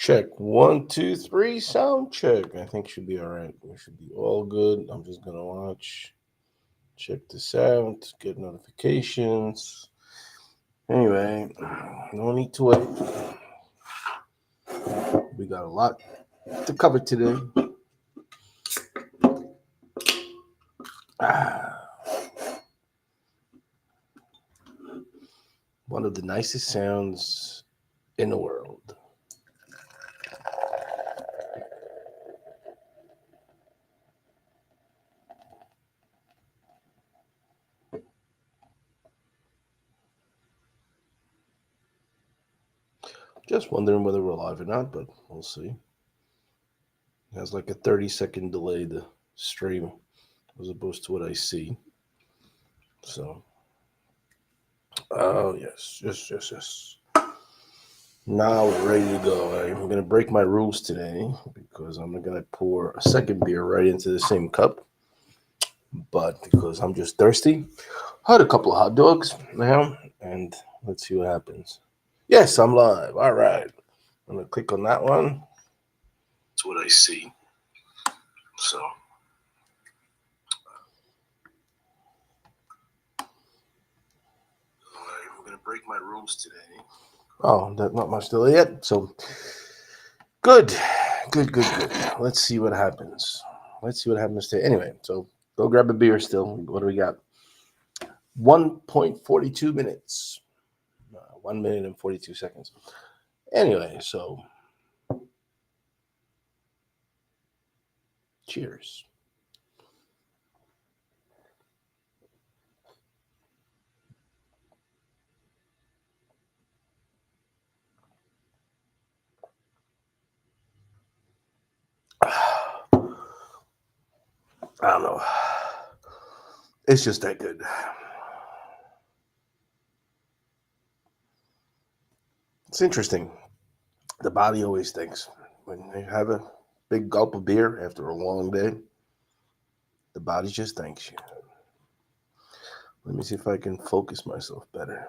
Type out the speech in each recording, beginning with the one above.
Check. 1, 2, 3. Sound check. I think should be all right. We should be all good. I'm just gonna watch. Check this out. Get notifications. Anyway, no need to wait. We got a lot to cover today. Ah, one of the nicest sounds in the world. Just wondering whether we're live or not, but we'll see. It has like a 30-second delay, the stream, as opposed to what I see. So, oh, yes. Now we're ready to go. I'm going to break my rules today because I'm going to pour a second beer right into the same cup. But because I'm just thirsty, I had a couple of hot dogs now, and let's see what happens. Yes, I'm live. All right. I'm going to click on that one. That's what I see. So. I'm going to break my rules today. Oh, that's not much delay yet. So, good. Let's see what happens. Today. Anyway, so go grab a beer still. What do we got? 1.42 minutes. 1 minute and 42 seconds. Anyway, so cheers. I don't know. It's just that good. It's interesting. The body always thinks when you have a big gulp of beer after a long day, the body just thanks you. Let me see if I can focus myself better.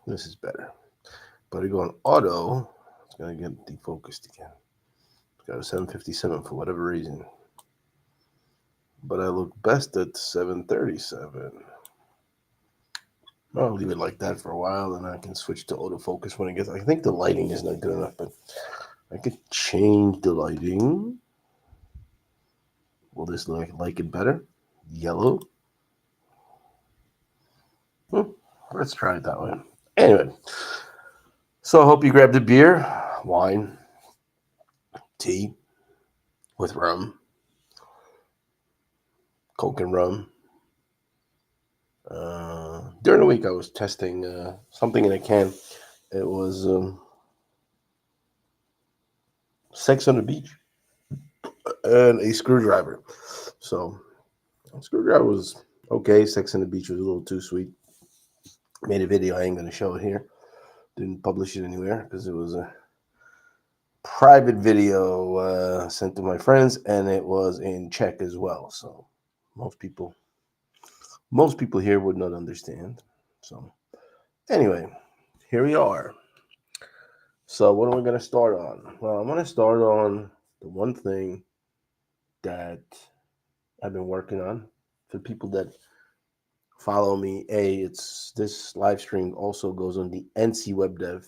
This is better. But I go on auto, it's going to get defocused again. It's got a 757 for whatever reason. But I look best at 737. I'll leave it like that for a while, and I can switch to autofocus when it gets. I think the lighting is not good enough, but I could change the lighting. Will this like it better? Yellow. Let's try it that way. Anyway, so I hope you grabbed a beer, wine, tea with rum, Coke and rum. During the week, I was testing something in a can. It was Sex on the Beach and a screwdriver. So, a screwdriver was okay. Sex on the Beach was a little too sweet. Made a video. I ain't going to show it here. Didn't publish it anywhere because it was a private video sent to my friends, and it was in Czech as well. So, most people here would not understand. So, anyway, here we are. So, what are we going to start on? Well, I'm going to start on the one thing that I've been working on. For people that follow me, it's this live stream also goes on the NC Web Dev.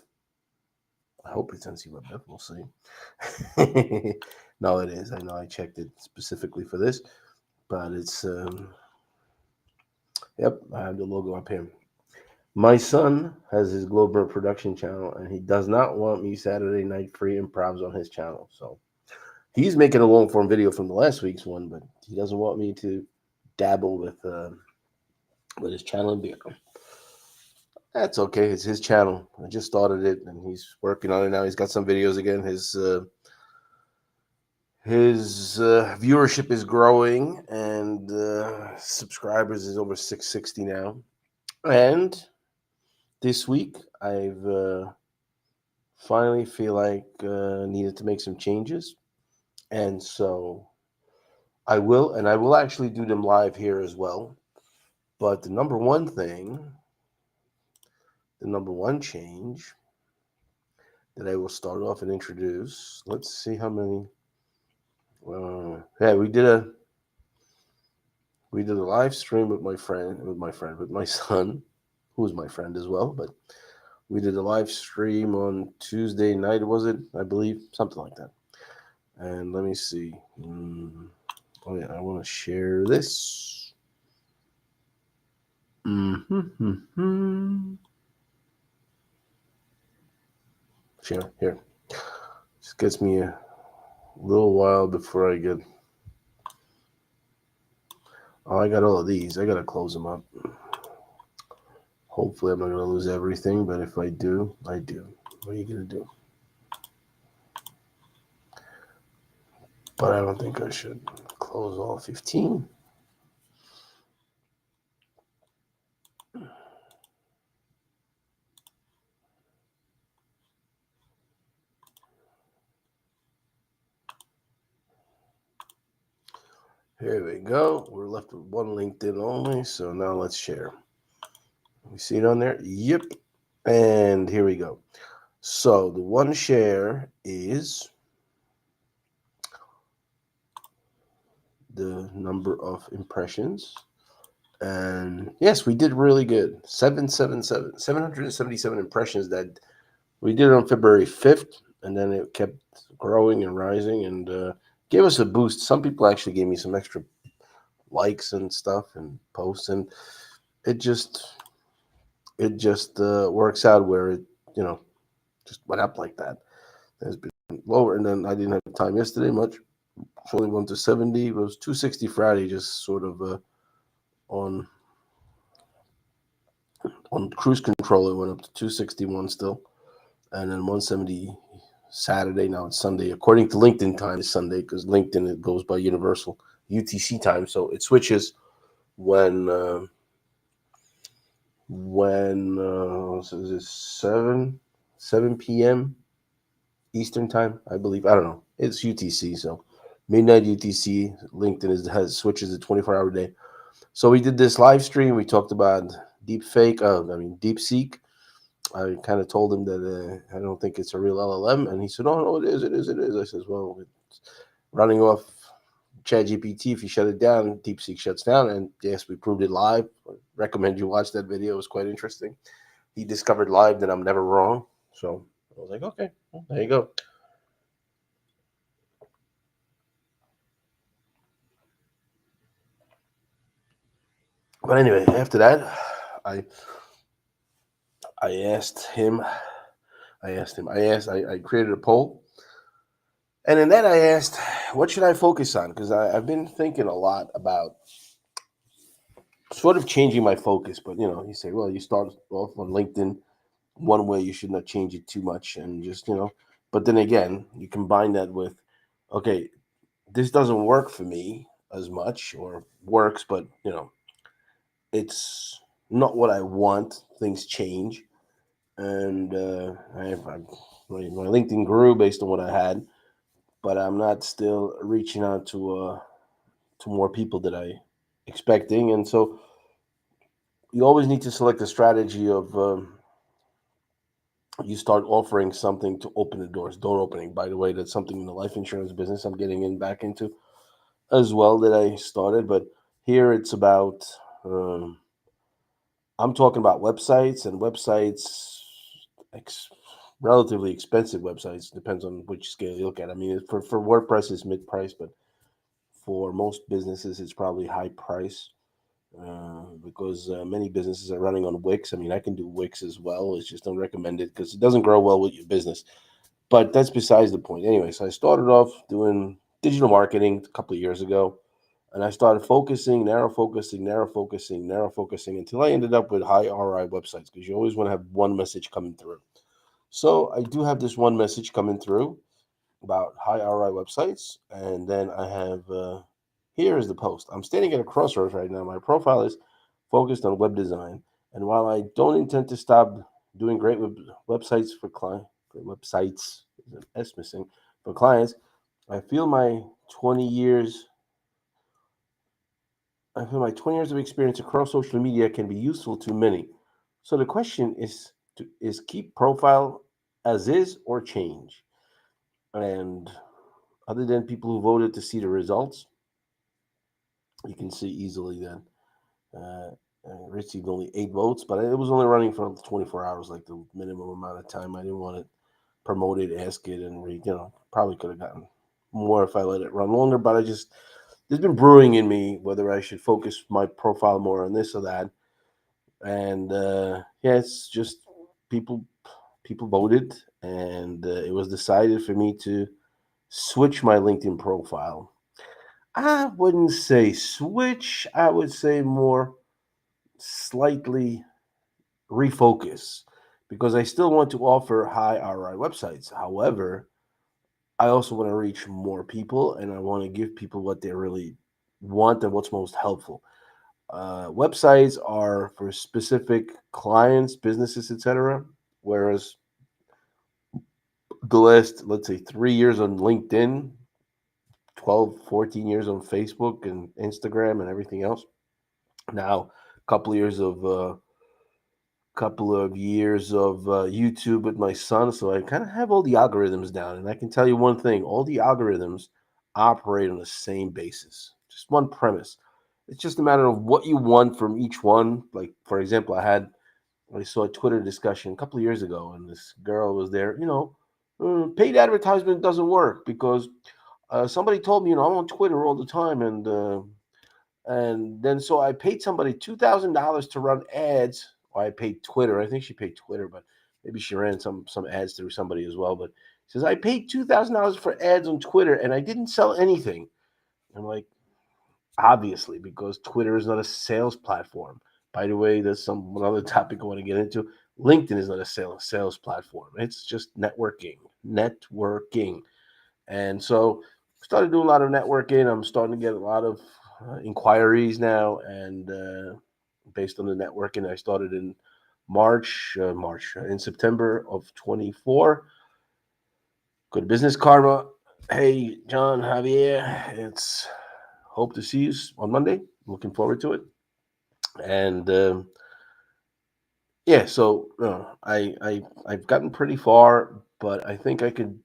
I hope it's NC Web Dev. We'll see. No, it is. I know I checked it specifically for this, but it's yep. I have the logo up here. My son has his Glowbird production channel, and he does not want me Saturday night free improvs on his channel. So he's making a long form video from the last week's one, but he doesn't want me to dabble with his channel and vehicle. That's okay. It's his channel. I just started it, and he's working on it now. He's got some videos again. His viewership is growing, and subscribers is over 660 now. And this week, I've finally feel like needed to make some changes, and so I will actually do them live here as well. But the number one change that I will start off and introduce. Let's see how many. Yeah, we did a live stream with my son, who is my friend as well. But we did a live stream on Tuesday night, was it? I believe something like that. And let me see. Oh yeah, I want to share this. Mm-hmm. Share here. Just gets me a little while before I get. Oh, I got all of these. I gotta close them up. Hopefully, I'm not gonna lose everything, but if I do, I do. What are you gonna do? But I don't think I should close all 15. Here we go. We're left with one LinkedIn only, so now let's share. You see it on there? Yep. And here we go. So the one share is the number of impressions. And yes, we did really good. 777 impressions. That we did it on February 5th, and then it kept growing and rising and gave us a boost. Some people actually gave me some extra likes and stuff and posts, and it just works out where it you know just went up like that. It's been lower, and then I didn't have time yesterday much. It's only went to 70. It was 260 Friday, just sort of on cruise control. It went up to 261 still, and then 170 Saturday. Now it's Sunday. According to LinkedIn time, it's Sunday because LinkedIn it goes by Universal UTC time, so it switches when so is it 7 p.m. Eastern time, I believe. I don't know. It's UTC, so midnight UTC. LinkedIn has switches a 24-hour day. So we did this live stream. We talked about DeepSeek. I kind of told him that I don't think it's a real LLM, and he said, "Oh no, it is, it is, it is." I says, "Well, it's running off ChatGPT. If you shut it down, DeepSeek shuts down." And yes, we proved it live. I recommend you watch that video. It was quite interesting. He discovered live that I'm never wrong. So I was like, okay, well, there you go. But anyway, after that, I I asked him. I created a poll, and in that I asked, what should I focus on? Because I've been thinking a lot about sort of changing my focus. But he said, well, you start off on LinkedIn one way, you should not change it too much, and just. But then again, you combine that with, okay, this doesn't work for me as much, or works, but it's not what I want. Things change, and my LinkedIn grew based on what I had, but I'm not still reaching out to more people that I expecting, and so you always need to select a strategy of you start offering something to open the doors. Door opening, by the way, that's something in the life insurance business I'm getting in back into as well that I started, but here it's about. I'm talking about websites and websites, ex- relatively expensive websites. Depends on which scale you look at. I mean, for WordPress, it's mid price, but for most businesses, it's probably high price because many businesses are running on Wix. I mean, I can do Wix as well. It's just unrecommended because it doesn't grow well with your business. But that's besides the point. Anyway, so I started off doing digital marketing a couple of years ago, and I started focusing, narrow focusing, narrow focusing, narrow focusing until I ended up with high ROI websites because you always want to have one message coming through. So I do have this one message coming through about high ROI websites, and then I have here is the post. I'm standing at a crossroads right now. My profile is focused on web design, and while I don't intend to stop doing great websites for great websites, there's an S missing, for clients, I feel my 20 years I feel my 20 years of experience across social media can be useful to many. So the question is keep profile. as is or change. And other than people who voted to see the results, you can see easily that uh, received only 8 votes, but it was only running for 24 hours, like the minimum amount of time. I didn't want it promoted, ask it, and probably could have gotten more if I let it run longer. But I just there's been brewing in me whether I should focus my profile more on this or that. And yeah, it's just people people voted, and it was decided for me to switch my LinkedIn profile. I wouldn't say switch. I would say more slightly refocus because I still want to offer high ROI websites. However, I also want to reach more people and I want to give people what they really want and what's most helpful. Websites are for specific clients, businesses, etc. Whereas the last, let's say, 3 years on LinkedIn, 12, 14 years on Facebook and Instagram and everything else. Now, a couple of years of YouTube with my son, so I kind of have all the algorithms down. And I can tell you one thing: all the algorithms operate on the same basis, just one premise. It's just a matter of what you want from each one. Like, for example, I saw a Twitter discussion a couple of years ago, and this girl was there. Paid advertisement doesn't work because somebody told me, I'm on Twitter all the time, and then so I paid somebody $2,000 to run ads. Or I paid Twitter. I think she paid Twitter, but maybe she ran some ads through somebody as well. But she says I paid $2,000 for ads on Twitter, and I didn't sell anything. I'm like, obviously, because Twitter is not a sales platform. By the way, there's one other topic I want to get into. LinkedIn is not a sales platform. It's just networking. And so started doing a lot of networking. I'm starting to get a lot of inquiries now, and based on the networking, I started in in September of 24. Go to Business Karma. Hey, John Javier, it's hope to see you on Monday. Looking forward to it. And yeah, so I've gotten pretty far, but I think I could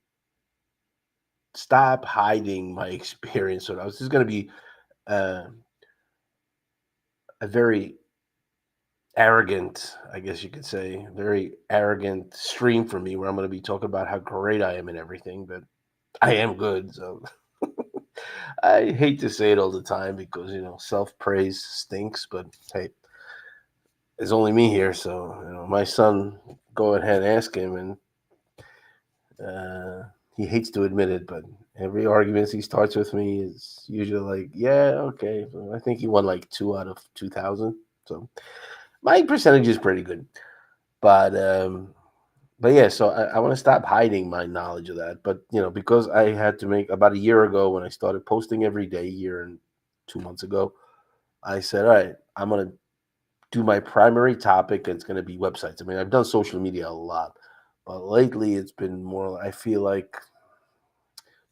stop hiding my experience. So I was just going to be uh, a very arrogant, I guess you could say, very arrogant stream for me where I'm going to be talking about how great I am and everything, but I am good. So I hate to say it all the time because, self praise stinks, but hey, there's only me here. So, my son, go ahead and ask him. And he hates to admit it, but every argument he starts with me is usually like, yeah, okay. I think he won like 2 out of 2,000. So my percentage is pretty good. But yeah, so I want to stop hiding my knowledge of that. But because I had to make about a year ago when I started posting every day, a year and 2 months ago, I said, all right, I'm gonna do my primary topic. And it's gonna be websites. I mean, I've done social media a lot, but lately it's been more. I feel like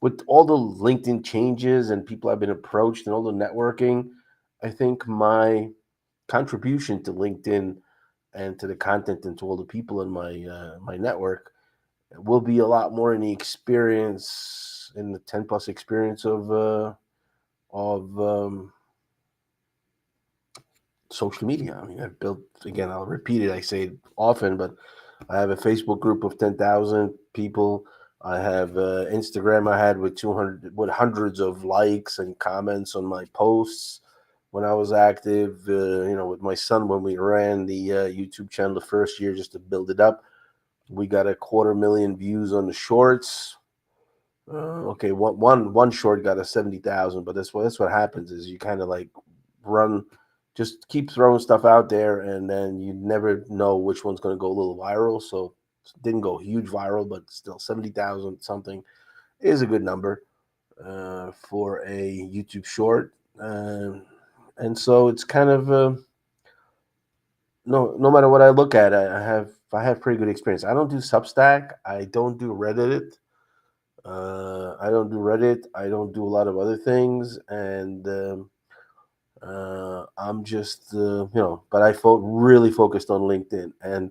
with all the LinkedIn changes and people I've been approached and all the networking, I think my contribution to LinkedIn and to the content and to all the people in my network will be a lot more in the experience in the 10 plus experience of social media. I mean, I've built, again, I'll repeat it, I say it often, but I have a Facebook group of 10,000 people. I have Instagram I had with 200 with hundreds of likes and comments on my posts when I was active. With my son when we ran the YouTube channel the first year just to build it up, we got 250,000 views on the shorts. Okay, one short got 70,000, but that's what happens is you kind of like run, just keep throwing stuff out there, and then you never know which one's going to go a little viral. So it didn't go huge viral, but still 70,000 something is a good number for a YouTube short. And so it's kind of no matter what I look at, I have pretty good experience. I don't do Substack. I don't do Reddit. I don't do Reddit. I don't do a lot of other things, and I'm just but I really focused on LinkedIn, and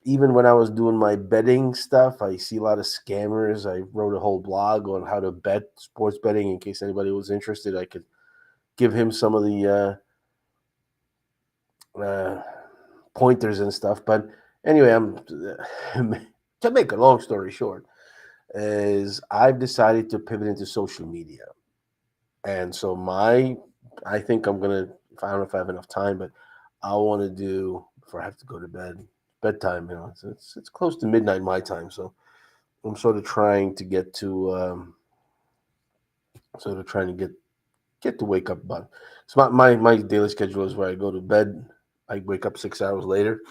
even when I was doing my betting stuff, I see a lot of scammers. I wrote a whole blog on how to bet sports betting in case anybody was interested. I could give him some of the pointers and stuff. But anyway, I'm to make a long story short, is I've decided to pivot into social media, and so I think I'm gonna. I don't know if I have enough time, but I want to do before I have to go to bed. Bedtime, it's close to midnight my time, so I'm sort of trying to get to sort of trying to get to wake up. But it's my daily schedule is where I go to bed. I wake up 6 hours later.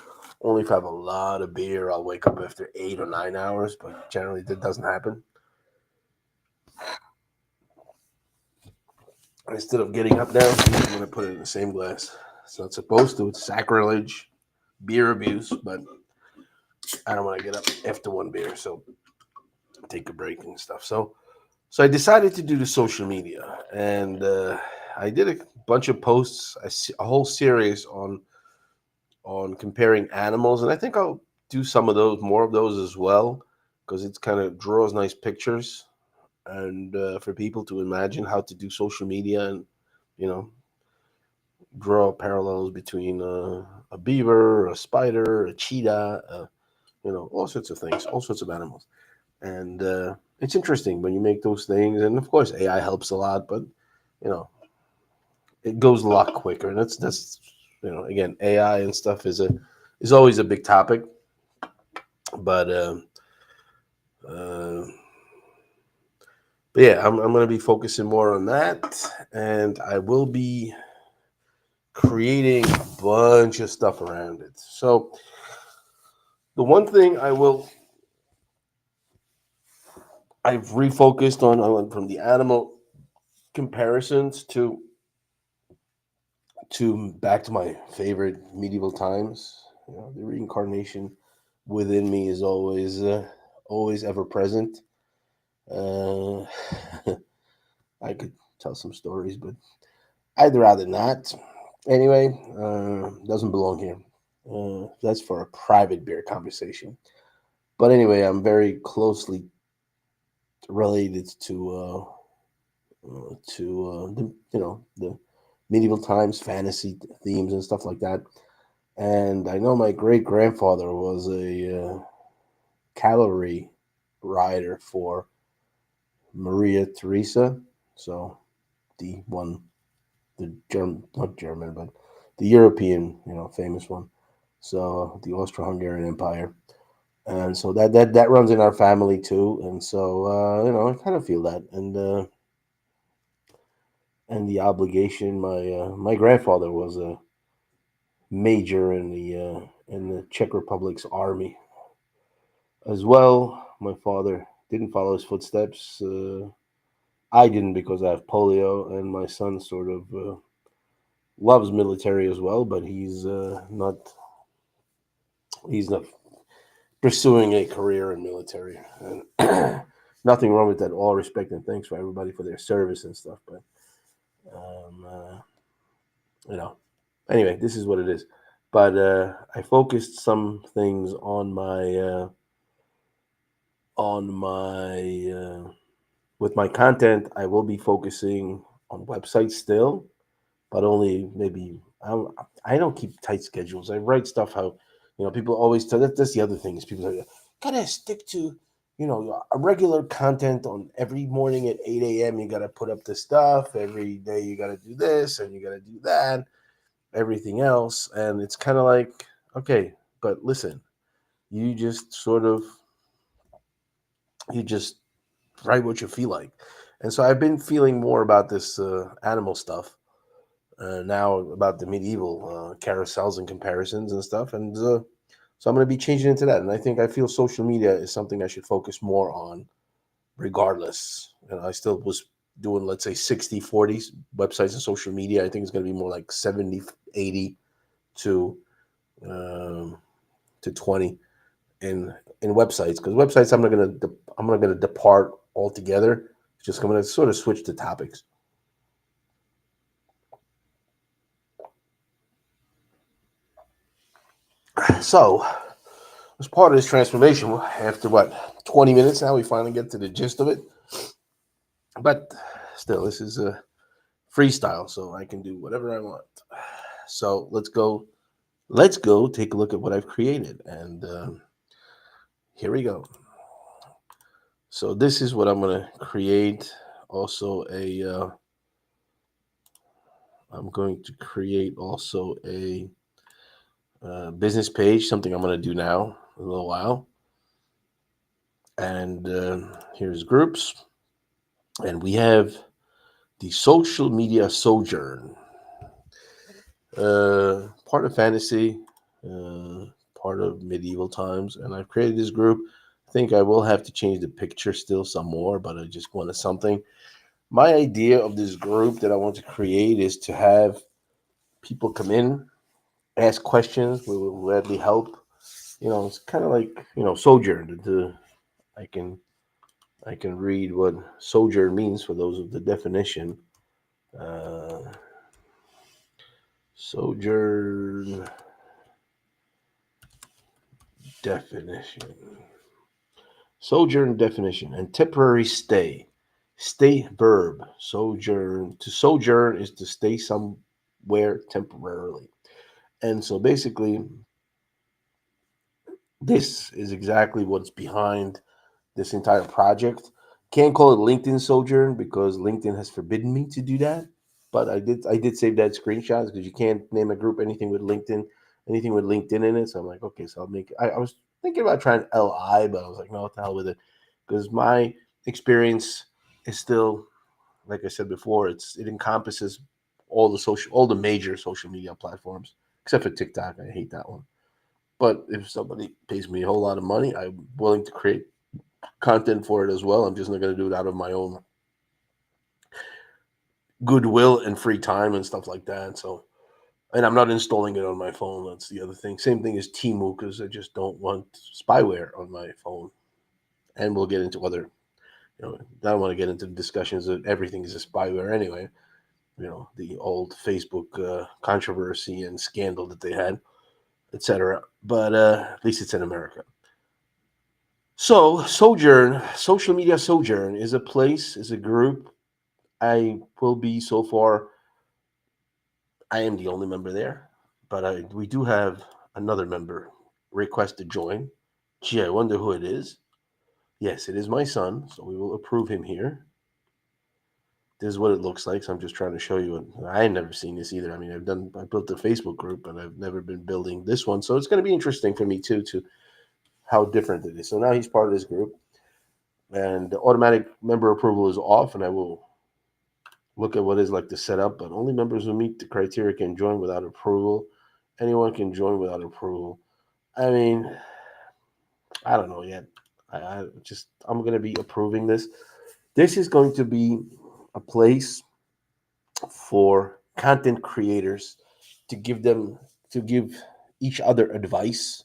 Only if I have a lot of beer, I'll wake up after 8 or 9 hours. But generally, that doesn't happen. Instead of getting up now, I'm gonna put it in the same glass. So it's supposed to. It's sacrilege, beer abuse, but I don't want to get up after one beer, so take a break and stuff. So I decided to do the social media, and I did a bunch of posts, a whole series on comparing animals, and I think I'll do some of those, more of those as well, because it kind of draws nice pictures and for people to imagine how to do social media and you know draw parallels between a beaver, a spider, a cheetah, all sorts of things, all sorts of animals. And it's interesting when you make those things, and of course AI helps a lot, but you know it goes a lot quicker, and that's again AI and stuff is always a big topic, but uh, but yeah, I'm going to be focusing more on that, and I will be creating a bunch of stuff around it. So the one thing I've refocused on, I went from the animal comparisons to back to my favorite medieval times. The reincarnation within me is always ever present. Uh, I could tell some stories, but I'd rather not. Anyway, doesn't belong here. That's for a private beer conversation. But anyway, I'm very closely related to the medieval times, fantasy themes, and stuff like that. And I know my great grandfather was a cavalry rider for Maria Theresa, so the one, the German, not German, but the European, famous one. So the Austro-Hungarian Empire, and so that runs in our family too. And so I kind of feel that, and the obligation. My grandfather was a major in the Czech Republic's army as well. My father didn't follow his footsteps. I didn't because I have polio, and my son sort of loves military as well, but he's not pursuing a career in military. And nothing wrong with that. All respect and thanks for everybody for their service and stuff. But um, uh, you know, anyway, this is what it is. But I focused some things on my with my content. I will be focusing on websites still, but only maybe I don't keep tight schedules. I write stuff how people always tell that's the other thing is people say gotta stick to a regular content on every morning at 8 a.m. You gotta put up this stuff every day. You gotta do this and you gotta do that, everything else, and it's kind of like okay, but listen, you just sort of you just write what you feel like, and so I've been feeling more about this animal stuff now about the medieval carousels and comparisons and stuff. And so I'm going to be changing into that. And I feel social media is something I should focus more on regardless. I still was doing, let's say, 60-40 websites and social media. I think it's going to be more like 70-80 to, um, to 20 in websites. Because websites, I'm not going to depart altogether. It's just going to sort of switch to topics. So As part of this transformation, after what 20 minutes now, we finally get to the gist of it. But still, this is a freestyle, so I can do whatever I want. So let's go. Let's go take a look at what I've created, and here we go. So this is what I'm going to create. Also, I'm going to create also a business page. Something I'm going to do now in a little while. And here's groups, and we have the social media sojourn. Part of fantasy, uh, part of medieval times, and I've created this group. I think I will have to change the picture still some more, but I just wanted something. My idea of this group that I want to create is to have people come in, ask questions. We will gladly help. It's kind of like sojourn. I can I can read what sojourn means for those of the definition. Uh, sojourn definition. Sojourn definition and temporary stay. Stay verb. Sojourn. To sojourn is to stay somewhere temporarily. And so basically, this is exactly what's behind this entire project. Can't call it LinkedIn sojourn because LinkedIn has forbidden me to do that. But I did save that screenshot because you can't name a group anything with LinkedIn in it. So I'm like, okay, so I'll make it. I was thinking about trying LI, but I was like, no, what the hell with it. Because my experience is still, like I said before, it encompasses all the major social media platforms, except for TikTok. I hate that one. But if somebody pays me a whole lot of money, I'm willing to create content for it as well. I'm just not going to do it out of my own goodwill and free time and stuff like that. So, and I'm not installing it on my phone. That's the other thing. Same thing as Timu because I just don't want spyware on my phone. And we'll get into other, I don't want to get into discussions that everything is a spyware anyway. The old Facebook controversy and scandal that they had, etc. But at least it's in America. So, Sojourn, social media Sojourn, is a group. I will be so far. I am the only member there, but we do have another member request to join. Gee, I wonder who it is. Yes, it is my son, so we will approve him here. This is what it looks like. So I'm just trying to show you. I ain't never seen this either. I mean, I built a Facebook group, but I've never been building this one. So it's going to be interesting for me too, to how different it is. So now he's part of this group, and the automatic member approval is off, and I will look at what is like the setup, but only members who meet the criteria can join without approval. Anyone can join without approval. I mean, I don't know yet. I'm going to be approving this. This is going to be a place for content creators to give each other advice.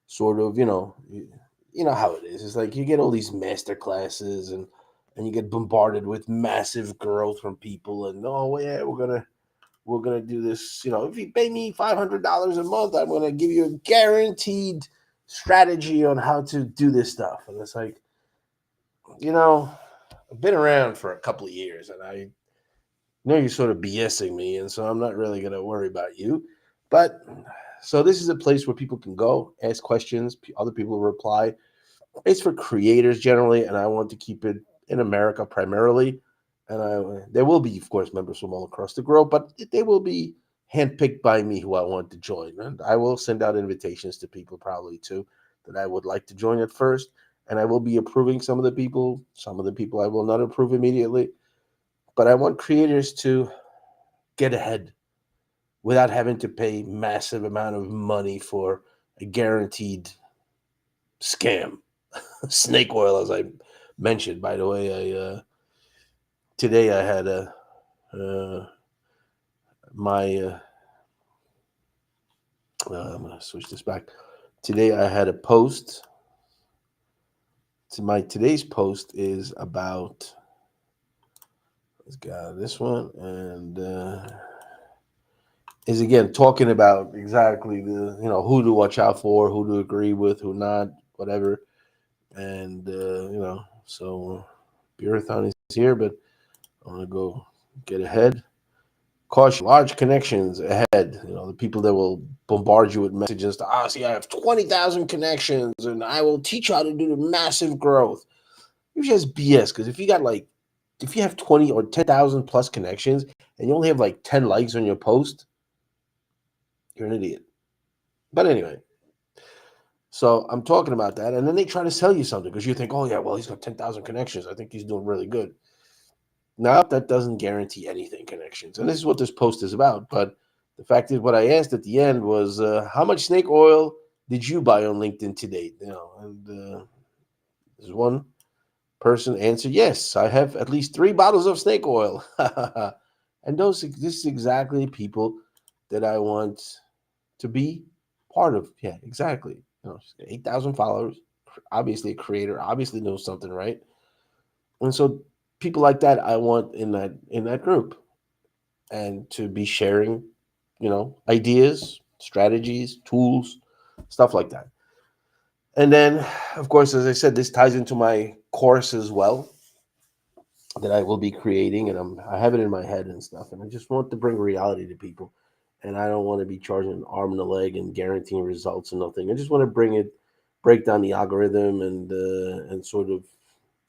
Sort of, you know how it is. It's like you get all these master classes and you get bombarded with massive growth from people and oh yeah, we're gonna do this. If you pay me $500 a month, I'm gonna give you a guaranteed strategy on how to do this stuff. And it's like, I've been around for a couple of years, and I know you're sort of BSing me, and so I'm not really gonna worry about you. But so this is a place where people can go ask questions. Other people will reply. It's for creators generally, and I want to keep it in America primarily. And there will be, of course, members from all across the globe, but they will be handpicked by me who I want to join. And I will send out invitations to people probably too that I would like to join at first. And I will be approving some of the people. Some of the people I will not approve immediately. But I want creators to get ahead without having to pay massive amount of money for a guaranteed scam. Snake oil, as I mentioned. By the way, today I had uh, my. I'm gonna switch this back. Today I had a post. My today's post is about. Let's get out of this one, and is again talking about exactly the who to watch out for, who to agree with, who not, whatever, and so Beerathon is here, but I want to go get ahead. Caution: large connections ahead. The people that will bombard you with messages to, see, I have 20,000 connections, and I will teach you how to do the massive growth. It's just BS. Because if you have 20 or 10,000 plus connections and you only have like 10 likes on your post, you're an idiot. But anyway, so I'm talking about that, and then they try to sell you something because you think, oh yeah, well he's got 10,000 connections. I think he's doing really good. Now that doesn't guarantee anything, connections, and this is what this post is about. But the fact is, what I asked at the end was, how much snake oil did you buy on LinkedIn today? And there's one person answered, yes, I have at least 3 bottles of snake oil. And this is exactly people that I want to be part of. Yeah, exactly. 8,000 followers, obviously a creator, obviously knows something, right? And so people like that I want in that group, and to be sharing, ideas, strategies, tools, stuff like that. And then, of course, as I said, this ties into my course as well that I will be creating, and I have it in my head and stuff, and I just want to bring reality to people, and I don't want to be charging an arm and a leg and guaranteeing results and nothing. I just want to break down the algorithm, and sort of,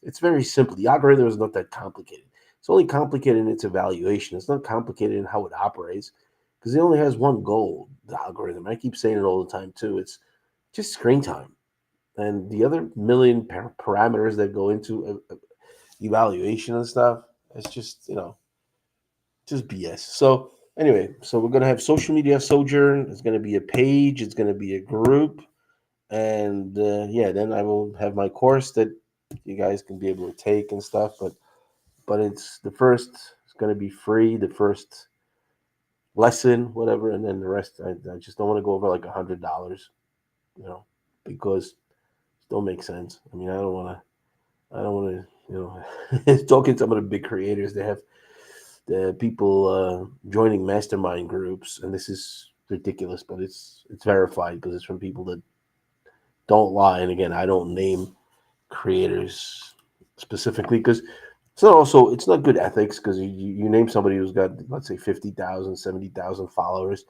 it's very simple. The algorithm is not that complicated. It's only complicated in its evaluation. It's not complicated in how it operates, because it only has one goal. The algorithm. I keep saying it all the time too. It's just screen time, and the other million parameters that go into evaluation and stuff. It's just BS. So anyway, so we're gonna have social media sojourn. It's gonna be a page. It's gonna be a group, and yeah, then I will have my course that you guys can be able to take and stuff. But it's the first. It's gonna be free. The first lesson, whatever, and then the rest. I just don't want to go over like $100, because it don't make sense. I mean, I don't want to. I don't want to. Talking to some of the big creators, they have the people joining mastermind groups, and this is ridiculous, but it's verified because it's from people that don't lie. And again, I don't name creators specifically because it's not good ethics, because you name somebody who's got, let's say, 50,000, 70,000 followers.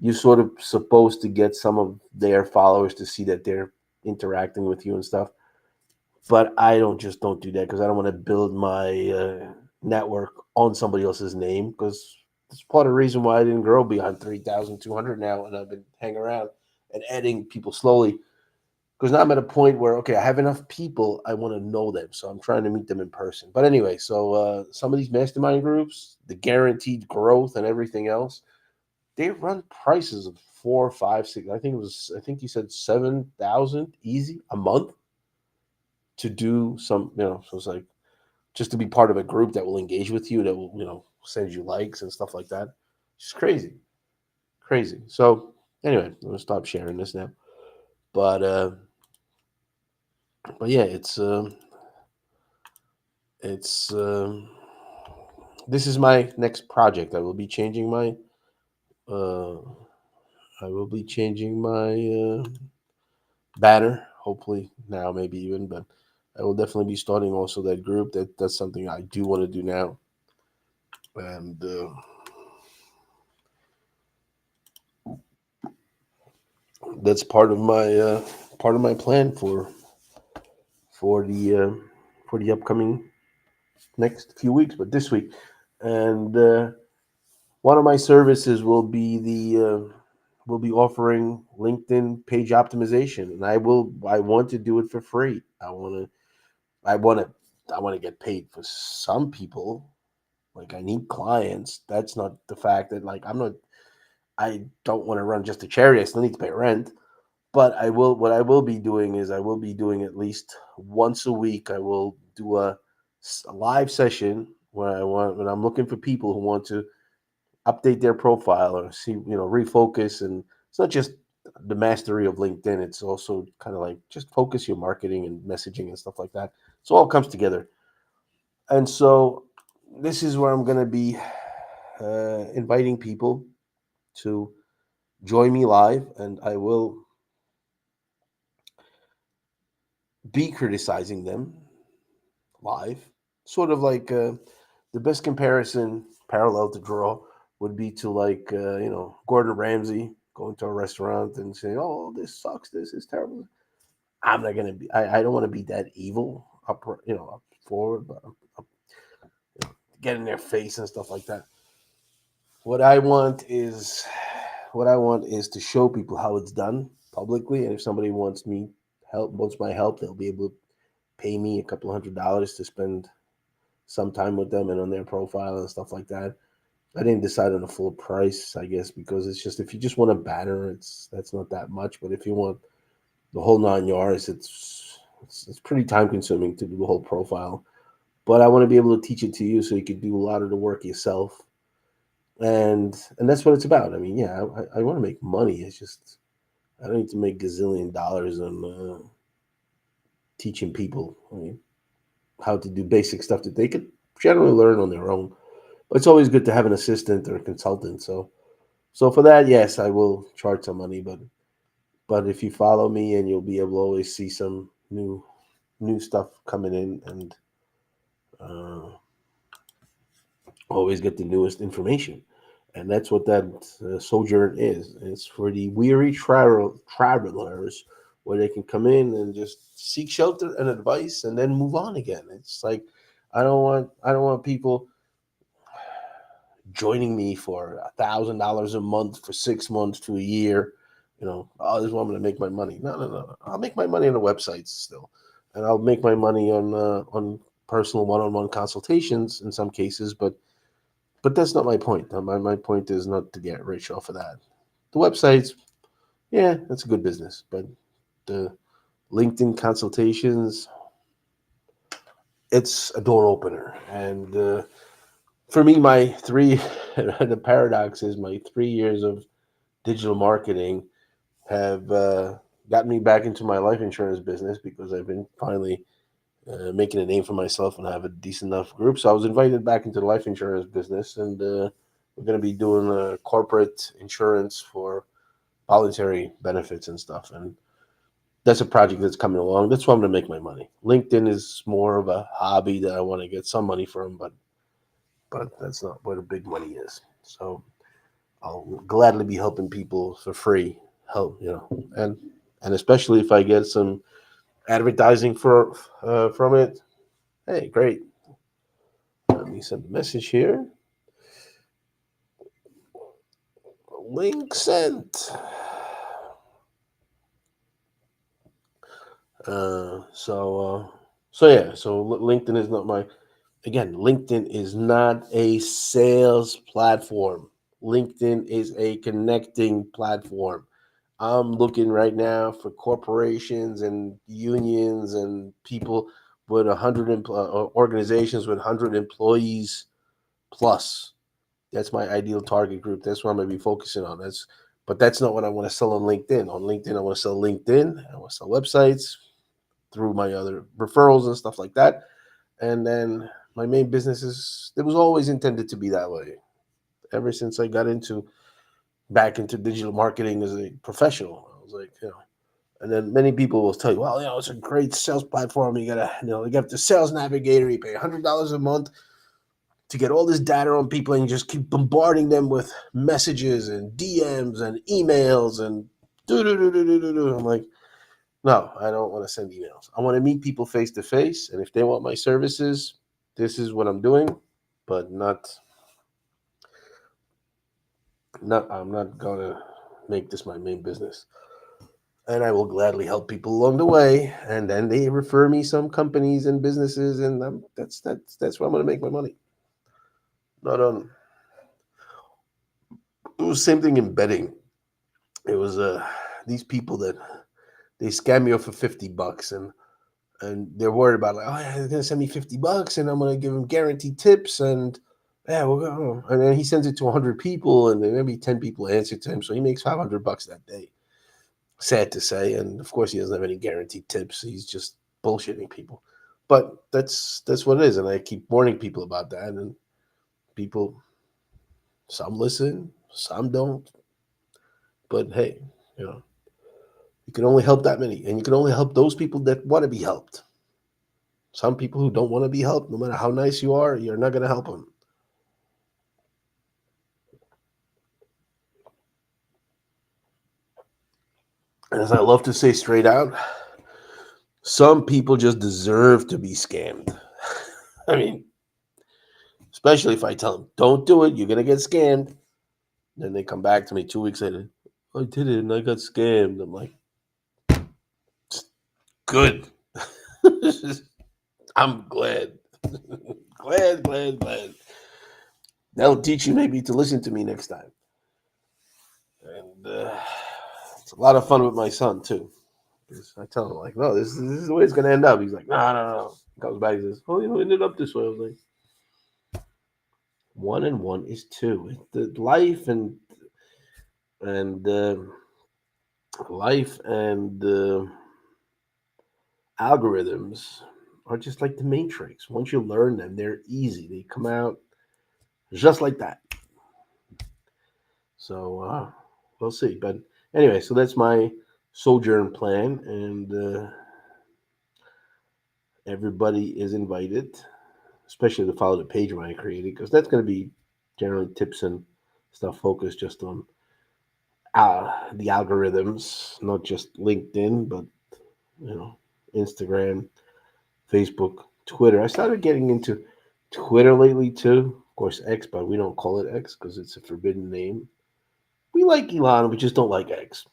You're sort of supposed to get some of their followers to see that they're interacting with you and stuff. But I don't do that, because I don't want to build my network on somebody else's name, because that's part of the reason why I didn't grow beyond 3,200 now, and I've been hanging around and adding people slowly, because now I'm at a point where, okay, I have enough people, I want to know them, so I'm trying to meet them in person. But anyway, so some of these mastermind groups, the guaranteed growth and everything else, they run prices of 4, 5, 6. I think you said 7,000 easy a month to do some. So it's like, just to be part of a group that will engage with you, that will, send you likes and stuff like that. It's crazy, crazy. So anyway, I'm gonna stop sharing this now. But yeah, it's this is my next project. Uh, I will be changing my banner. Hopefully now, maybe even, but I will definitely be starting also that group. That's something I do want to do now, and that's part of my plan for the uh, for the upcoming next few weeks, but this week. And one of my services will be offering LinkedIn page optimization, and I want to do it for free. I want to I want to get paid. For some people, like, I need clients. That's not the fact that, like, I don't want to run just a charity. I still need to pay rent. But what I will be doing is, I will be doing at least once a week. I will do a live session when I'm looking for people who want to update their profile, or see, refocus. And it's not just the mastery of LinkedIn. It's also kind of like, just focus your marketing and messaging and stuff like that. So all comes together. And so this is where I'm going to be inviting people to join me live, and I will be criticizing them live. Sort of like the best comparison parallel to draw would be to like Gordon Ramsay going to a restaurant and saying, "Oh, this sucks. This is terrible." I'm not gonna be. I don't want to be that evil up, up forward, but get in their face and stuff like that. What I want is, what I want is to show people how it's done publicly, and if somebody wants my help, they'll be able to pay me a couple of $100 to spend some time with them and on their profile and stuff like that. I didn't decide on a full price, I guess, because it's just if you just want a banner, that's not that much. But if you want the whole 9 yards, it's pretty time consuming to do the whole profile. But I want to be able to teach it to you so you could do a lot of the work yourself, and that's what it's about. I mean, yeah, I want to make money. It's just I don't need to make gazillion dollars on teaching people. I mean, how to do basic stuff that they could generally learn on their own. But it's always good to have an assistant or a consultant. So for that, yes, I will charge some money. But if you follow me, and you'll be able to always see some new stuff coming in, and uh, always get the newest information. And that's what that sojourn is. It's for the weary travelers, where they can come in and just seek shelter and advice, and then move on again. It's like I don't want people joining me for $1,000 a month for 6 months to a year. Oh, this is where I'm going to make my money. No, no, no. I'll make my money on the websites still, and I'll make my money on personal one-on-one consultations in some cases. But that's not my point. My point is not to get rich off of that. The websites, yeah, that's a good business, but the LinkedIn consultations, it's a door opener. And for me, my three, the paradox is my 3 years of digital marketing have gotten me back into my life insurance business, because I've been finally making a name for myself and have a decent enough group. So I was invited back into the life insurance business, and we're going to be doing corporate insurance for voluntary benefits and stuff. And that's a project that's coming along. That's where I'm going to make my money. LinkedIn is more of a hobby that I want to get some money from, but that's not where the big money is. So I'll gladly be helping people for free. Help, and especially if I get some advertising from it. Hey, great. Let me send a message here. Link sent. Uh, so, uh, so yeah. So LinkedIn is not my. Again, LinkedIn is not a sales platform. LinkedIn is a connecting platform. I'm looking right now for corporations and unions and people with organizations with 100 employees plus. That's my ideal target group. That's what I'm going to be focusing on. But that's not what I want to sell on LinkedIn. On LinkedIn, I want to sell LinkedIn. I want to sell websites through my other referrals and stuff like that. And then my main business it was always intended to be that way. Ever since I got back into digital marketing as a professional, I was like, and then many people will tell you, well, it's a great sales platform. You got the sales navigator. You pay $100 a month to get all this data on people, and you just keep bombarding them with messages and DMs and emails and do do do do do do do. I'm like, no, I don't want to send emails. I want to meet people face to face, and if they want my services, this is what I'm doing, but not. I'm not gonna make this my main business. And I will gladly help people along the way, and then they refer me some companies and businesses, and that's where I'm gonna make my money. Not on. It was the same thing in betting. It was these people that they scam you for $50, and they're worried about, like, oh yeah, they're gonna send me $50 and I'm gonna give them guaranteed tips, and yeah, we're going. And then he sends it to 100 people, and then maybe 10 people answer to him, so he makes $500 that day. Sad to say, and of course he doesn't have any guaranteed tips. He's just bullshitting people. But that's what it is, and I keep warning people about that, and people, some listen, some don't. But hey, you know, you can only help that many, and you can only help those people that want to be helped. Some people who don't want to be helped, no matter how nice you are, you're not going to help them. And as I love to say straight out, some people just deserve to be scammed. I mean, especially if I tell them, don't do it, you're going to get scammed. Then they come back to me 2 weeks later, I did it and I got scammed. I'm like, good. I'm glad. glad. That'll teach you maybe to listen to me next time. And it's a lot of fun with my son, too. I tell him, like, no, this is the way it's going to end up. He's like, no. He comes back and says, oh, it ended up this way. I was like, 1 and 1 is 2. The and life and algorithms are just like the matrix. Once you learn them, they're easy. They come out just like that. So we'll see. But anyway, so that's my sojourn plan, and everybody is invited, especially to follow the page when I created, because that's going to be generally tips and stuff focused just on the algorithms, not just LinkedIn, but you know, Instagram, Facebook, Twitter. I started getting into Twitter lately too. Of course, X, but we don't call it X because it's a forbidden name. We like Elon, we just don't like X.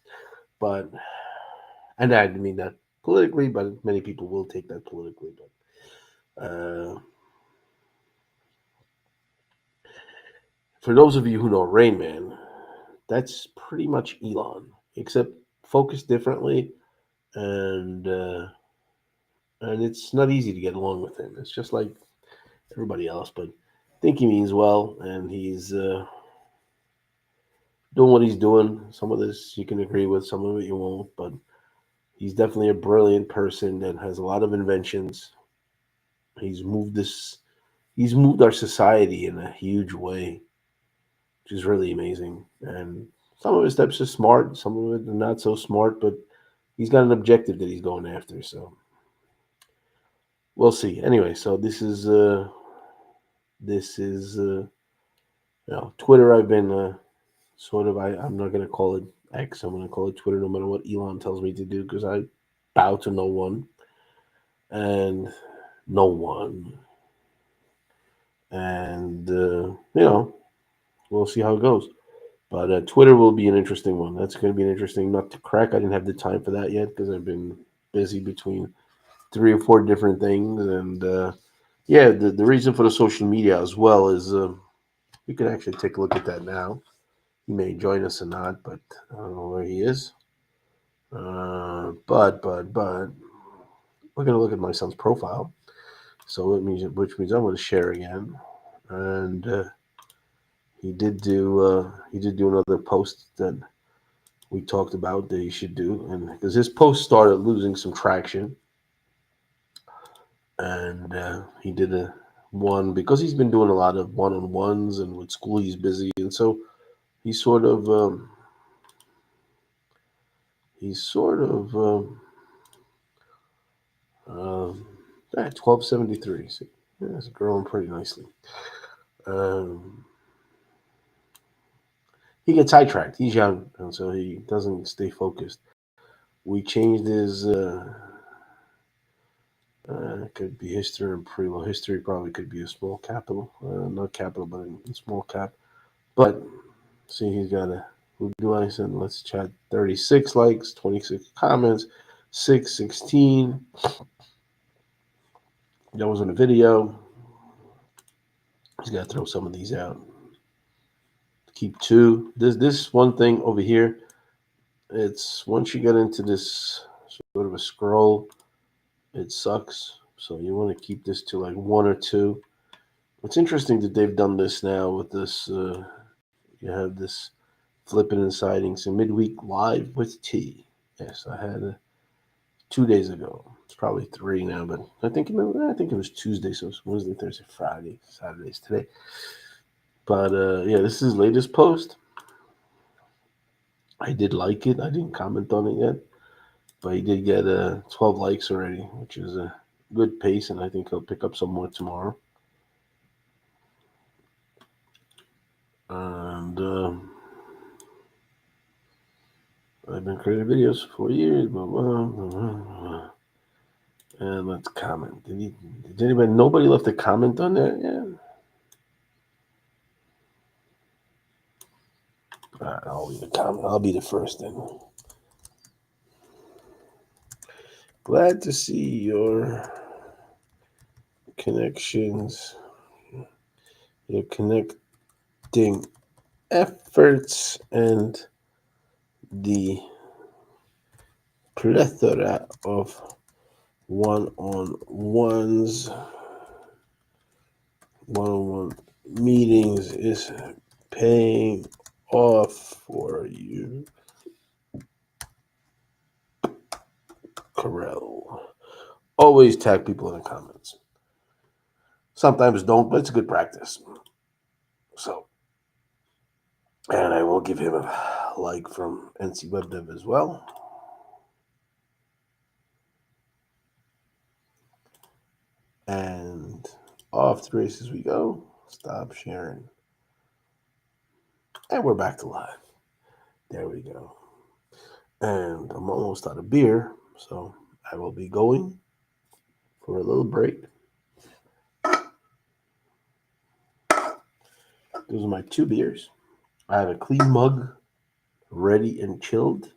But and I mean that politically, but many people will take that politically. But for those of you who know Rain Man, that's pretty much Elon, except focused differently, and uh, and it's not easy to get along with him. It's just like everybody else, but I think he means well, and he's doing what he's doing. Some of this you can agree with, some of it you won't, but he's definitely a brilliant person that has a lot of inventions. He's moved this, he's moved our society in a huge way, which is really amazing. And some of his steps are smart, some of it are not so smart, but he's got an objective that he's going after. So we'll see. Anyway, so this is Twitter. I've been sort of. I'm not gonna call it X. I'm gonna call it Twitter, no matter what Elon tells me to do, because I bow to no one and no one. And we'll see how it goes. But Twitter will be an interesting one. That's going to be an interesting nut to crack. I didn't have the time for that yet because I've been busy between 3 or 4 different things. And yeah, the reason for the social media as well is we can actually take a look at that now. He may join us or not, but I don't know where he is. But we're going to look at my son's profile. So which means I'm going to share again. And he did do another post that we talked about that he should do, and because his post started losing some traction, and he did a one because he's been doing a lot of one-on-ones, and with school he's busy, and so he sort of he's sort of um, 1273. See, yeah, it's growing pretty nicely. Um, he gets sidetracked. He's young, and so he doesn't stay focused. We changed his. It could be history and pre-law. History probably could be a small capital, not capital, but a small cap. But see, he's got a. Who do I send? Let's chat. 36 likes, 26 comments, 616. That was in a video. He's got to throw some of these out. Keep 2. This one thing over here. It's once you get into this sort of a scroll, it sucks. So you want to keep this to like 1 or 2. It's interesting that they've done this now with this. You have this flipping and siding. So midweek live with T. Yes, I had 2 days ago. It's probably 3 now, but I think it was Tuesday, so it's Wednesday, Thursday, Friday, Saturday's today. But yeah, this is his latest post. I did like it. I didn't comment on it yet, but he did get 12 likes already, which is a good pace, and I think he'll pick up some more tomorrow. And I've been creating videos for years. And let's comment. Did anybody? Nobody left a comment on that? Yeah. I'll leave a comment. I'll be the first then. Glad to see your connections, your connecting efforts, and the plethora of one-on-ones, one-on-one meetings is paying off for you. Carell. Always tag people in the comments. Sometimes don't, but it's a good practice. So, and I will give him a like from NC Web Dev as well. And off to races we go. Stop sharing. And we're back to live. There we go. And I'm almost out of beer, so I will be going for a little break. Those are my 2 beers. I have a clean mug, ready and chilled.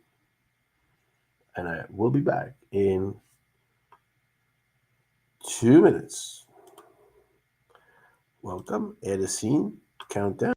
And I will be back in 2 minutes. Welcome, add a scene, countdown.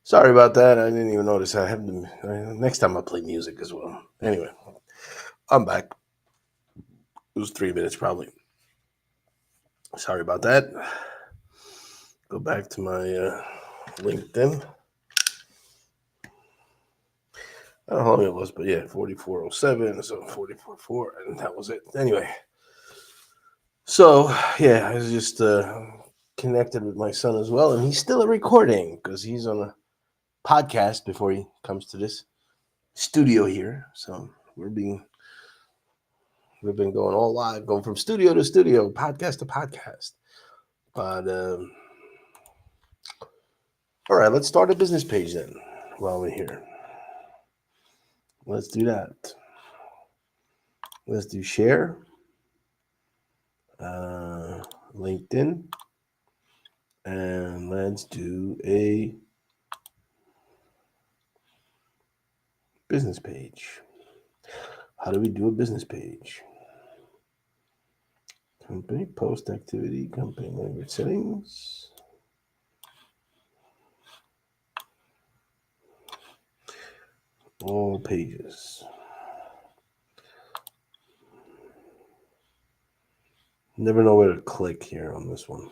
Sorry about that. I didn't even notice. I have to. Next time I'll play music as well. Anyway, I'm back. It was 3 minutes probably. Sorry about that. Go back to my LinkedIn. I don't know how long it was, but yeah, 4407, so 44.4, and that was it. Anyway, So yeah, I was just connected with my son as well, and he's still recording because he's on a podcast before he comes to this studio here. So we've been going all live, going from studio to studio, podcast to podcast. But all right, let's start a business page then. While we're here, let's do that. Let's do share, LinkedIn, and let's do a business page. How do we do a business page? Company, post activity, company language settings. All pages. Never know where to click here on this one.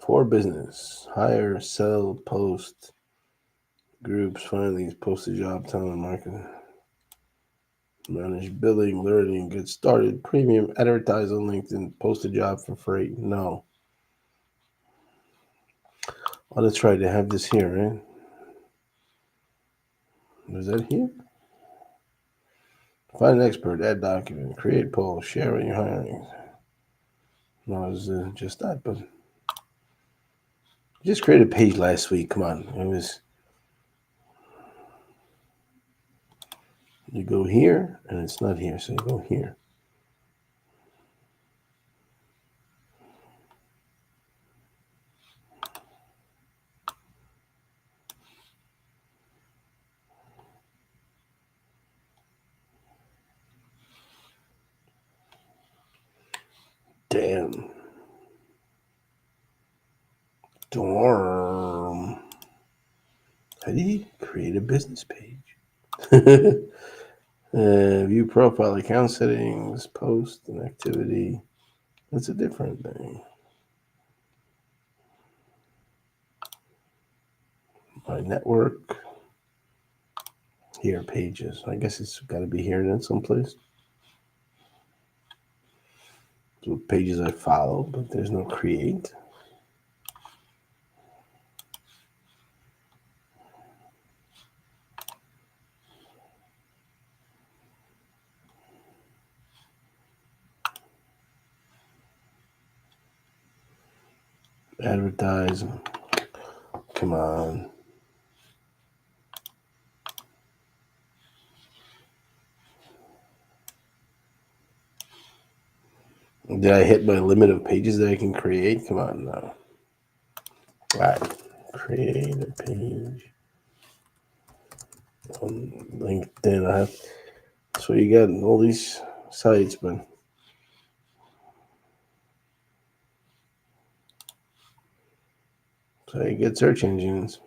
For business, hire, sell, post, groups, find these, post a job, talent marketing, manage billing, learning, get started, premium, advertise on LinkedIn, post a job for free. No. Oh, that's right. They have this here, right? Is that here? Find an expert, add document, create poll, share when you're hiring. No, it's just that, but just created a page last week. Come on. It was, you go here and it's not here. So you go here. Damn. Dorm. How do you create a business page? View profile, account settings, post, and activity. That's a different thing. My network. Here, pages. I guess it's got to be here then someplace. So pages I follow, but there's no create. Advertise. Come on. Did I hit my limit of pages that I can create? Come on now. All right. Create a page on LinkedIn. So you got all these sites, but so you get search engines.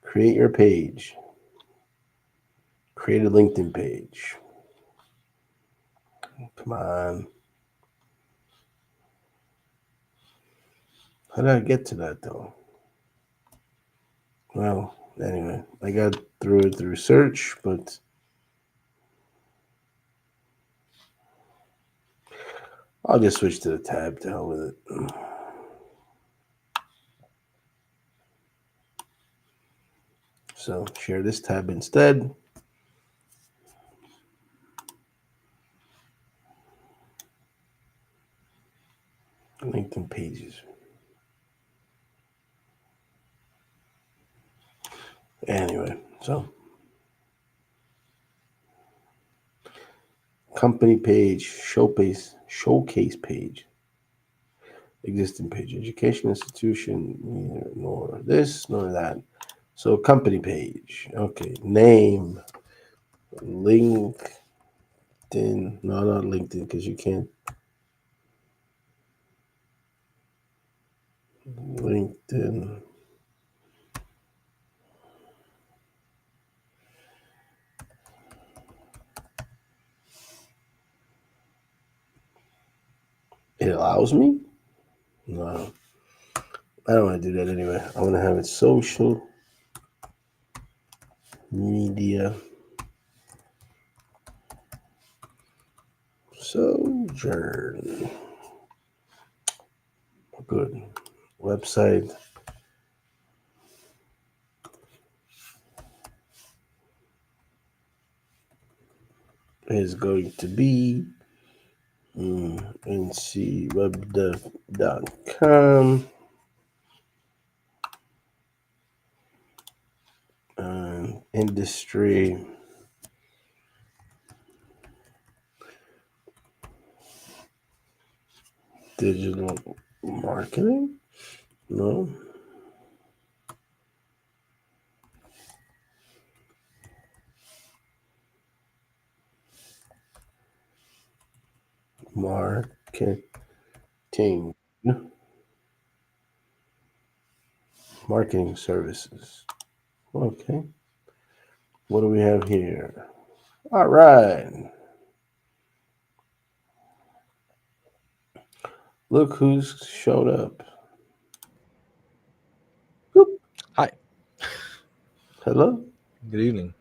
Create your page. Create a LinkedIn page. Come on. How did I get to that though? Well, anyway, I got through it through search, but I'll just switch to the tab to hell with it. So share this tab instead. LinkedIn pages. Anyway, so company page, showcase page, existing page, education institution, neither nor this nor that. So company page, okay, name, LinkedIn, no, not LinkedIn because you can't. LinkedIn. It allows me? No. I don't want to do that anyway. I want to have it social media sojourn. Good. Website is going to be ncwebdev.com. Industry digital marketing? No. Marketing. Marketing services. Okay. What do we have here? All right. Look who's showed up. Boop. Hi. Hello. Good evening.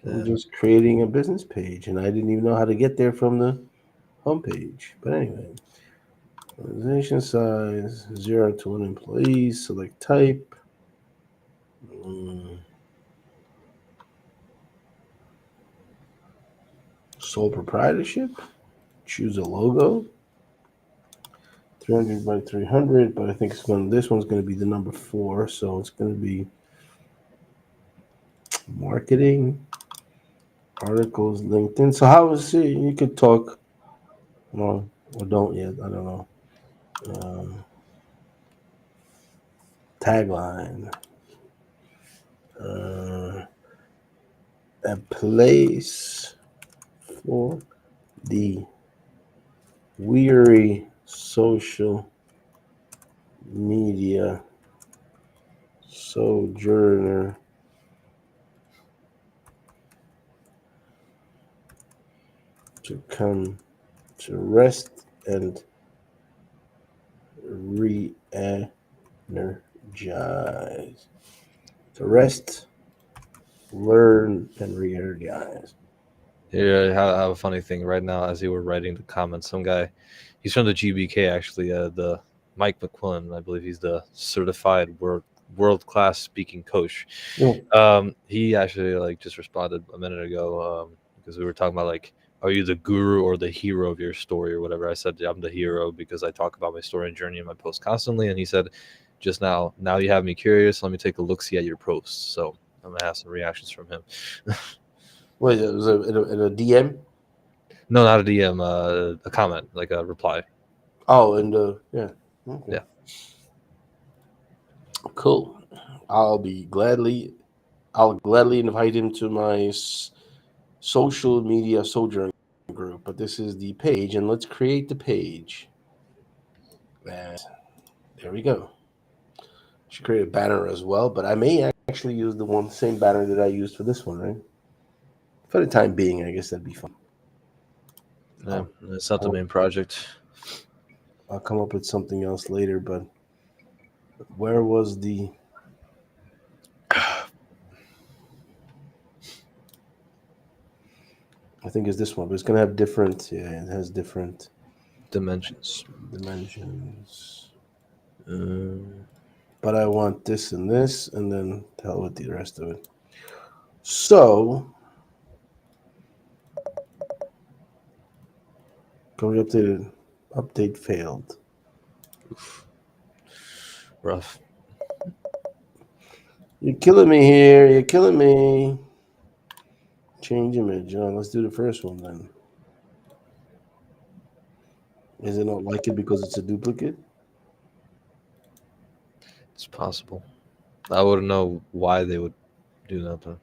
I'm just creating a business page, and I didn't even know how to get there from the homepage. But anyway, organization size 0 to 1 employees. Select type. Sole proprietorship. Choose a logo. 300 by 300, but I think this one's going to be the number 4, so it's going to be marketing, articles, LinkedIn. So how is it? You could talk, well, or don't yet. I don't know. Tagline. A place for the weary social media sojourner to come to rest and re-energize. To rest, learn, and re-energize. Yeah, I have a funny thing right now as you were writing the comments. Some guy, he's from the GBK actually. The Mike McQuillan, I believe he's the certified world class speaking coach. Yeah. He actually like just responded a minute ago because we were talking about like, are you the guru or the hero of your story or whatever? I said yeah, I'm the hero because I talk about my story and journey in my posts constantly. And he said, just now you have me curious. Let me take a look see at your posts. So I'm gonna have some reactions from him. Wait, it was in a DM? No, not a DM, a comment, like a reply. Oh, and yeah. Okay. Yeah. Cool. I'll gladly invite him to my social media sojourn group. But this is the page, and let's create the page. And there we go. Should create a banner as well, but I may actually use the same banner that I used for this one, right? For the time being, I guess that'd be fun. Yeah, I'll, it's not the I'll, main project. I'll come up with something else later, but where was the. I think it's this one, but it's going to have different. Yeah, it has different Dimensions. dimensions. Um, But I want this, and then hell with the rest of it. So, can we update it? Update failed. rough. You're killing me here. You're killing me. Change image. Let's do the first one then. Is it not like it because it's a duplicate? It's possible. I wouldn't know why they would do that though.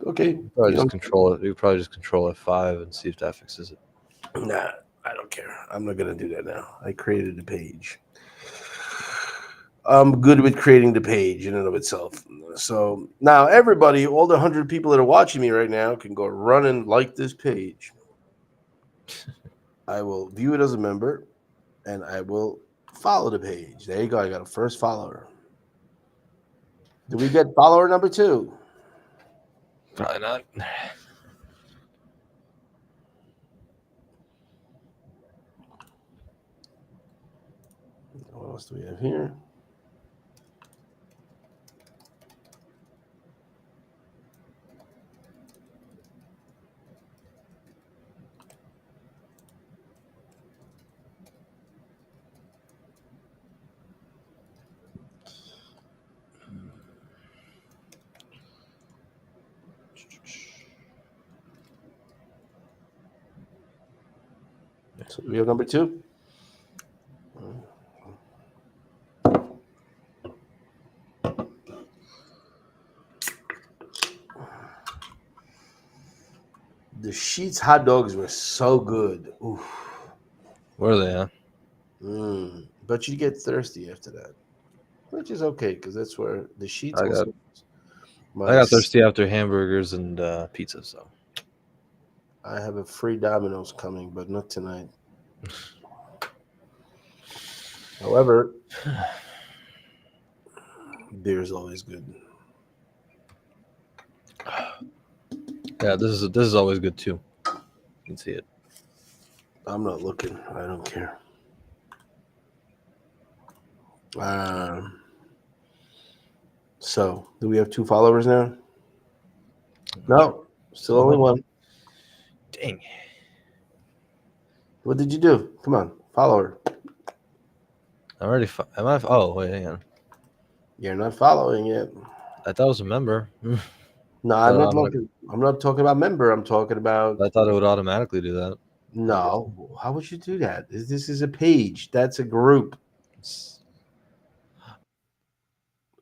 Okay. You probably You just don't. control it. You probably just control F5 and see if that fixes it. Nah, I don't care. I'm not gonna do that now. I created a page. I'm good with creating the page in and of itself. So now everybody, all the 100 people that are watching me right now, can go run and like this page. I will view it as a member, and I will follow the page. There you go. I got a first follower. Do we get follower number 2? Probably not. What else do we have here? So we have number 2. The Sheets hot dogs were so good. Oof. Where are they at? But you get thirsty after that, which is okay because that's where the Sheets I got also. I got thirsty after hamburgers and pizza. So I have a free Domino's coming, but not tonight. However, beer is always good. yeah, this is always good too. You can see it. I'm not looking. I don't care. So, do we have 2 followers now? No, still only one. Dang. What did you do? Come on, follow her. I'm already. Am I? Oh wait, hang on. You're not following yet. I thought it was a member. No, But I'm not looking. I'm not talking about member. I'm talking about. I thought it would automatically do that. No, how would you do that? This is a page. That's a group.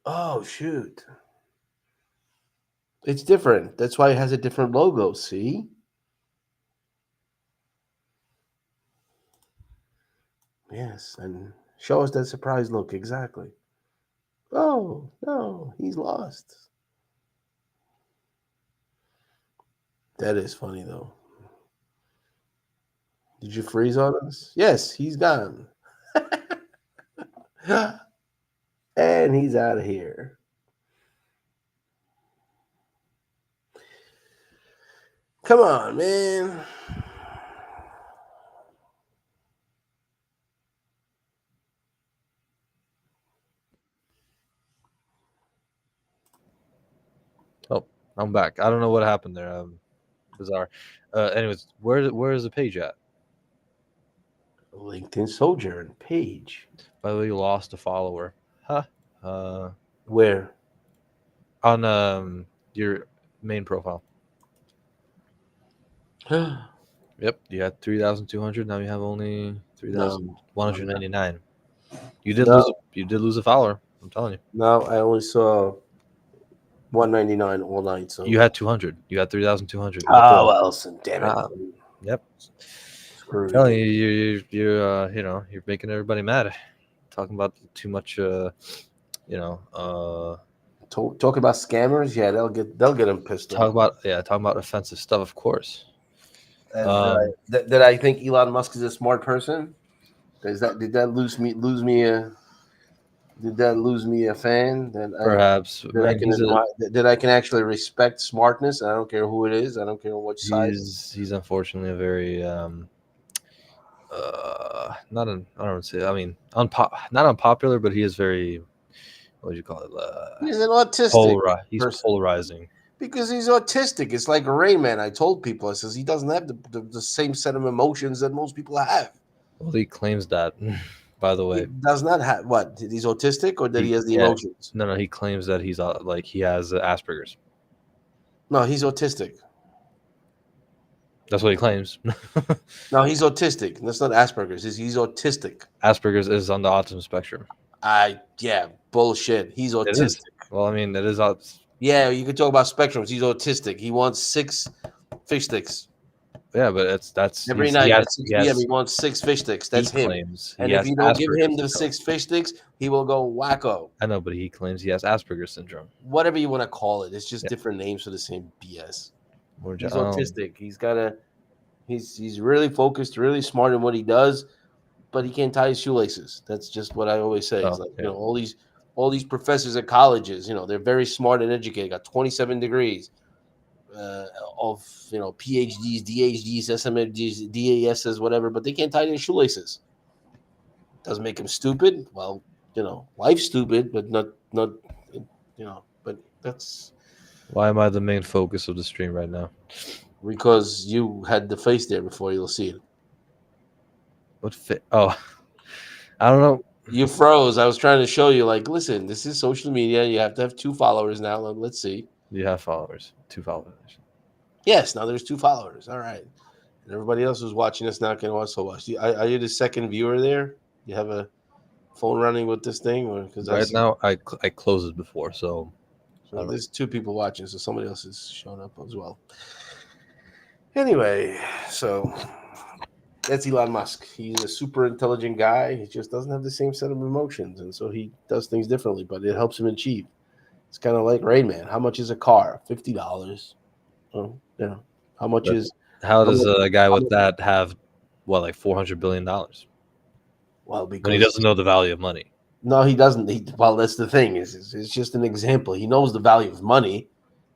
Oh shoot, it's different. That's why it has a different logo. See? Yes, and show us that surprise look exactly. Oh no, he's lost. That is funny though. Did you freeze on us? Yes, he's gone. And he's out of here. Come on, man. Oh, I'm back. I don't know what happened there. Bizarre. Anyways, where is the page at? LinkedIn Sojourn page. By the way, you lost a follower. Huh? Where? On your main profile. Yep, you had 3,200. Now you have only 3,199. You did No, lose. You did lose a follower. I'm telling you. no, I only saw 199 all night. So You had 200. You had 3,200 oh before. well, damn it. Yep. Screw Telling you. you're you're making everybody mad. Talking about too much. Talk about scammers. Yeah, they'll get them pissed off. Talking about offensive stuff, of course. And did I think Elon Musk is a smart person? Did that lose me a fan? Perhaps, man, That I can actually respect smartness. I don't care who it is. I don't care which side. he's unfortunately a very not an I don't say I mean not unpopular, but he is very, what do you call it? He's an autistic He's person polarizing. because he's autistic. It's like Rayman. I told people, I says he doesn't have the same set of emotions that most people have. Well, he claims that. By the way, He does not have what? He's autistic, or that he has the yeah, emotions? no, he claims that he's like he has Asperger's. No, he's autistic. That's what he claims. No, he's autistic. That's not Asperger's. He's autistic. Asperger's is on the autism spectrum. Yeah, bullshit. He's It is. autistic. Well, I mean, it is. Yeah, you can talk about spectrums. He's autistic. He wants 6 fish sticks. Yeah, but that's Every he night has at 6 he p.m. has he wants 6 fish sticks. he That's him. claims he And if has you don't give him Asperger's the syndrome. 6 fish sticks, he will go wacko. I know, but he claims he has Asperger's syndrome. Whatever you want to call it, it's just Yeah, different names for the same BS. more He's autistic. He's really focused, really smart in what he does, but he can't tie his shoelaces. That's just what I always say. It's oh like, yeah. all these professors at colleges, they're very smart and educated, got 27 degrees uh, of PhDs, DHDs, SMFDs, DASs, whatever, but they can't tie their shoelaces. Doesn't make him stupid. Well, life's stupid, but not but that's Why am I the main focus of the stream right now? because you had the face there before. You'll see it. What fit? Oh, I don't know. You froze. I was trying to show you, like, listen, this is social media. You have to have 2 followers now. Let's see. You have followers, 2 followers. Yes, now there's 2 followers. All right. And everybody else who's watching us now can also watch. Are you the second viewer there? You have a phone running with this thing? Or because I Right see. now, I closed it before, so I So don't know. there's 2 people watching, so somebody else is showing up as well. Anyway, so that's Elon Musk. He's a super intelligent guy. He just doesn't have the same set of emotions, and so he does things differently, but it helps him achieve. It's kind of like Rain Man. How much is a car? $50. Oh, How much But is how how does much, a guy how with much that have what, like $400 billion well, when he because doesn't know the value of money? no, he doesn't. Well, that's the thing. It's just an example. He knows the value of money.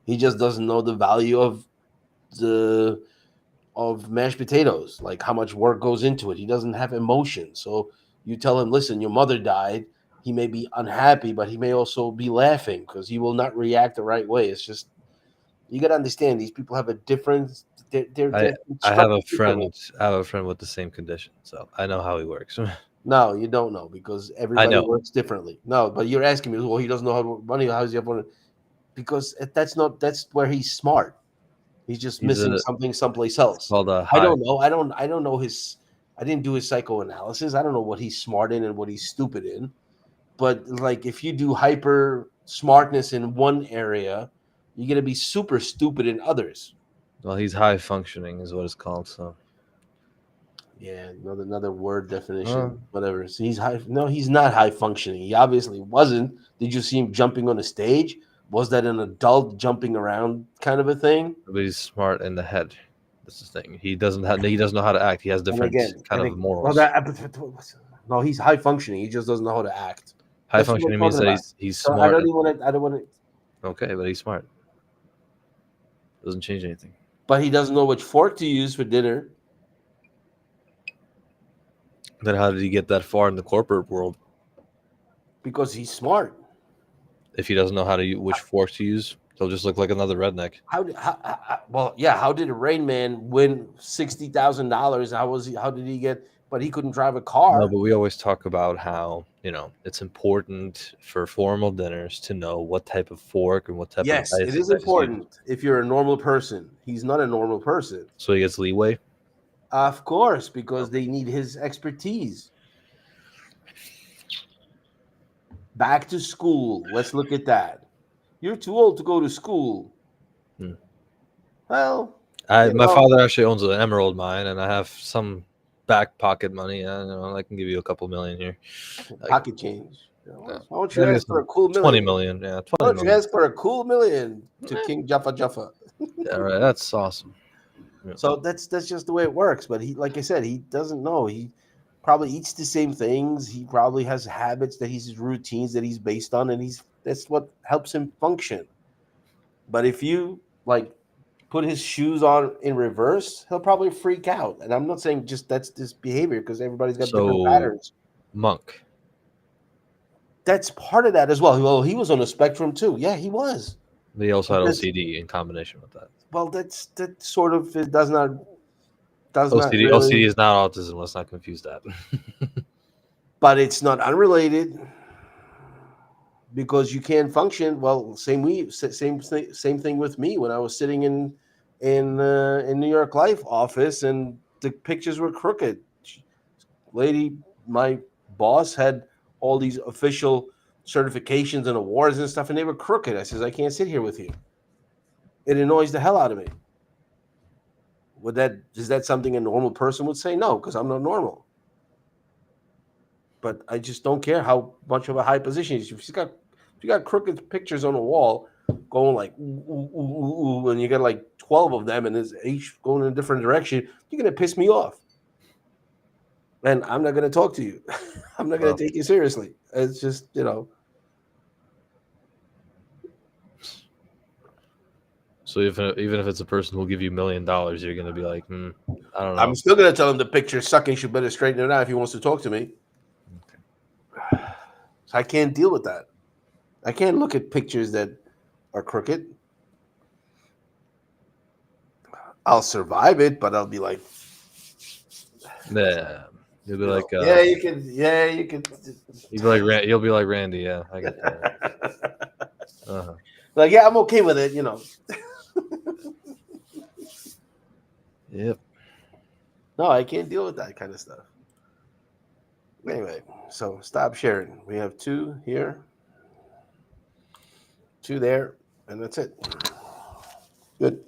He just doesn't know the value the of mashed potatoes, like how much work goes into it. He doesn't have emotion. So you tell him, listen, your mother died. He may be unhappy, but he may also be laughing because he will not react the right way. It's just you got to understand these people have a different. I They're I have a structured differently. friend. I have a friend with the same condition, so I know how he works. No, you don't know because I everybody know works differently. No, but you're asking me, well, he doesn't know how to money. How does he have money? Because that's where he's smart. He's just he's missing a. something someplace It's else. called a I high. don't know. I don't know his. I didn't do his psychoanalysis. I don't know what he's smart in and what he's stupid in. But like, if you do hyper smartness in one area, you're gonna be super stupid in others. Well, he's high functioning, is what it's called. So, Yeah, another word uh, definition, whatever. So he's high. No, he's not high functioning. He obviously wasn't. Did you see him jumping on a stage? Was that an adult jumping around kind of a thing? but he's smart in the head. That's the thing. He doesn't have. He doesn't know how to act. He has And different again, kind of well, morals. no, he's high functioning. He just doesn't know how to act. High That's what I'm functioning means talking that about. he's So I smart. don't even want to. I don't want to. Okay, but he's smart. Doesn't change anything. But he doesn't know which fork to use for dinner. Then how did he get that far in the corporate world Because he's smart. if he doesn't know how to which fork to use? He'll just look like another redneck. Well, yeah. How did a Rain Man win $60,000? How was he? How did he get? But he couldn't drive a No, car. but we always talk about how it's important for formal dinners to know what type of fork and what type of Yes, it is dice is used, important if you're a normal person. He's not a normal person. so he gets leeway. Of course, because Okay. they need his expertise. Back to school. Let's look at that. You're too old to go to school. Hmm. Well, My father actually owns an emerald mine, and I have some back pocket money. I can give you a couple million here. Like, pocket change. yeah, Why don't you maybe ask for some a cool 20 million? million. Yeah, Why 20 don't you million. ask for a cool million to Eh, King Jaffa Jaffa? yeah, right. That's awesome. Yeah. So that's just the way it works. But he, like I said, he doesn't know. He probably eats the same things. He probably has habits that he's routines that he's based on, and that's what helps him function. But if you like put his shoes on in reverse, he'll probably freak out. And I'm not saying just that's this behavior because everybody's got different So, patterns. Monk. That's part of that as well. Well, he was on a spectrum too. Yeah, he was. They also But had that's OCD in combination with that. well, that sort of it does not OCD really. is not autism. Let's not confuse that. But it's not unrelated because you can't function well. Same thing with me when I was sitting in New York Life office and the pictures were crooked. Lady, my boss had all these official certifications and awards and stuff, and they were crooked. I says, I can't sit here with you. It annoys the hell out of me. Is that something a normal person would say? No, because I'm not normal. But I just don't care how much of a high position he's. If you got crooked pictures on the wall going like ooh, ooh, ooh, ooh, and you got like 12 of them and it's each going in a different direction, you're gonna piss me off. And I'm not gonna talk to you. I'm not gonna Well, take you seriously. It's just, so even if it's a person who'll give you $1 million, you're gonna be like, I don't I'm know. still gonna tell him the picture's sucking, should better straighten it out if he wants to talk to me. So I can't deal with that. I can't look at pictures that are crooked. I'll survive it, but I'll be like, Yeah, you'll be like, yeah, you can, yeah, you can. you'll be like Randy. Yeah, I get that. Uh-huh. Like, yeah, I'm okay with it. Yep. No, I can't deal with that kind of stuff. Anyway, so stop sharing. We have 2 here, 2 there, and that's it. Good.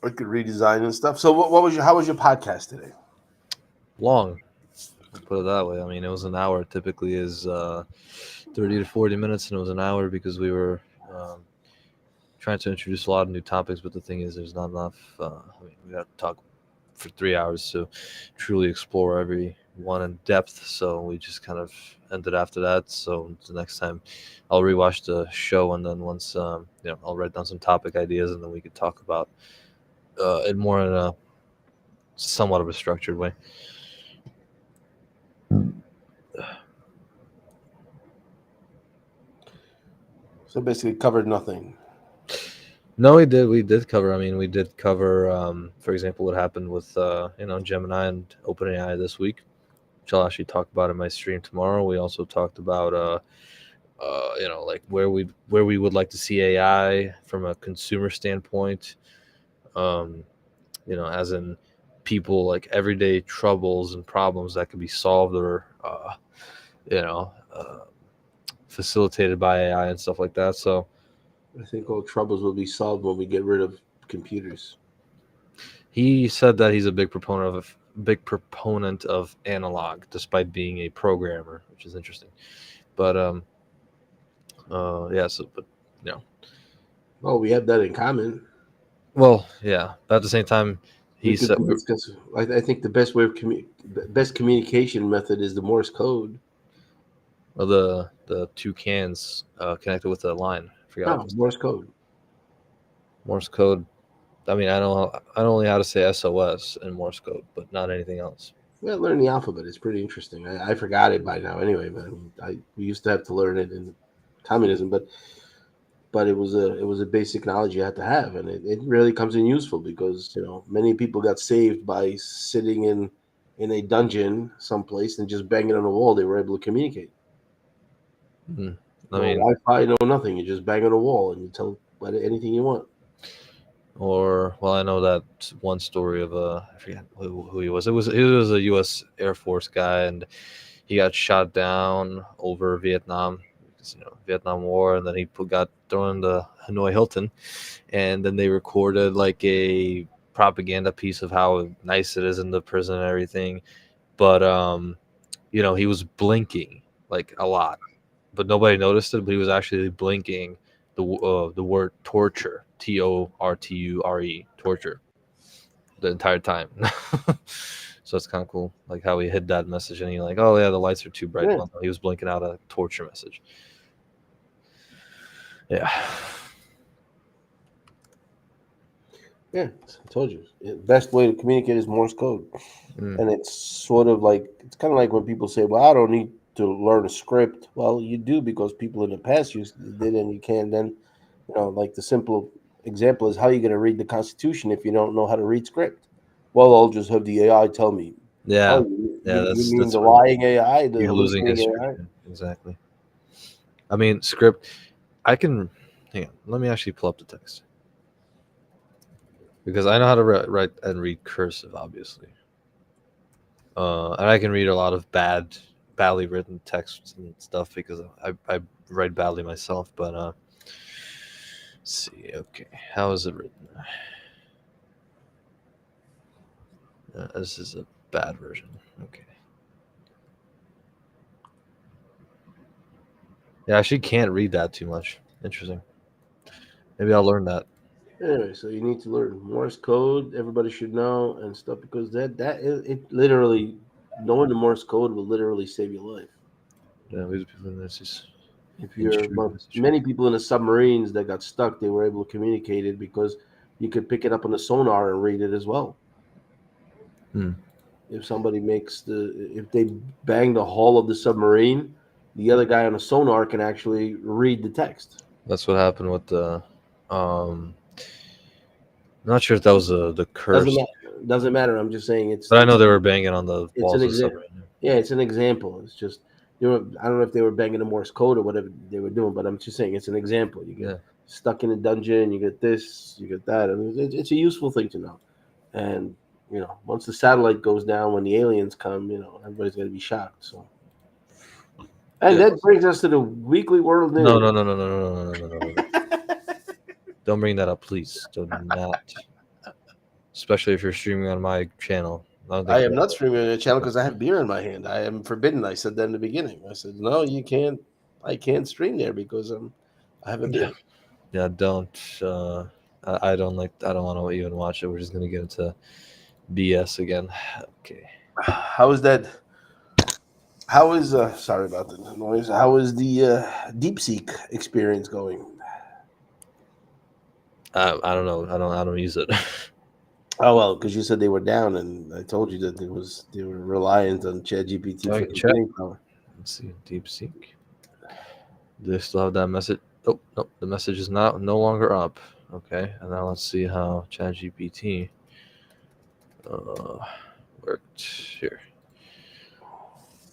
I could redesign and stuff. So, how was your podcast today? Long. I'll put it that way. I mean, it was an hour. Typically is 30 to 40 minutes, and it was an hour because we were trying to introduce a lot of new topics. But the thing is, there's not enough. I mean, we got to talk for 3 hours to truly explore every one in depth. So we just kind of ended after that. So the next time, I'll rewatch the show, and then once I'll write down some topic ideas, and then we could talk about it more in a somewhat of a structured way. So basically, covered nothing. No, we did. We did cover. I mean, we did cover, for example, what happened with Gemini and OpenAI this week, which I'll actually talk about in my stream tomorrow. We also talked about like where we would like to see AI from a consumer standpoint. Um, as in people like everyday troubles and problems that could be solved or you know uh, facilitated by AI and stuff like that. So I think all troubles will be solved when we get rid of computers. he said that he's a big proponent of analog, despite being a programmer, which is interesting. But yeah. So, but you know, Well, we have that in common. well, yeah. But at the same time, We he could said, discuss. I think the best way of best communication method is the Morse code. well, the two cans connected with a line. I forgot what No, this Morse code. Morse code. I mean, I know only how to say SOS in Morse code, but not anything else. Well, learn the alphabet. It's pretty interesting. I forgot it by now. Anyway, but we used to have to learn it in communism, but it was a basic knowledge you had to have, and it really comes in useful because many people got saved by sitting in a dungeon someplace and just banging on a wall. They were able to communicate. Mhm. I No mean, Wi-Fi, no nothing. You just bang on a wall and you tell anything you want. or well, I know that one story of I forget who he was. He was a U.S. Air Force guy, and he got shot down over Vietnam, because, Vietnam War, and then got thrown in the Hanoi Hilton, and then they recorded like a propaganda piece of how nice it is in the prison and everything, but he was blinking like a lot, but nobody noticed it. But he was actually blinking the word torture, Torture, torture, the entire time. So it's kind of cool, like how he hid that message, and he like, oh yeah, the lights are too bright. Yeah, Well, no, he was blinking out a torture message. Yeah. yeah. I told you. Best way to communicate is Morse code. Mm. And it's kind of like when people say, "Well, I don't need to learn a script." Well, you do because people in the past did, and you can then, like the simple example is how you going to read the Constitution if you don't know how to read script. Well, I'll just have the AI tell me. Oh, Yeah. Yeah. you mean That's the where lying AI, the you're losing hallucinating history. AI? Yeah, exactly. I mean, script. I can hang on. Let me actually pull up the text, because I know how to write and read cursive, obviously. And I can read a lot of badly written texts and stuff because I write badly myself. But let's see. Okay, how is it written? This is a bad version. Okay. Yeah, I actually can't read that too much. Interesting. Maybe I'll learn that. Anyway, so you need to learn Morse code. Everybody should know and stuff because it literally knowing the Morse code will literally save your life. Yeah, these people in this is If in you're shoot well, message. many people in the submarines that got stuck, they were able to communicate it because you could pick it up on the sonar and read it as well. Hmm. If somebody if they bang the hull of the submarine, the other guy on the sonar can actually read the text. That's what happened with the. Um, I'm not sure if that was the Doesn't curse, matter. Doesn't matter. I'm just saying but I know they were banging on the it's an walls of the example. submarine. Yeah, it's an example. It's just they were. I don't know if they were banging the Morse code or whatever they were doing, but I'm just saying it's an example. You get Yeah, stuck in a dungeon, you get this, you get that. I mean, it's a useful thing to know. And once the satellite goes down, when the aliens come, everybody's going to be shocked. So, and yeah. that brings us to the weekly world No, news. no, no, no, no, no, no, no, no, no, no. Don't bring that up, please. Do not. Especially if you're streaming on my channel. I don't think I am you're. not streaming on your channel because I have beer in my hand. I am forbidden. I said that in the beginning. I said, no, you can't. I can't stream there because I have a Yeah, beer. yeah. Don't. I don't like. I don't want to even watch it. We're just gonna get into BS again. Okay. How is that? How is sorry about the noise. How is the DeepSeek experience going? I don't know. I don't use it. Oh well, because you said they were down, and I told you that they were reliant on ChatGPT I for can check. computing power. Let's see. DeepSeek. Do they still have that message? Oh no, the message is no longer up. Okay, and now let's see how ChatGPT uh, worked here.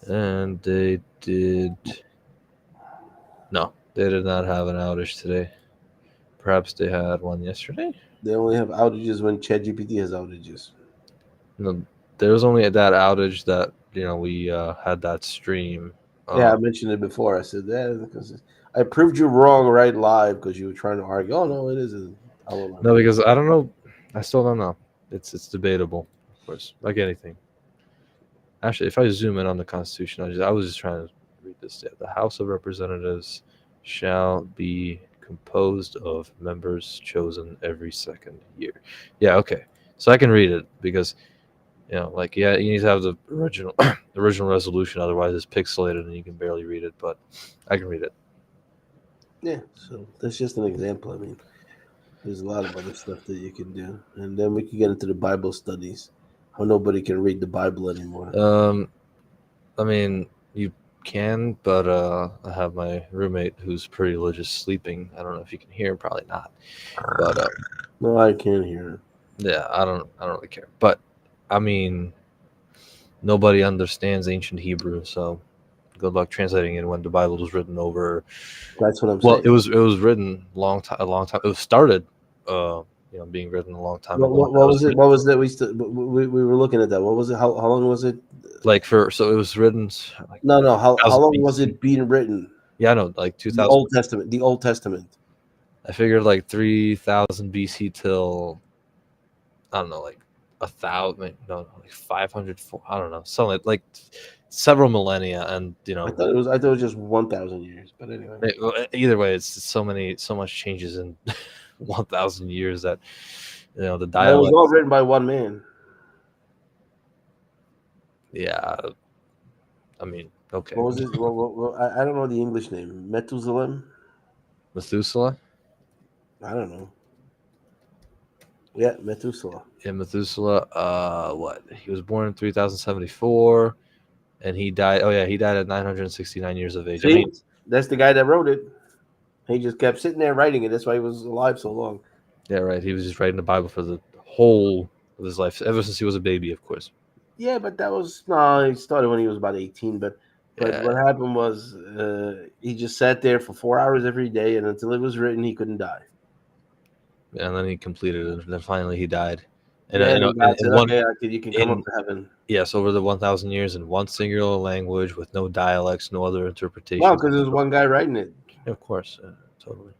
And they did no, they did not have an outage today. Perhaps they had one yesterday. They only have outages when ChatGPT has outages. No, there was only that outage that we had that stream. Yeah, Uh, I mentioned it before. I said that because I proved you wrong right live because you were trying to argue. Oh no, it isn't. I will not. no, because I don't know. I still don't know. It's debatable, of course, like anything. Actually, if I zoom in on the Constitution, I was just trying to read this. Yeah, the House of Representatives shall be composed of members chosen every second year. Yeah, okay. So I can read it because like yeah, you need to have the original the original resolution, otherwise it's pixelated and you can barely read it. But I can read it. Yeah, so that's just an example. I mean, there's a lot of other stuff that you can do, and then we can get into the Bible studies. How nobody can read the Bible anymore. I mean, you can, but I have my roommate who's pretty religious sleeping. I don't know if you can hear him, probably not. But No, I can't hear it. yeah, I don't really care. But I mean, nobody understands ancient Hebrew, so good luck translating it when the Bible was written over. That's what I'm Well, saying. it was written a long time. It was started, being written a long time ago. And What it was was it? What was that? We were looking at that. What was it? How long was it? like so it was written like No, no. How 2000 long was BC. it being written? Yeah, I know, like The 2000. Old Testament. The Old Testament. I figured like 3000 BC till I don't know, like 1,000, no, like 500, I don't know, something like several millennia, and I thought it was just 1,000 years. But anyway, either way, it's so much changes in 1,000 years that the it was all dialects. written by one man. Yeah, I mean, okay, What was his? I don't know the English name. Methuselah. Methuselah. I don't know. Yeah, Methuselah. Yeah, Methuselah. What? He was born in 3074, and he died. Oh yeah, he died at 969 years of age. I See, mean, that's the guy that wrote it. He just kept sitting there writing it. That's why he was alive so long. yeah, right. He was just writing the Bible for the whole of his life, ever since he was a baby, of course. Yeah, but that was no. He started when he was about 18. But Yeah, what happened was he just sat there for 4 hours every day, and until it was written, he couldn't die. and then he completed it, and then finally he died. And Yeah, and God in said, one "Okay, you can come up in to heaven." yes, over the 1,000 years in one singular language with no dialects, no other Well, interpretations. because there was one guy writing it. Yeah, of course, totally.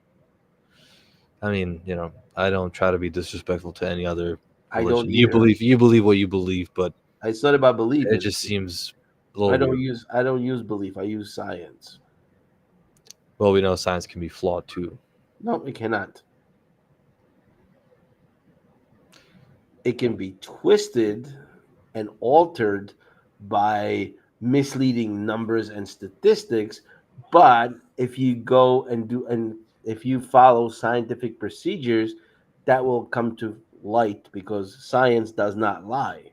I mean, I don't try to be disrespectful to any other I don't either. You believe what you believe, but It's not about belief. it just seems a little I don't weird. use I don't use belief. I use science. Well, we know science can be flawed too. No, it cannot. It can be twisted and altered by misleading numbers and statistics. But if you go and do, and if you follow scientific procedures, that will come to light because science does not lie.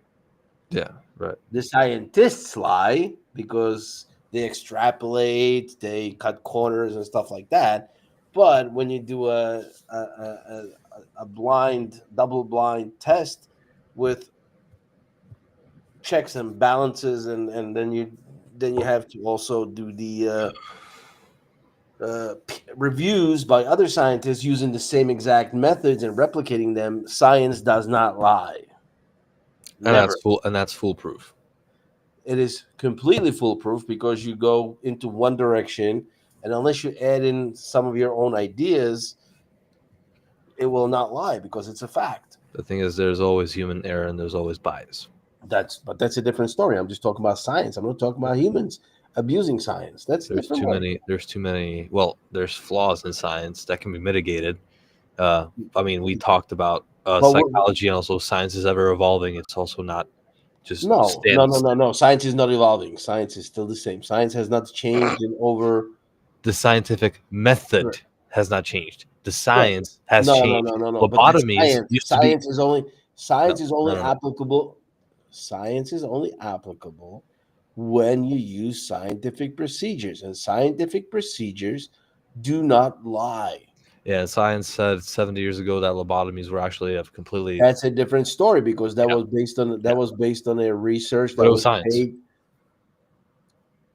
Yeah, right. The scientists lie because they extrapolate, they cut corners and stuff like that. But when you do a blind, double blind test with checks and balances, and then you have to also do the reviews by other scientists using the same exact methods and replicating them. Science does not lie. Never. And that's foolproof. It is completely foolproof because you go into one direction, and unless you add in some of your own ideas, it will not lie because it's a fact. The thing is, there's always human error and there's always bias. That's a different story. I'm just talking about science. I'm not talking about humans abusing science. That's a There's different too one. many. There's too many. Well, there's flaws in science that can be mitigated. I mean, we talked about But psychology and also science is ever evolving. It's also not just no, no, no, stands. no, no. Science is not evolving. Science is still the same. Science has not changed in over. The scientific method has not changed. The Yeah. science has No, no, changed. no, no, no. But the Lobotomies science, used to be no, science is only no. applicable. Science is only applicable when you use scientific procedures, and scientific procedures do not lie. Yeah, science said 70 years ago that lobotomies were actually a completely That's a different story because yeah, that yeah. was based on a research But that it was was science. paid.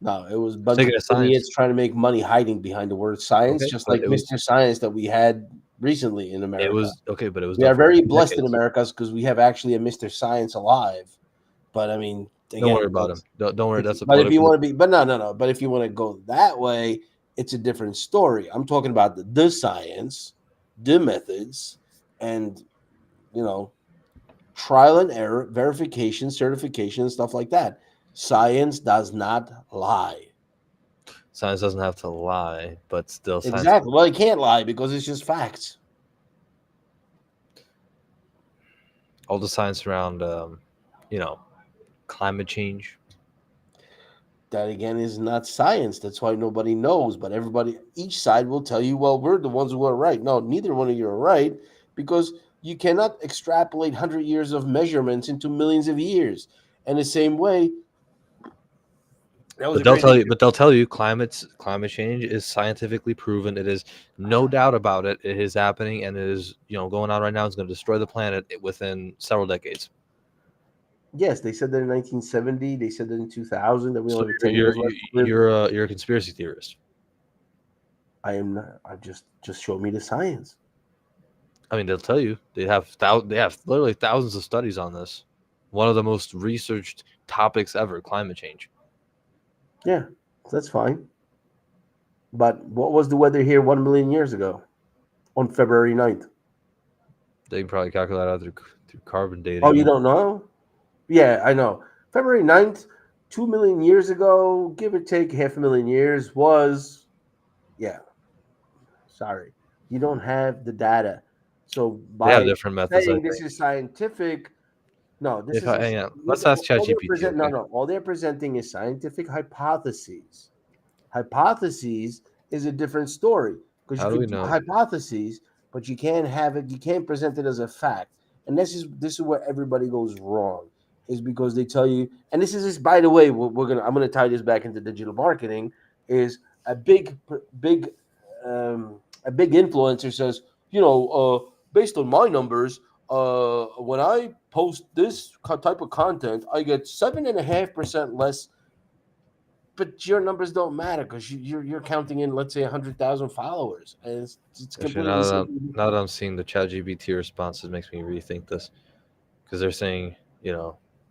No, it was a bunch Speaking of of science, idiots trying to make money hiding behind the word science, okay, just but like Mr. Science that we had recently in it America. was okay, but it was We done are for very blessed in decades. America because we have actually a Mr. Science alive. But I mean, Don't worry again, about him. Don't worry. That's a but if you political. want to be, but no, no, no. But if you want to go that way, it's a different story. I'm talking about the science, the methods, and you know, trial and error, verification, certification, stuff like that. Science does not lie. Science doesn't have to lie, but still, science. Exactly. Well, it can't lie because it's just facts. All the science around, you know, climate change. That again is not science. That's why nobody knows. But everybody, each side will tell you, well, we're the ones who are right. No, neither one of you are right because you cannot extrapolate 100 years of measurements into millions of years. And the same way, that was But a great they'll tell you climate change is scientifically proven. It is no doubt about it. It is happening and it is, going on right now. It's going to destroy the planet within several decades. Yes, they said that in 1970. They said that in 2000 that we So only have 10 years left to live. you're a conspiracy theorist. I am not. I just show me the science. I mean, they'll tell you they have literally thousands of studies on this. One of the most researched topics ever, climate change. Yeah, that's fine. But what was the weather here 1 million years ago on February 9th? They can probably calculate out through carbon Oh, dating. you don't know? Yeah, I know. February 9th, 2 million years ago, give or take half a million years, was, yeah, sorry. You don't have the data. So They have by different methods, I saying this think. is scientific, no, this If is I a, hang on, look let's at ask all they're ChatGPT. present. No, Okay. no, all they're presenting is scientific hypotheses. Hypotheses is a different story because you How do we could do know? hypotheses, but you can't have it. You can't present it as a fact. And this is where everybody goes wrong, is because they tell you. And this is just, by the way, I'm gonna tie this back into digital marketing. Is a a big influencer says, based on my numbers, when I post this type of content, I get 7.5% less, but your numbers don't matter because you're counting in, let's say, 100,000 followers, and it's Actually, completely something now that different. I'm seeing the ChatGPT responses, makes me rethink this because they're saying,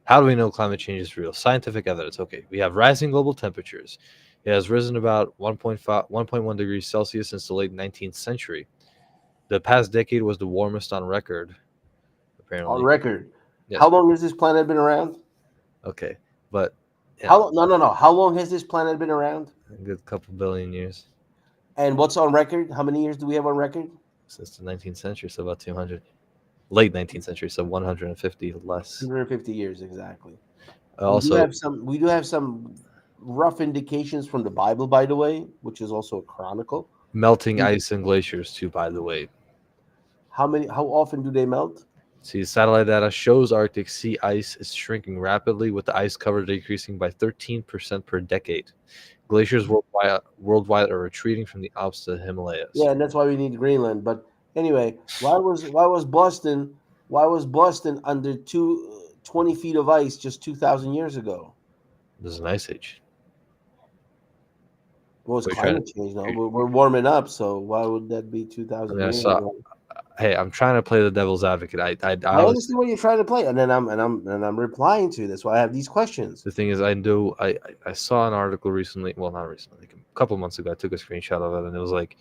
how do we know climate change is real? Scientific evidence. Okay, we have rising global temperatures. It has risen about 1.1 degrees Celsius since the late 19th century. The past decade was the warmest on record. On apparently. record. How Yes. long has this planet been around? Okay. But How yeah, long? No, no, no. How long has this planet been around? a good couple billion years And what's on record? How many years do we have on record? since the 19th century, so about 200. Late 19th century, so 150 less. 150 years exactly. We do Also, have some. We do have some rough indications from the Bible, by the way, which is also a chronicle. melting ice and glaciers too. By the way, How many? How often do they melt? see, satellite data shows Arctic sea ice is shrinking rapidly, with the ice cover decreasing by 13% per decade. Glaciers worldwide are retreating from the Alps to the Himalayas. Yeah, and that's why we need Greenland. But anyway, why was Boston under 20 feet of ice just 2,000 years ago? This is an ice age. Well, it's We're trying climate change. No, we're warming up, so why would that be I 2,000 mean, I years saw. ago? Hey, I'm trying to play the devil's advocate. I I was. understand what you're trying to play, and then I'm replying to. That's why I have these questions. The thing is, I know I saw an article recently. Well, not recently, like a couple months ago. I took a screenshot of it, and it was like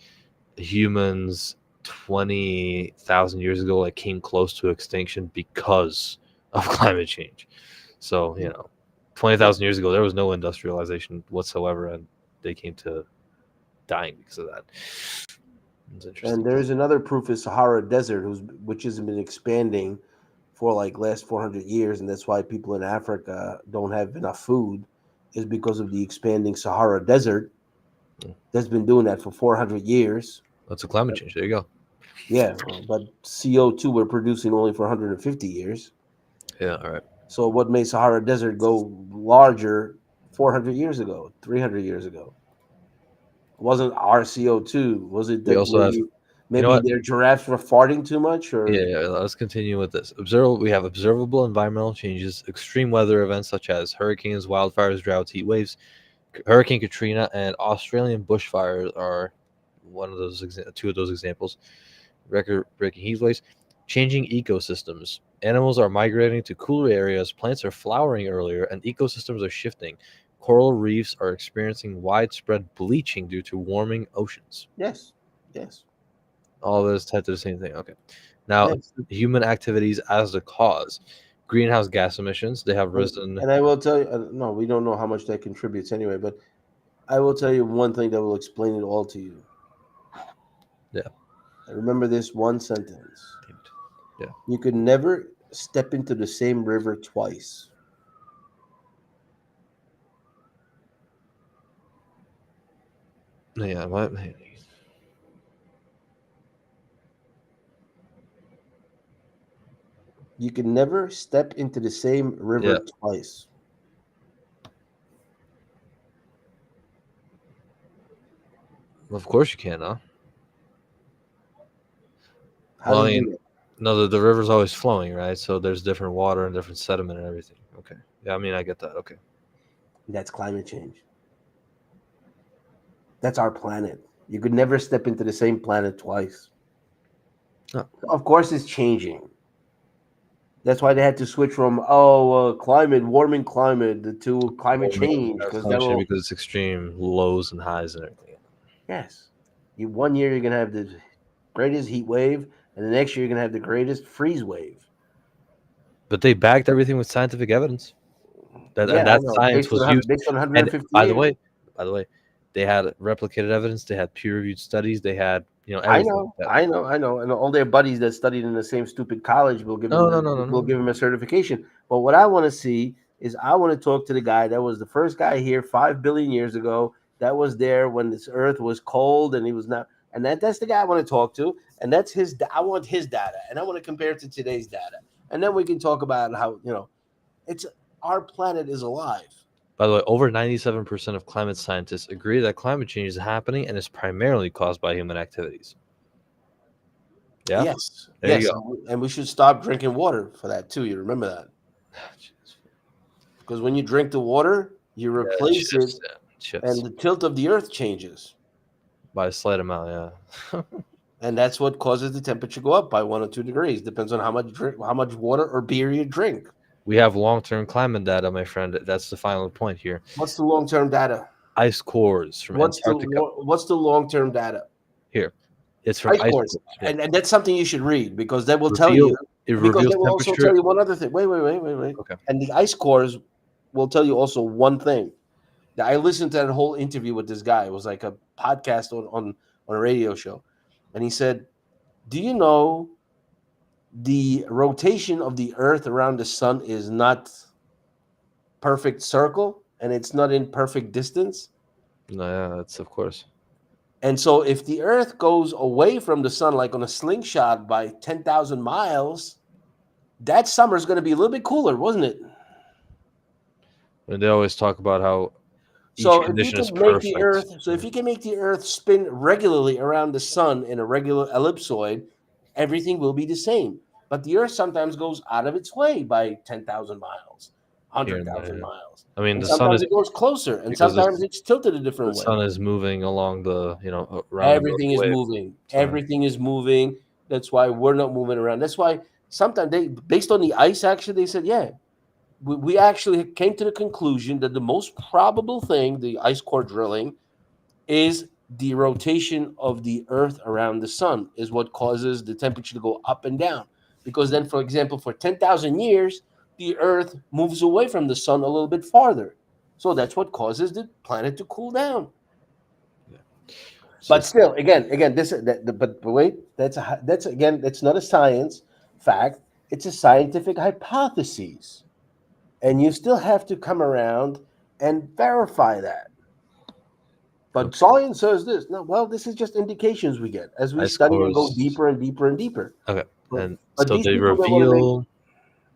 humans 20,000 years ago like came close to extinction because of climate change. So Yeah. 20,000 years ago there was no industrialization whatsoever, and they came to dying because of that. It's interesting. And there is another proof is Sahara Desert, which has been expanding for like last 400 years, and that's why people in Africa don't have enough food, is because of the expanding Sahara Desert that's been doing that for 400 years. That's a climate change. There you go. Yeah, but CO2 we're producing only for 150 years. Yeah. All right. So what made Sahara Desert go larger 400 years ago, 300 years ago? It wasn't our CO2. Was it We that also have. You know maybe what? their giraffes were farting too much, Yeah, or yeah, let's continue with this. We have observable environmental changes, extreme weather events such as hurricanes, wildfires, droughts, heat waves. Hurricane Katrina and Australian bushfires are two of those examples. Record-breaking heat waves, changing ecosystems. Animals are migrating to cooler areas, plants are flowering earlier, and ecosystems are shifting. Coral reefs are experiencing widespread bleaching due to warming oceans. yes, yes, All of this tied to the same thing. Okay. Now, yes. human activities as the cause. Greenhouse gas emissions, they have risen. And I will tell you, no, we don't know how much that contributes anyway, but I will tell you one thing that will explain it all to you. Yeah. Remember this one sentence: Yeah. you could never step into the same river twice. Yeah. What? You can never step into the same Yeah. river twice. Of course you can, huh? How Well, do I you do mean, that? no, the river's always flowing, right? So there's different water and different sediment and everything. Okay. Yeah, I mean, I get that. Okay. That's climate change. That's our planet. You could never step into the same planet twice. No. Of course, it's changing. That's why they had to switch from warming climate to climate change because Climate that change will. because it's extreme lows and highs and everything. Yes, you 1 year you're gonna have the greatest heat wave, and the next year you're gonna have the greatest freeze wave. But they backed everything with scientific evidence. Yeah, I That know. science was used. Based on And 150 by the years. way, by the way, they had replicated evidence. They had peer-reviewed studies. They had I everything like know, that. I know, I know, and all their buddies that studied in the same stupid college will give them No, no, no, no, will no. give them a certification. But what I want to see is I want to talk to the guy that was the first guy here 5 billion years ago. That was there when this Earth was cold and he was not. And that's the guy I want to talk to. And that's I want his data, and I want to compare it to today's data, and then we can talk about how it's our planet is alive. By the way, over 97% of climate scientists agree that climate change is happening and is primarily caused by human activities. Yeah, Yes, there you yes, go. and we should stop drinking water for that too. You remember that? Because when you drink the water, you Yeah, it replace it, shifts. Yeah, it and shifts the tilt of the Earth changes, by a slight amount. Yeah. and that's what causes the temperature go up by 1 or 2 degrees. Depends on how much water or beer you drink. We have long-term climate data, my friend. That's the final point here. What's the long term data? Ice cores from Antarctica. What's the long term data? Here, it's from Ice ice cores, cores. Yeah, and that's something you should read because that will tell reveal you. it Because reveals they will also temperature. tell you one other thing. Wait. Okay. And the ice cores will tell you also one thing. I listened to that whole interview with this guy. It was like a podcast on a radio show. And he said, do you know the rotation of the earth around the sun is not perfect circle and it's not in perfect distance? No, yeah, that's of course. And so if the earth goes away from the sun like on a slingshot by 10,000 miles, that summer is going to be a little bit cooler, wasn't it? And they always talk about how each So if you condition is can make the perfect. earth, so if you can make the earth spin regularly around the sun in a regular ellipsoid, everything will be the same. But the earth sometimes goes out of its way by 10,000 miles, Here and 100,000 there. miles. I mean, And the sun sometimes is it goes closer and because sometimes it's tilted a the different way. sun is moving along the around the Milky Everything is Way. moving. So Everything is moving. That's why we're not moving around. That's why sometimes they, based on the ice, actually, they said, yeah, we actually came to the conclusion that the most probable thing, the ice core drilling, is the rotation of the earth around the sun is what causes the temperature to go up and down. Because then, for example, for 10,000 years, the earth moves away from the sun a little bit farther. So that's what causes the planet to cool down. yeah. So But still, again, but wait, that's again, that's not a science fact. It's a scientific hypothesis, and you still have to come around and verify that. But okay. science says this. No, well, this is just indications we get as we Ice study and go cores. deeper and deeper and deeper. Okay. But, And but so these people that want to make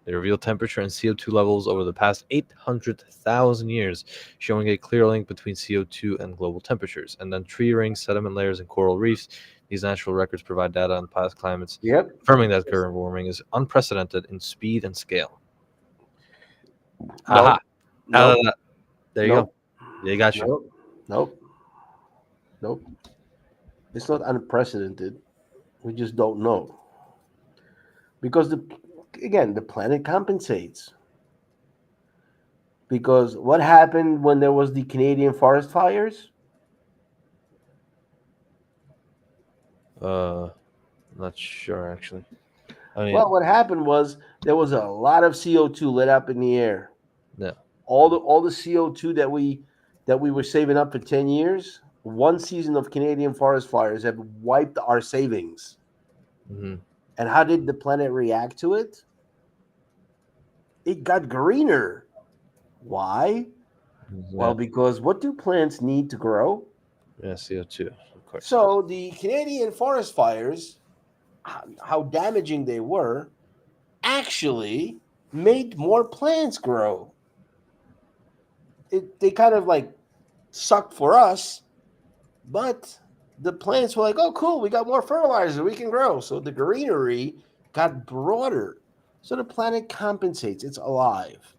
they reveal temperature and CO2 levels over the past 800,000 years, showing a clear link between CO2 and global temperatures. And then tree rings, sediment layers, and coral reefs. These natural records provide data on past climates, yep, confirming that current warming is unprecedented in speed and scale. Aha! nope, Ah, nope, there you go. nope, They got you. nope, nope, nope. It's not unprecedented. We just don't know because the planet compensates. Because what happened when there was the Canadian forest fires? Uh, not sure actually. I mean, Well, what happened was there was a lot of CO2 lit up in the air. no. All the CO2 that we were saving up for 10 years, one season of Canadian forest fires have wiped our savings. Hmm. And how did the planet react to it? It got greener. Why? Yeah, Well, because what do plants need to grow? yeah, CO2, of course. So the Canadian forest fires, how damaging they were, actually made more plants grow. They kind of like sucked for us, but the plants were like, oh, cool, we got more fertilizer, we can grow. So the greenery got broader. So the planet compensates, it's alive.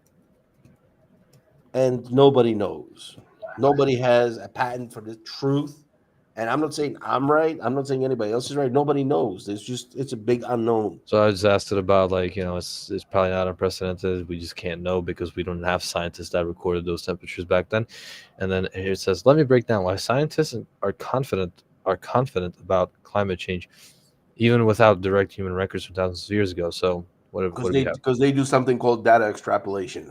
And nobody knows. Nobody has a patent for the truth. And I'm not saying I'm right. I'm not saying anybody else is right. Nobody knows. It's a big unknown. So I just asked it about like it's probably not unprecedented. We just can't know because we don't have scientists that recorded those temperatures back then. And then here it says, let me break down why scientists are confident about climate change, even without direct human records from thousands of years ago. So what do we have? Because they do something called data extrapolation.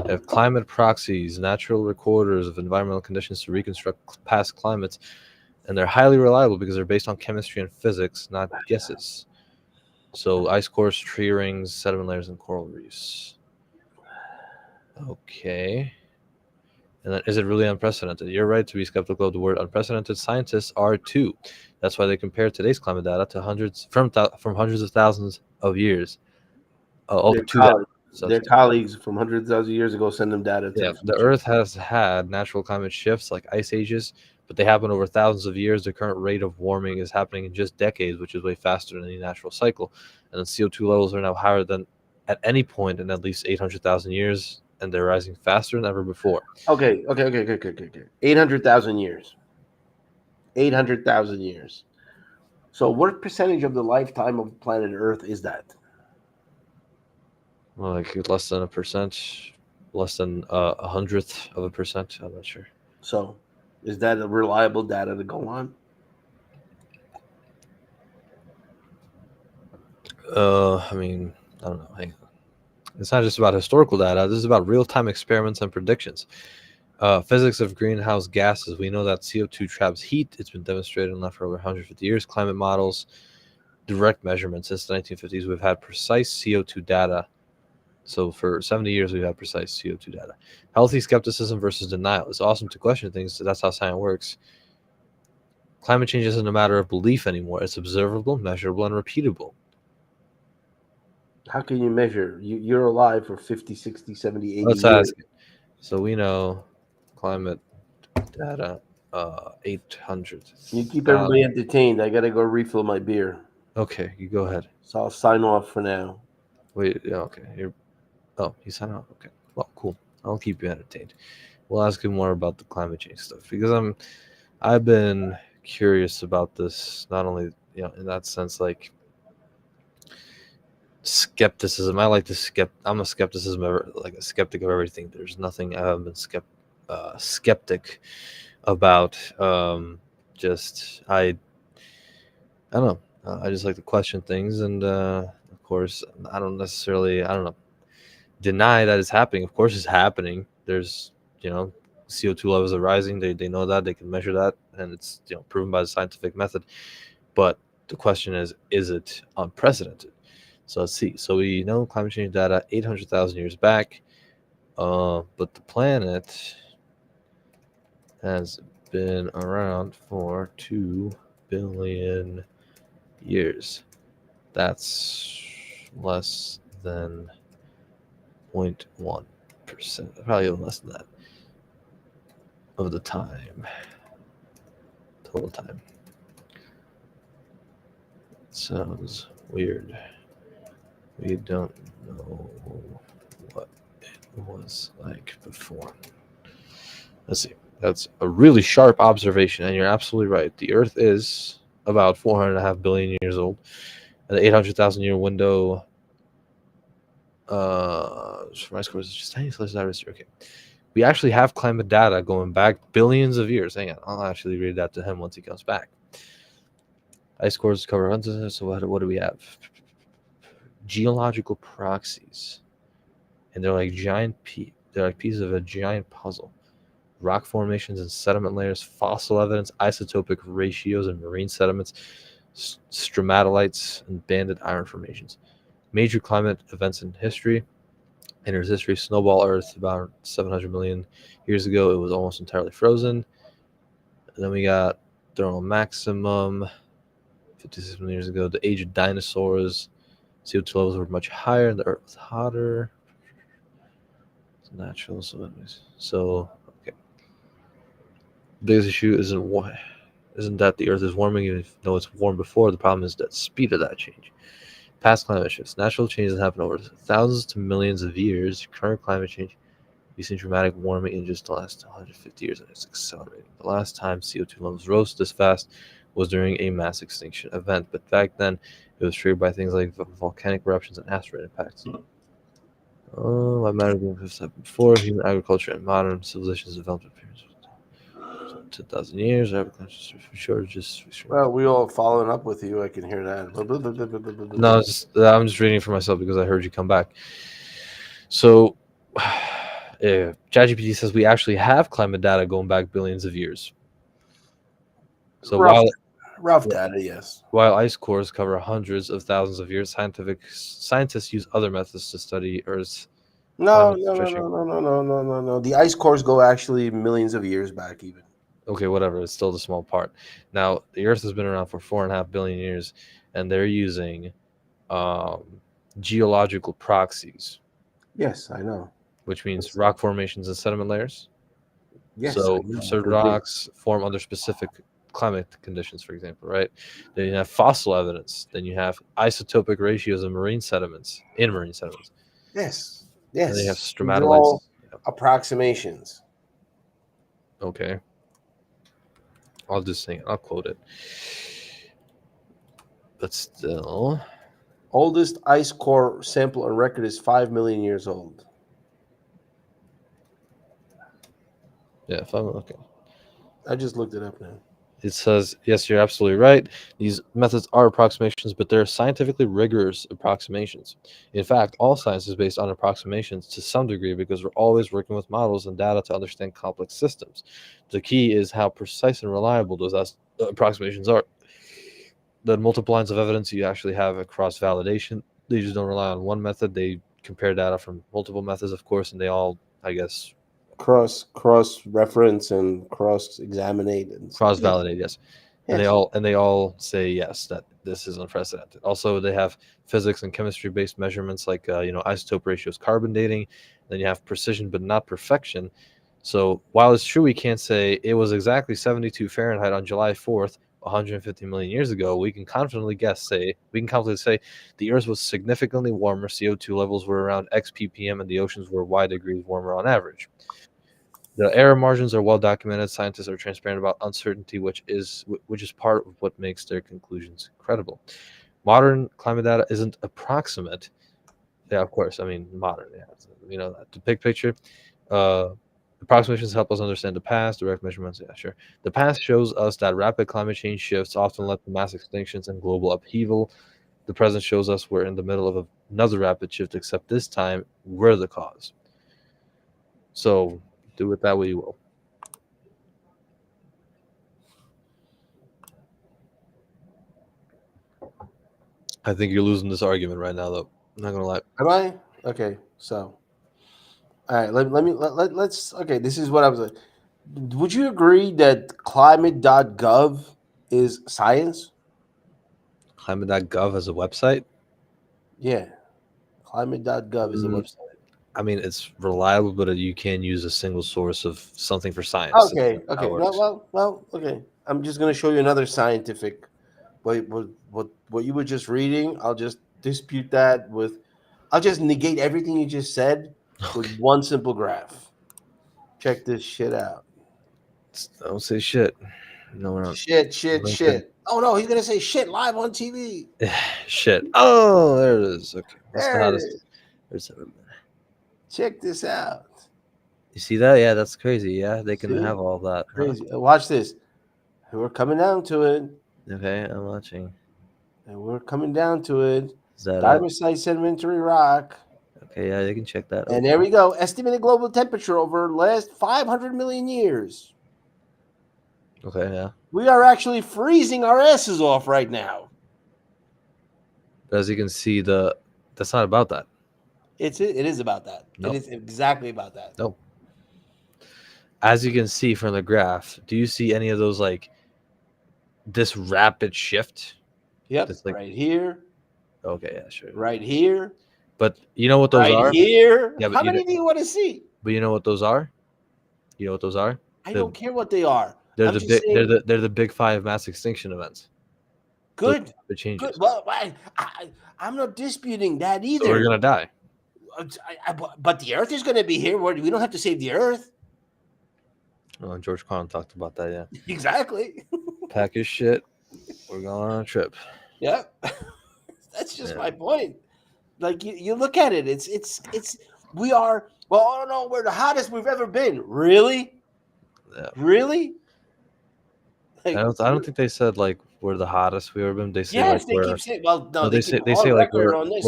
We have climate proxies, natural recorders of environmental conditions to reconstruct past climates, and they're highly reliable because they're based on chemistry and physics, not guesses. So ice cores, tree rings, sediment layers, and coral reefs. Okay. And then, is it really unprecedented? You're right to be skeptical of the word unprecedented. Scientists are too. That's why they compare today's climate data to from hundreds of thousands of years. Their To that. colleagues, So their colleagues from hundreds of thousands of years ago send them data to yeah, the the future. Earth has had natural climate shifts like ice ages, but they happen over thousands of years. The current rate of warming is happening in just decades, which is way faster than any natural cycle. And the CO2 levels are now higher than at any point in at least 800,000 years, and they're rising faster than ever before. Okay. 800,000 years. 800,000 years. So, what percentage of the lifetime of planet Earth is that? Well, like less than a percent, less than a hundredth of a percent. I'm not sure. So, is that a reliable data to go on? I mean, I don't know. Hang on. It's not just about historical data. This is about real-time experiments and predictions. Physics of greenhouse gases. We know that CO2 traps heat. It's been demonstrated in for over 150 years. Climate models, direct measurements. Since the 1950s, we've had precise CO2 data. So for 70 years, we've had precise CO2 data. Healthy skepticism versus denial. It's awesome to question things. That's how science works. Climate change isn't a matter of belief anymore. It's observable, measurable, and repeatable. How can you measure? You're alive for 50, 60, 70, 80 Let's years. ask it. So we know climate data 800,000. You keep everybody entertained. I got to go refill my beer. Okay, you go ahead. So I'll sign off for now. Wait, yeah, okay. You sign off. Okay. Well, cool. I'll keep you entertained. We'll ask you more about the climate change stuff because I've been curious about this, not only, in that sense, like skepticism. I like to I'm a skepticism like a skeptic of everything. There's nothing I haven't been skeptic about. Just I don't know. I just like to question things, and of course, I don't know, deny that it's happening. Of course, it's happening. There's, CO2 levels are rising. They know that, they can measure that, and it's, proven by the scientific method. But the question is it unprecedented? So let's see. So we know climate change data 800,000 years back, but the planet has been around for 2 billion years. That's less than 0.1%, probably even less than that of the time, total time. Sounds weird. We don't know what it was like before. Let's see. That's a really sharp observation, and you're absolutely right. The Earth is about 4.5 billion years old, and the 800,000 year window. My score is just tiny slices out. Okay, we actually have climate data going back billions of years. Hang on, I'll actually read that to him once he comes back. Ice cores cover hundreds. So what do we have? Geological proxies, and they're like they're like pieces of a giant puzzle. Rock formations and sediment layers, fossil evidence, isotopic ratios and marine sediments, stromatolites, and banded iron formations. Major climate events in history. In Earth's history, snowball Earth about 700 million years ago. It was almost entirely frozen. And then we got thermal maximum 56 million years ago. The age of dinosaurs. CO2 levels were much higher and the Earth was hotter. It's natural. So okay. The biggest issue isn't that the Earth is warming, even though it's warm before. The problem is the speed of that change. Past climate shifts. Natural changes happen over thousands to millions of years. Current climate change, we've seen dramatic warming in just the last 150 years, and it's accelerating. The last time CO2 levels rose this fast was during a mass extinction event, but back then it was triggered by things like volcanic eruptions and asteroid impacts. What mattered before human agriculture and modern civilizations developed appearance. 2,000 years, agriculture shortages. Well, we all following up with you. I can hear that. No, I'm just reading for myself because I heard you come back. So, ChatGPT says we actually have climate data going back billions of years. So rough data, yes. while ice cores cover hundreds of thousands of years, scientists use other methods to study Earth's No, climate no, no, stretching. no, no, no, no, no, no, no. The ice cores go actually millions of years back, even. Okay, whatever. It's still the small part. Now, the Earth has been around for 4.5 billion years, and they're using um, geological proxies, Yes, I know. which means rock formations and sediment layers. Yes, I So know. certain rocks form under specific climate conditions, for example, right? Then you have fossil evidence. Then you have isotopic ratios of marine sediments, in marine sediments. Yes, And then you have yes. These are all stromatolites. approximations. Okay. I'll just sing it. I'll quote it. But still. Oldest ice core sample on record is 5 million years old. Yeah, if I'm okay. I just looked it up now. It says, yes, you're absolutely right. These methods are approximations, but they're scientifically rigorous approximations. In fact, all science is based on approximations to some degree because we're always working with models and data to understand complex systems. The key is how precise and reliable those approximations are. The multiple lines of evidence you actually have across validation, they just don't rely on one method. They compare data from multiple methods, of course, and they all, I guess, Cross reference and cross examinate and stuff. cross validate, yes. Yes. And they all say yes that this is unprecedented. Also, they have physics and chemistry based measurements like isotope ratios, carbon dating. Then you have precision but not perfection. So while it's true we can't say it was exactly 72 Fahrenheit on July 4th, 150 million years ago, we can confidently say the Earth was significantly warmer. CO2 levels were around X ppm, and the oceans were Y degrees warmer on average. The error margins are well documented. Scientists are transparent about uncertainty, which is part of what makes their conclusions credible. Modern climate data isn't approximate. Yeah, of course. I mean, modern. Yeah, the big picture. Uh, Approximations help us understand the past. Direct measurements. Yeah, sure. The past shows us that rapid climate change shifts often led to mass extinctions and global upheaval. The present shows us we're in the middle of another rapid shift, except this time we're the cause. So do with that what you will. I think you're losing this argument right now, though. I'm not gonna lie. Am I? Okay. So, all right. Let's. Okay. This is what I was like. Would you agree that climate.gov is science? Climate.gov as a website. Yeah. Climate.gov is a Mm, website. I mean, it's reliable, but you can use a single source of something for science. That's Okay. how it Okay. No. works. Well. Okay. I'm just gonna show you another scientific. What you were just reading? I'll just dispute that with. I'll just negate everything you just said with Okay. one simple graph. Check this shit out. Don't say shit. No, we're not. Shit. Shit. LinkedIn. Shit. Oh no, he's gonna say shit live on TV. Shit. Oh, there it is. Okay. What's the There it hottest? is. There's ever been. Check this out. You see that? Yeah, that's crazy. Yeah, they can See, have all that, huh? crazy. Watch this. We're coming down to it. Okay, I'm watching. And we're coming down to it. Is that up? Diamond sedimentary rock. Okay, yeah, they can check that. And Okay. there we go. Estimated global temperature over last 500 million years. Okay, yeah. We are actually freezing our asses off right now. But as you can see, that's not about that. It is about that. It No, is exactly about that. no. As you can see from the graph, do you see any of those like this rapid shift? Yep. That's like Right here. okay, yeah, sure. Right here. But you know what those Right are? here. Yeah, How many do you want to see? but you know what those are? You know what those are? I The don't care what they are. they're I'm the just big they're saying the big five mass extinction events. Those good. are the Good. changes. Well, I'm not disputing that So we're either. gonna die. But the Earth is going to be here. We don't have to save the Earth. Oh, George Carlin talked about that. Yeah, Exactly. pack your shit. We're going on a trip. Yeah. That's just Yeah, my point. Like you look at it, it's we are well, I don't know, we're the hottest we've ever been. Really? yeah. Really? Like I don't think they said like we're the hottest we've ever been. They say like yes, they we're keep saying well, no, no. they They keep say on like record on this.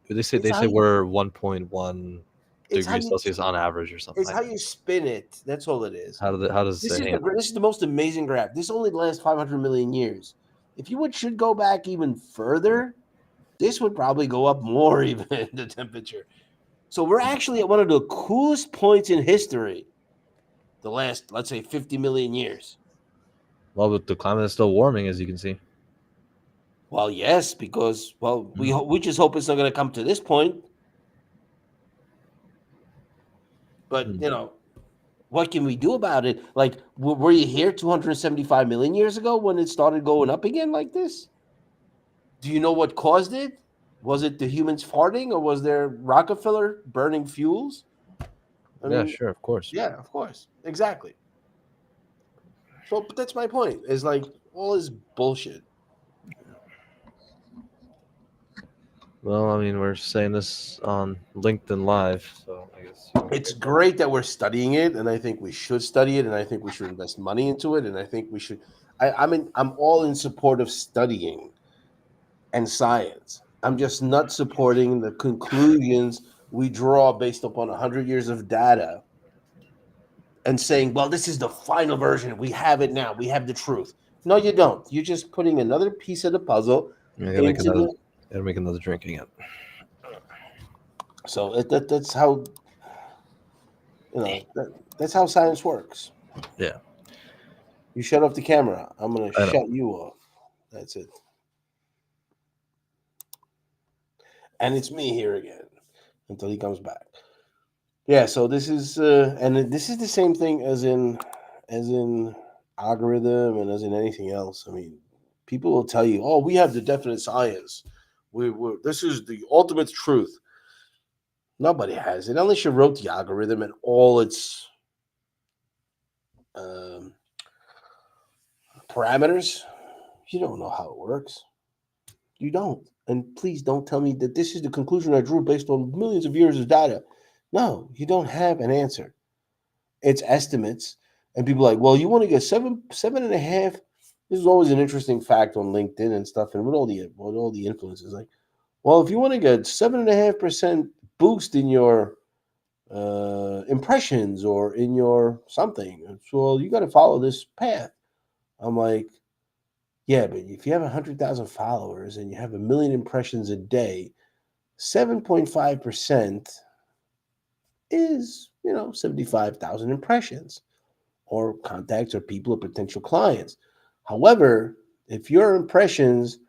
It's they how say you we're 1.1 it's how degrees you Celsius on average or something it's like how that. you spin it. That's all it is. How does it This say is handle? this is the most amazing graph. This only lasts 500 million years. If you should go back even further, this would probably go up more even the temperature. So we're actually at one of the coolest points in history. The last, let's say, 50 million years. Well, but the climate is still warming, as you can see. Well, yes, because Mm. we just hope it's not going to come to this point. But Mm. what can we do about it? Like, were you here 275 million years ago when it started going up again like this? Do you know what caused it? Was it the humans farting, or was there Rockefeller burning fuels? I Yeah, mean, sure, of course. yeah, of course, exactly. So, but that's my point. Is like all this bullshit. Well, I mean, we're saying this on LinkedIn Live, so I guess It's great that we're studying it, and I think we should study it, and I think we should invest money into it, and I think we should. I mean, I'm all in support of studying and science. I'm just not supporting the conclusions we draw based upon 100 years of data and saying, well, this is the final version. We have it now. We have the truth. No, you don't. You're just putting another piece of the puzzle I gotta make into another. the. Gotta make another drink again. So that's how, that's how science works. Yeah, You shut off the camera. I'm going to I know. shut you off. That's it. And it's me here again until he comes back. Yeah, so this is this is the same thing as in algorithm and as in anything else. I mean, people will tell you, "Oh, we have the definite science. We this is the ultimate truth." Nobody has it unless you wrote the algorithm and all its um, parameters. You don't know how it works. You don't. And please don't tell me that this is the conclusion I drew based on millions of years of data. No, you don't have an answer. It's estimates, and people are like, well, you want to get seven and a half. This is always an interesting fact on LinkedIn and stuff, and with all the influences, like, well, if you want to get 7.5% boost in your impressions or in your something, well, you got to follow this path. I'm like, yeah, but if you have 100,000 followers and you have 1 million impressions a day, 7.5% is 75,000 impressions, or contacts or people or potential clients. However, if your impressions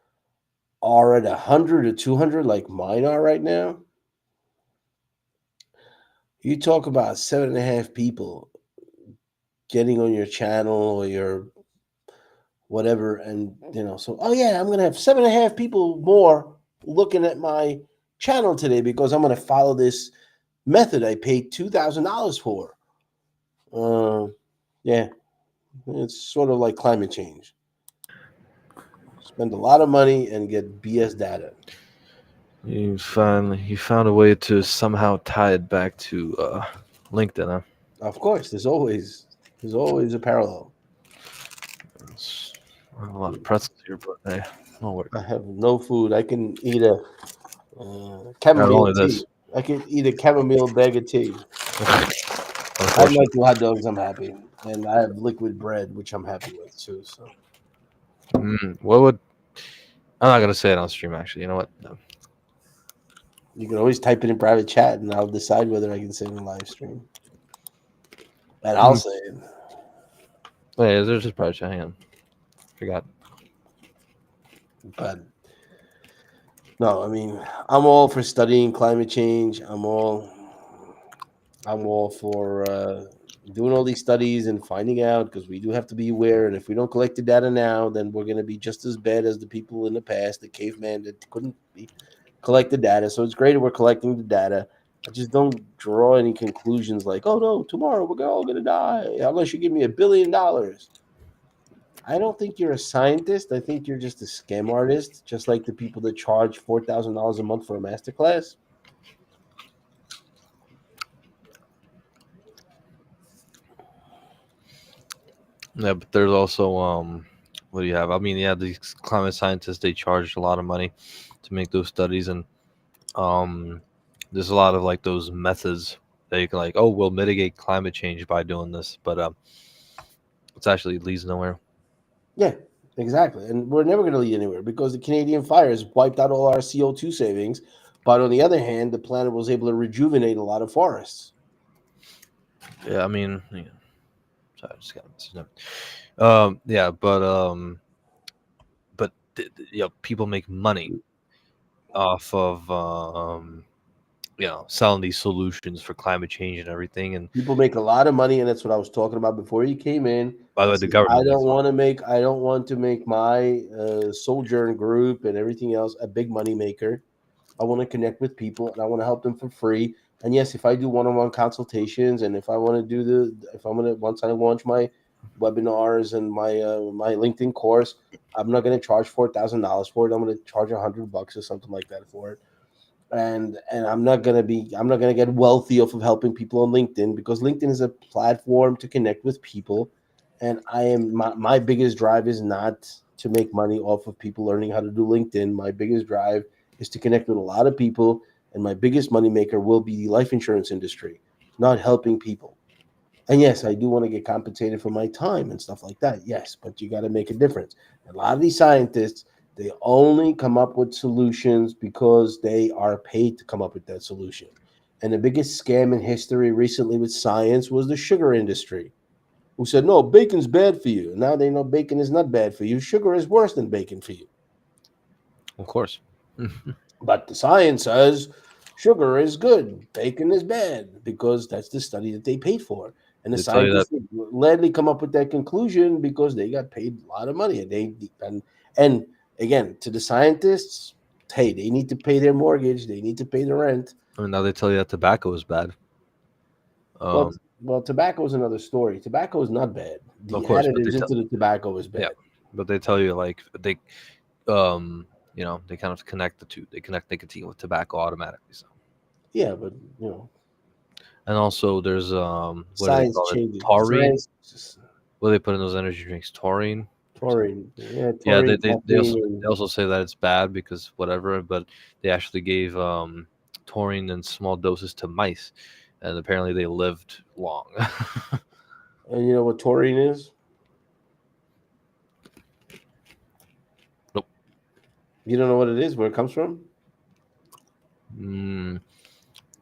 are at 100 or 200 like mine are right now, you talk about 7.5 people getting on your channel or your whatever, and so, oh yeah, I'm gonna have 7.5 people more looking at my channel today because I'm gonna follow this method I paid $2,000 for. Uh, yeah, it's sort of like climate change. Spend a lot of money and get BS data. You found a way to somehow tie it back to LinkedIn, huh? Of course, there's always a parallel. It's a lot of pretzels here, but hey, it'll I work. have no food. I can eat a Not chamomile only tea. this, I can eat a chamomile bag of tea. I have my unfortunately. two hot dogs. I'm happy, and I have liquid bread, which I'm happy with too. So What would I'm not gonna say it on stream. Actually, you know what? No. you can always type it in private chat, and I'll decide whether I can say it in live stream, and I'll Mm. say it. Oh, yeah, there's just probably hang on. Forgot. But no, I mean, I'm all for studying climate change. I'm all for doing all these studies and finding out, because we do have to be aware. And if we don't collect the data now, then we're going to be just as bad as the people in the past, the caveman that couldn't collect the data. So it's great that we're collecting the data. I just don't draw any conclusions like, oh no, tomorrow we're all going to die unless you give me $1 billion. I don't think you're a scientist. I think you're just a scam artist, just like the people that charge $4,000 a month for a masterclass. Yeah, but there's also what do you have? I mean, yeah, these climate scientists they charge a lot of money to make those studies, and um, there's a lot of like those methods that you can like, oh, we'll mitigate climate change by doing this, but it's actually leads nowhere. Yeah, exactly. And we're never going to lead anywhere because the Canadian fires wiped out all our CO2 savings. But on the other hand, the planet was able to rejuvenate a lot of forests. Yeah, I mean, yeah, sorry, I just got a message now. Yeah, but people make money off of selling these solutions for climate change and everything. And People make a lot of money, and that's what I was talking about before you came in. by the I way, the said I government don't makes money. want to make I don't want to make my Sojourn group and everything else a big money maker. I want to connect with people and I want to help them for free. And yes, if I do one-on-one consultations, and if I want to if I'm gonna once I launch my webinars and my LinkedIn course, I'm not going to charge $4,000 for it. I'm going to charge $100 or something like that for it. And I'm not gonna get wealthy off of helping people on LinkedIn, because LinkedIn is a platform to connect with people, And I am my biggest drive is not to make money off of people learning how to do LinkedIn. My biggest drive is to connect with a lot of people, and my biggest money maker will be the life insurance industry, not helping people. And yes, I do want to get compensated for my time and stuff like that. Yes, but you got to make a difference. A lot of these scientists, they only come up with solutions because they are paid to come up with that solution. And the biggest scam in history recently with science was the sugar industry, who said, no, bacon's bad for you. Now they know bacon is not bad for you. Sugar is worse than bacon for you. Of course. But the science says sugar is good, bacon is bad, because that's the study that they paid for. And the They tell you that. scientists gladly come up with that conclusion because they got paid a lot of money. And again, to the scientists, hey, they need to pay their mortgage, they need to pay the rent. I mean, now they tell you that tobacco is bad. Well, Um, well, tobacco is another story. Tobacco is not bad. of The course, but additives into the tobacco is yeah, bad. but they tell you like um, they kind of connect the two. They connect nicotine with tobacco automatically. So, Yeah, but you know, and also there's what do they science call it? changes. Taurine. Science, What do they put in those energy drinks? Taurine. Or something. taurine, yeah, Yeah, taurine, caffeine, they also say that it's bad because whatever, but they actually gave taurine in small doses to mice, and apparently they lived long. and you know what taurine is? Nope. You don't know what it is, where it comes from? Mm,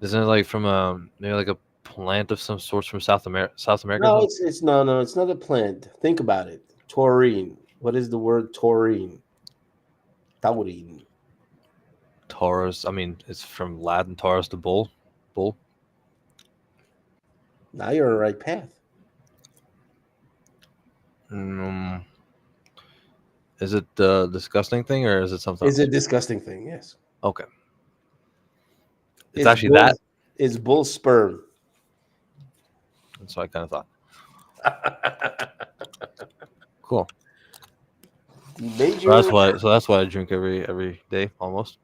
isn't it like from a maybe like a plant of some sorts from South America or No, something? it's no, it's not a plant. Think about it. Taurine. What is the word taurine? Taurine. Taurus. I mean, it's from Latin Taurus, the bull. Bull. Now you're on the right path. Mm, is it the disgusting thing or is it something It's a else? disgusting thing. Yes, Okay, it's it's actually that. bull. It's bull sperm. That's what I kind of thought. Cool. The So that's major, why. So that's why I drink every day almost.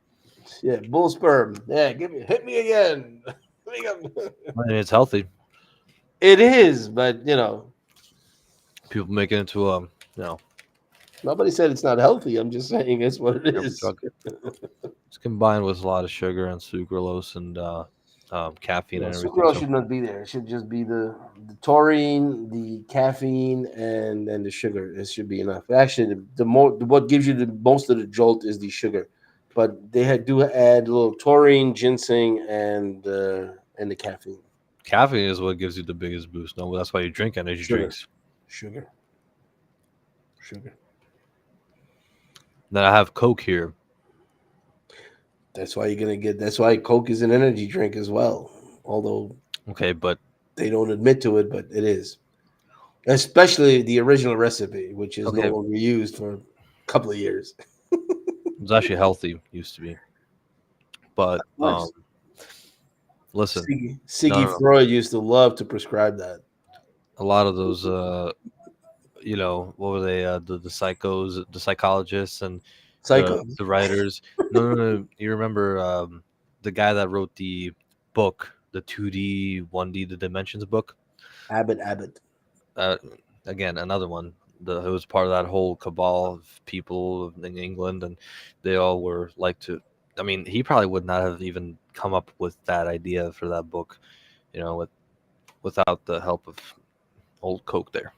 yeah, bull sperm. Yeah, hit me again. I mean, it's healthy. It is, but you know, People make it into you know, nobody said it's not healthy. I'm just saying it's what it is. drug. It's combined with a lot of sugar and sucralose and caffeine No, and everything. sucralose So should not be there. It should just be the taurine, the caffeine, and the sugar. It should be enough. Actually, the more what gives you the most of the jolt is the sugar, but they do add a little taurine, ginseng, and the caffeine. caffeine is what gives you the biggest boost. No, that's why you drink energy Sugar, drinks. sugar, sugar. Then I have Coke here. That's why you're gonna get. That's why Coke is an energy drink as well. Although Okay, but they don't admit to it, but it is. Especially the original recipe, which is no okay, longer used for a couple of years. it's actually healthy. Used to be, but Nice. listen, no, Siggy no, no. Freud used to love to prescribe that. A lot of those what were they? The psychos, the psychologists, and Psycho. the writers. No, no, no. You remember the guy that wrote the book, the 2D, 1D, the Dimensions book? Abbott. Uh, Again, another one. It was part of that whole cabal of people in England, and they all were like to. I mean, he probably would not have even come up with that idea for that book, without the help of old Coke there.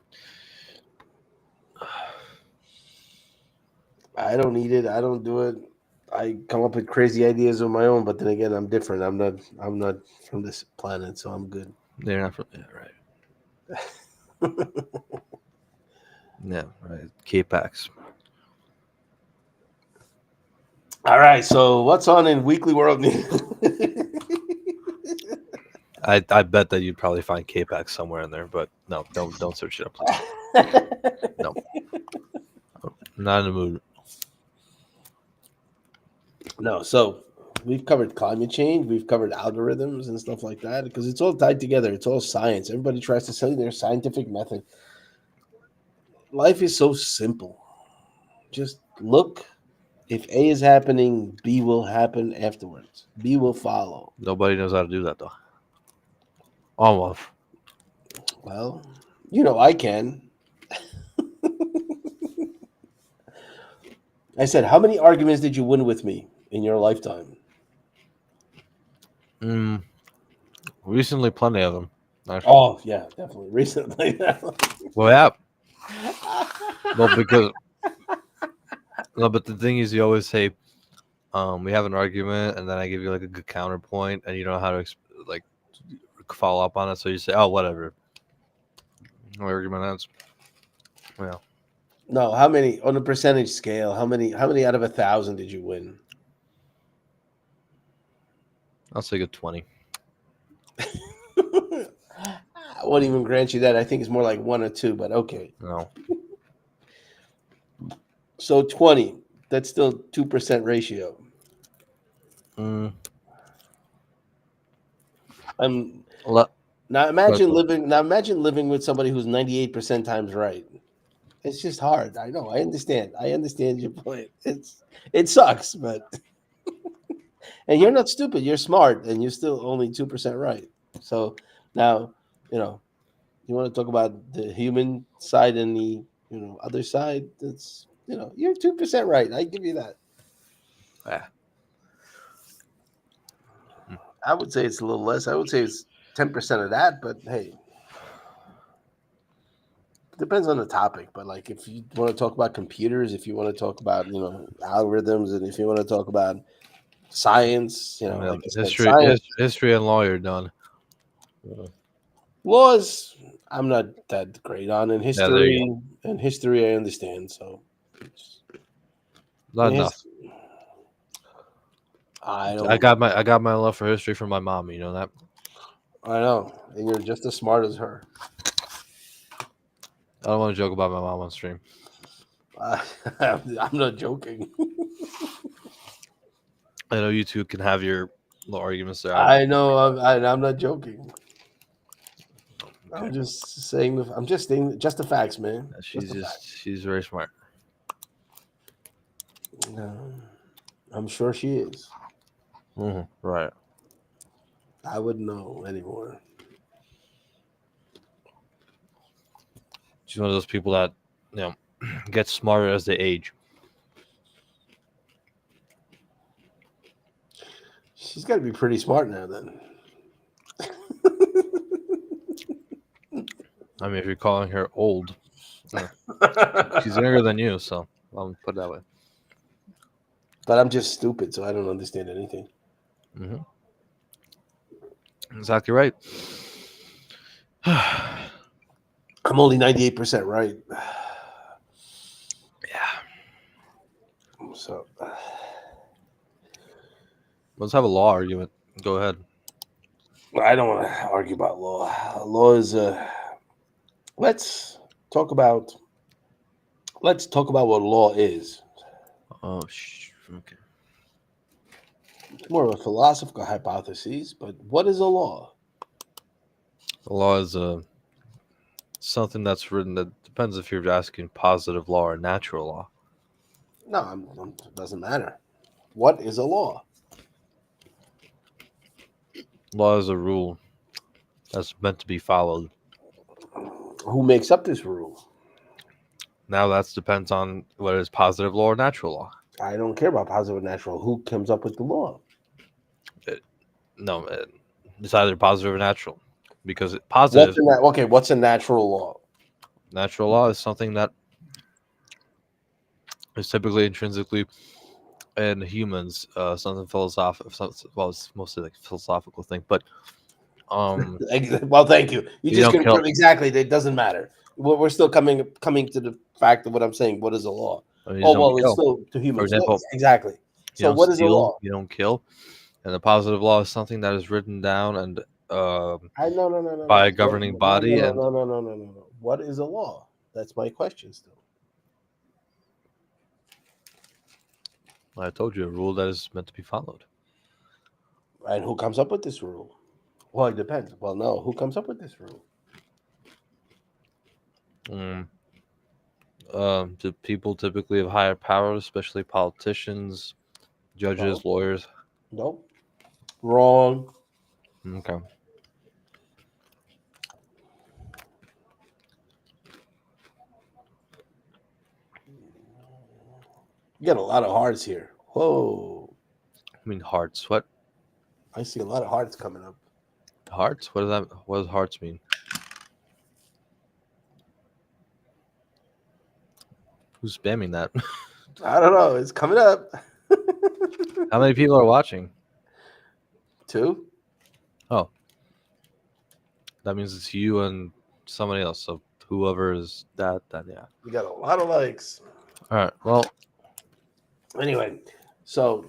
I don't need it. I don't do it. I come up with crazy ideas of my own, but then again, I'm different. I'm not from this planet, so I'm good. They're not from, yeah, right. Yeah, right. K-Pax. All right, so what's on in Weekly World News? I bet that you'd probably find K-Pax somewhere in there, but no, don't search it up, please. No, I'm not in the mood. No, so we've covered climate change, we've covered algorithms and stuff like that because it's all tied together. It's all science. Everybody tries to sell you their scientific method. Life is so simple. Just look. If A is happening, B will happen afterwards. B will follow. Nobody knows how to do that though. Almost. Well, you know I can. I said, how many arguments did you win with me in your lifetime? Mm, recently, plenty of them. Actually. Oh yeah, definitely recently. Well, yeah. Well, because no, but the thing is, you always say, we have an argument, and then I give you like a good counterpoint, and you don't know how to like follow up on it. So you say, "Oh, whatever." No argument ends. Yeah, No, how many on a percentage scale? How many out of 1,000 did you win? I'll say good 20. I won't even grant you that. I think it's more like one or two, but okay. No, So 20. That's still 2% ratio. mm, I'm le- now but, imagine living now imagine living with somebody who's 98% times right. It's just hard. I know. I understand. I understand your point. It sucks, but and you're not stupid. You're smart, and you're still only 2% right. So now, you know, you want to talk about the human side and the other side. That's you're 2% right. I give you that. yeah. Mm. I would say it's a little less. I would say it's 10% of that, but hey, it depends on the topic. But like, if you want to talk about computers, if you want to talk about algorithms, and if you want to talk about science, Yeah, like I said, science history and law are done. laws. I'm not that great on in Yeah, there you history. go. And history, I understand. So, Not in enough. I I don't. got my love for history from my mom. You know that. I know, and you're just as smart as her. I don't want to joke about my mom on stream. I, I'm not joking. I know you two can have your little arguments there. I know. I'm not joking. Okay. I'm just saying. I'm just saying just the facts, man. Just the facts. She's very smart. No, I'm sure she is. Right. I wouldn't know anymore. She's one of those people that get smarter as they age. She's got to be pretty smart now, then. I mean, if you're calling her old, yeah, she's younger than you, so I'll put it that way. But I'm just stupid, so I don't understand anything. hmm Exactly right. Yeah. I'm only 98% right. So Let's have a law argument. Go ahead. I don't want to argue about law. Law is let's talk about let's talk about what law is. Oh, okay. It's more of a philosophical hypothesis, but what is a law? The law is something that's written that depends if you're asking positive law or natural law. No, it doesn't matter. What is a law? Law is a rule that's meant to be followed. Who makes up this rule? Now that depends on whether it's positive law or natural law. I don't care about positive or natural. Who comes up with the law? No, it's either positive or natural. Because What's positive, in that? Okay, what's a natural law? natural law is something that is typically intrinsically in humans, something philosophical. Well, it's mostly like a philosophical thing, but um, Well, thank you. You you just don't kill. confirmed exactly. It doesn't matter. We're still coming to the fact of what I'm saying. What is a law? I mean, you Oh don't well, it's kill. still to For humans. example, Exactly. you So don't what is a steal, law? you don't kill, and the positive law is something that is written down and I no. by a What, governing no body. And no. What is a law? That's my question still. I told you a rule that is meant to be followed. And who comes up with this rule? Well, it depends. Well, no. Who comes up with this rule? Mm. The people typically of higher power, especially politicians, No, judges, lawyers. no. Wrong. Okay. You got a lot of hearts here. Whoa. I mean, hearts. What I see a lot of hearts coming up. hearts? What does that? What does hearts mean? Who's spamming that? I don't know. It's coming up. How many people are watching? Two. Oh, that means it's you and somebody else. So whoever is that, then yeah. We got a lot of likes. All right. Well, Anyway, so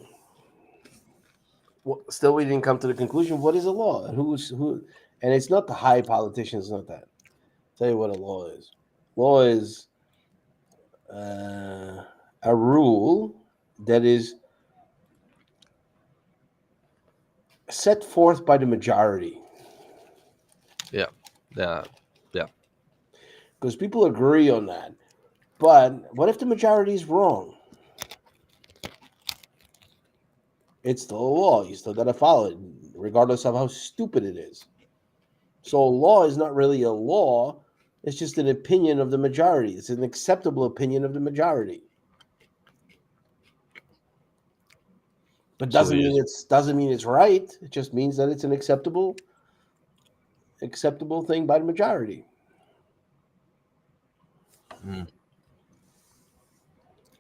still we didn't come to the conclusion. What is a law? Who's who? And it's not the high politicians. Not that. Tell you what a law is. Law is a rule that is set forth by the majority. yeah, yeah, yeah. Because people agree on that. But what if the majority is wrong? It's still a law. You still got to follow it, regardless of how stupid it is. So a law is not really a law. It's just an opinion of the majority. It's an acceptable opinion of the majority. But So we just doesn't mean it's right. It just means that it's an acceptable thing by the majority. mm,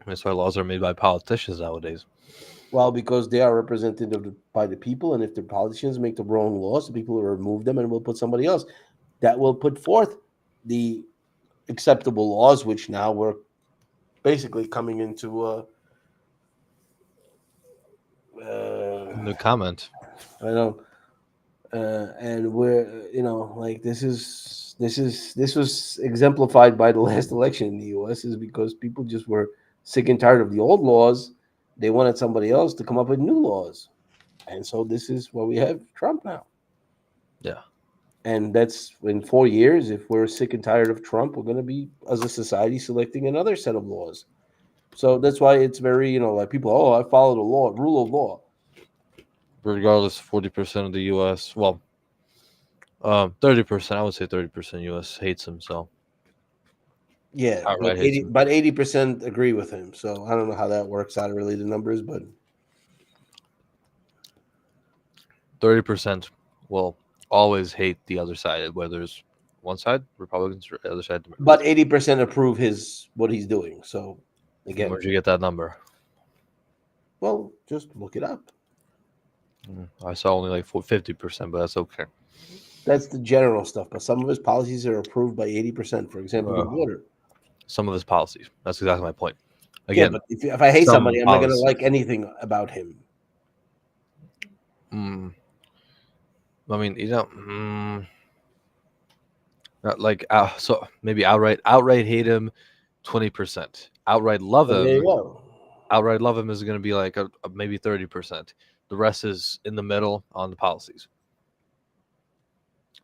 that's why laws are made by politicians nowadays. Well, because they are represented by the people, and if the politicians make the wrong laws, the people will remove them and will put somebody else that will put forth the acceptable laws, which now we're basically coming into. No comment. I know, and we're like this was exemplified by the last election in the U.S. is because people just were sick and tired of the old laws. They wanted somebody else to come up with new laws, and so this is what we have Trump now. Yeah. And that's in 4 years. If we're sick and tired of Trump, we're going to be, as a society, selecting another set of laws. So that's why it's very, like people, oh, I follow the law, rule of law. Regardless, 40% of the U.S. Well, 30%. I would say 30% U.S. hates him. So Yeah, but outright hates him. 80% agree with him. So I don't know how that works out of really the numbers, but 30% will always hate the other side, whether it's one side, Republicans, or the other side, Democrats. 80% approve what he's doing. So again, Where'd you get that number? well, just look it up. I saw only like 50%, but that's okay. That's the general stuff. But some of his policies are approved by 80%. For example, the Uh, border. some of his policies. That's exactly my point. Yeah, Again, but if I hate some somebody, I'm not going to policies. like anything about him. Mm, I mean, not like so maybe outright hate him, 20%. So there you go. Outright love him is going to be like maybe 30%. The rest is in the middle on the policies.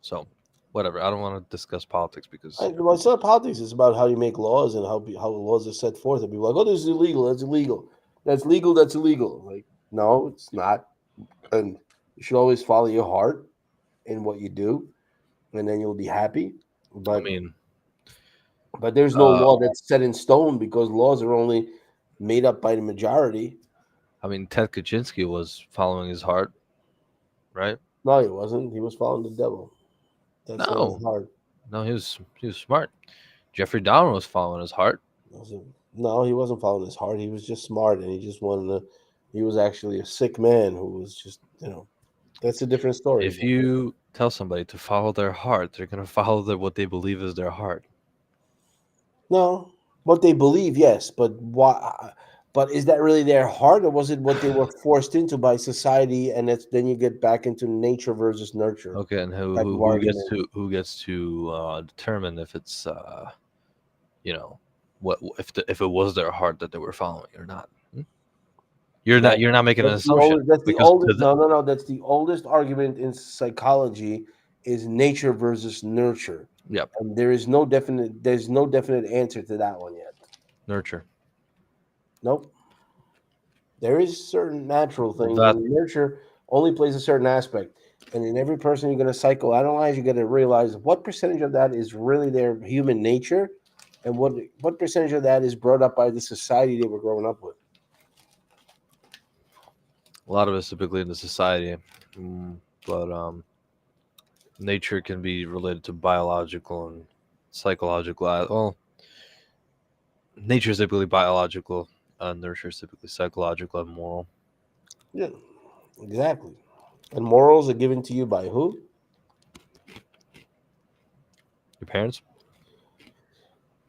So, whatever. I don't want to discuss politics because Well, it's not politics. It's about how you make laws and how laws are set forth. And people are like, oh, this is illegal. That's illegal. That's legal. That's illegal. Like, no, it's not. And you should always follow your heart in what you do, and then you'll be happy. I But mean, there's no uh, law that's set in stone because laws are only made up by the majority. Ted Kaczynski was following his heart, right? No, he wasn't. He was following the devil. That's not his No, heart. no, he was smart. Jeffrey Dahmer was following his heart. No, he wasn't following his heart. He was just smart, and he just wanted to. He was actually a sick man who was just, that's a different story. If you tell somebody to follow their heart, they're gonna follow what they believe is their heart. No, what they believe, yes, but why? But is that really their heart, or was it what they were forced into by society? And then you get back into nature versus nurture Okay, and who type who, of who gets argument. to who gets to determine if it's you know if it was their heart that they were following or not? That You're not making an that's the assumption oldest. That's the because to oldest. No, no, no. That's the oldest argument in psychology is nature versus nurture, yep, and there's no definite answer to that one yet. nurture. Nope. There is certain natural things, That and nurture only plays a certain aspect. And in every person you're going to psychoanalyze, you got to realize what percentage of that is really their human nature, and what percentage of that is brought up by the society they were growing up with. A lot of it's typically in the society, but nature can be related to biological and psychological. Well, nature is typically biological, nurture is typically psychological and moral. Yeah, exactly. And morals are given to you by who? Your parents?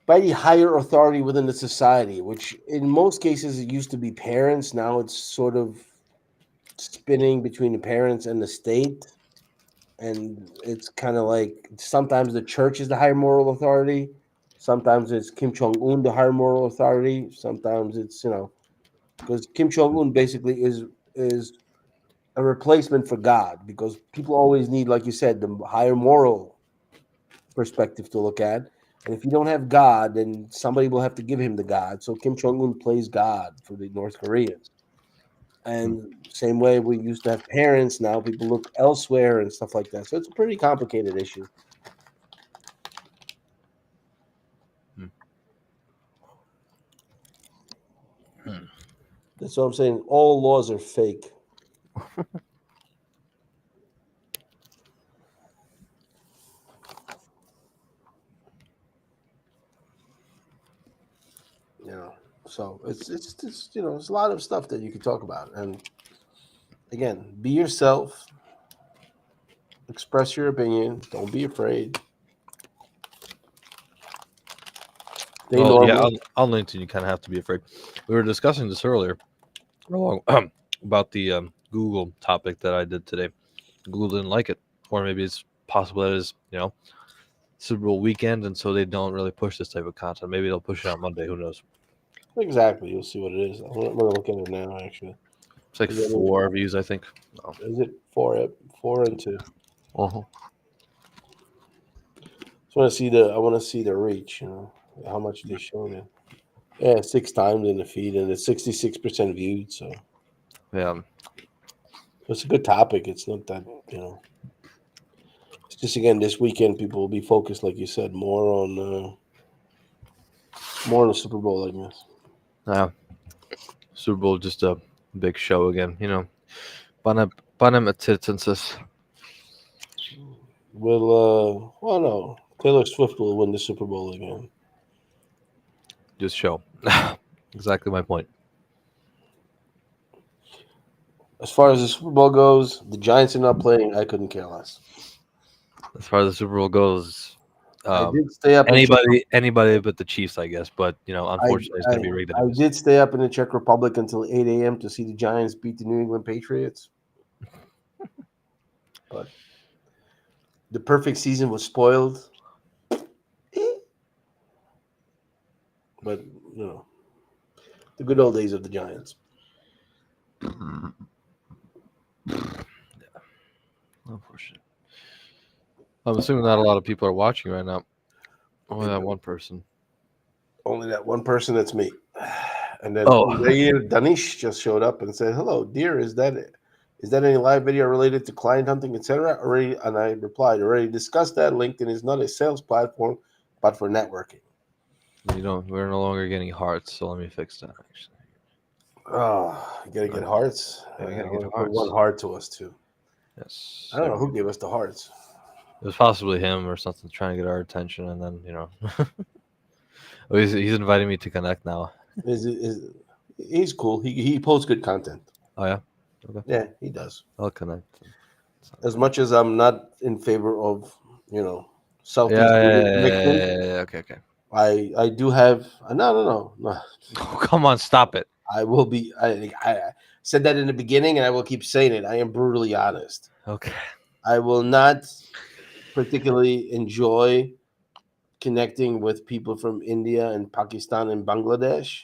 By the higher authority within the society, which in most cases it used to be parents. Now it's sort of spinning between the parents and the state. And it's kind of like sometimes the church is the higher moral authority. Sometimes it's Kim Jong Un, the higher moral authority. Sometimes it's, because Kim Jong Un basically is a replacement for God, because people always need, like you said, the higher moral perspective to look at. And if you don't have God, then somebody will have to give him the God. So Kim Jong Un plays God for the North Koreans. Hmm. And same way we used to have parents, now people look elsewhere and stuff like that. So it's a pretty complicated issue. Hmm. Hmm. That's what I'm saying. All laws are fake. You know, so it's it's a lot of stuff that you could talk about. And again, be yourself, express your opinion, don't be afraid, stay Well, yeah, normal. on LinkedIn, you kind of have to be afraid. We were discussing this earlier along, about the Google topic that I did today. Google didn't like it, or maybe it's possible that it's Super Bowl weekend, and so they don't really push this type of content. Maybe they'll push it on Monday. Who knows? Exactly, you'll see what it is. I'm gonna look at it now. Actually, It's like 'cause I mean, 4 views, I think. Oh. is it four and two? Uh-huh. Just want to see the. I want to see the reach. How much they showed it. Yeah, 6 times in the feed, and it's 66% viewed. So Yeah. it's a good topic. It's not that It's just again this weekend people will be focused, like you said, more on the Super Bowl, I guess. Yeah. Super Bowl just a big show again. Bana attendances. Well, no, Taylor Swift will win the Super Bowl again. Just show. Exactly my point. As far as the Super Bowl goes, the Giants are not playing. I couldn't care less. As far as the Super Bowl goes, I um, did stay up and check. anybody but the Chiefs, I guess. But I, unfortunately, it's I going to be rigged I anyways. did stay up in the Czech Republic until 8 a.m. to see the Giants beat the New England Patriots. But the perfect season was spoiled. But you know, the good old days of the Giants. Unfortunate. I'm assuming not a lot of people are watching right now. Only that one person. Only that one person, that's me. And then Oh, Danish just showed up and said, "Hello, dear. Is that any live video related to client hunting, etc.?" Already, and I replied, "Already discussed that. LinkedIn is not a sales platform, but for networking." we're no longer getting hearts, so let me fix that. Actually, Oh, you gotta get hearts. yeah, we I gotta get want to put one hearts. heart to us too. I Yes, don't there know we who go. gave us the hearts. It was possibly him or something trying to get our attention, and then oh, he's inviting me to connect now. He's cool. He posts good content. Oh yeah, okay, Yeah, he does. I'll connect. As much as I'm not in favor of you know Yeah, Southeast yeah, Asian yeah, connection, yeah, yeah, okay, okay. I do have no. Oh, come on, stop it. I will be. I said that in the beginning, and I will keep saying it. I am brutally honest. Okay. I will not particularly enjoy connecting with people from India and Pakistan and Bangladesh.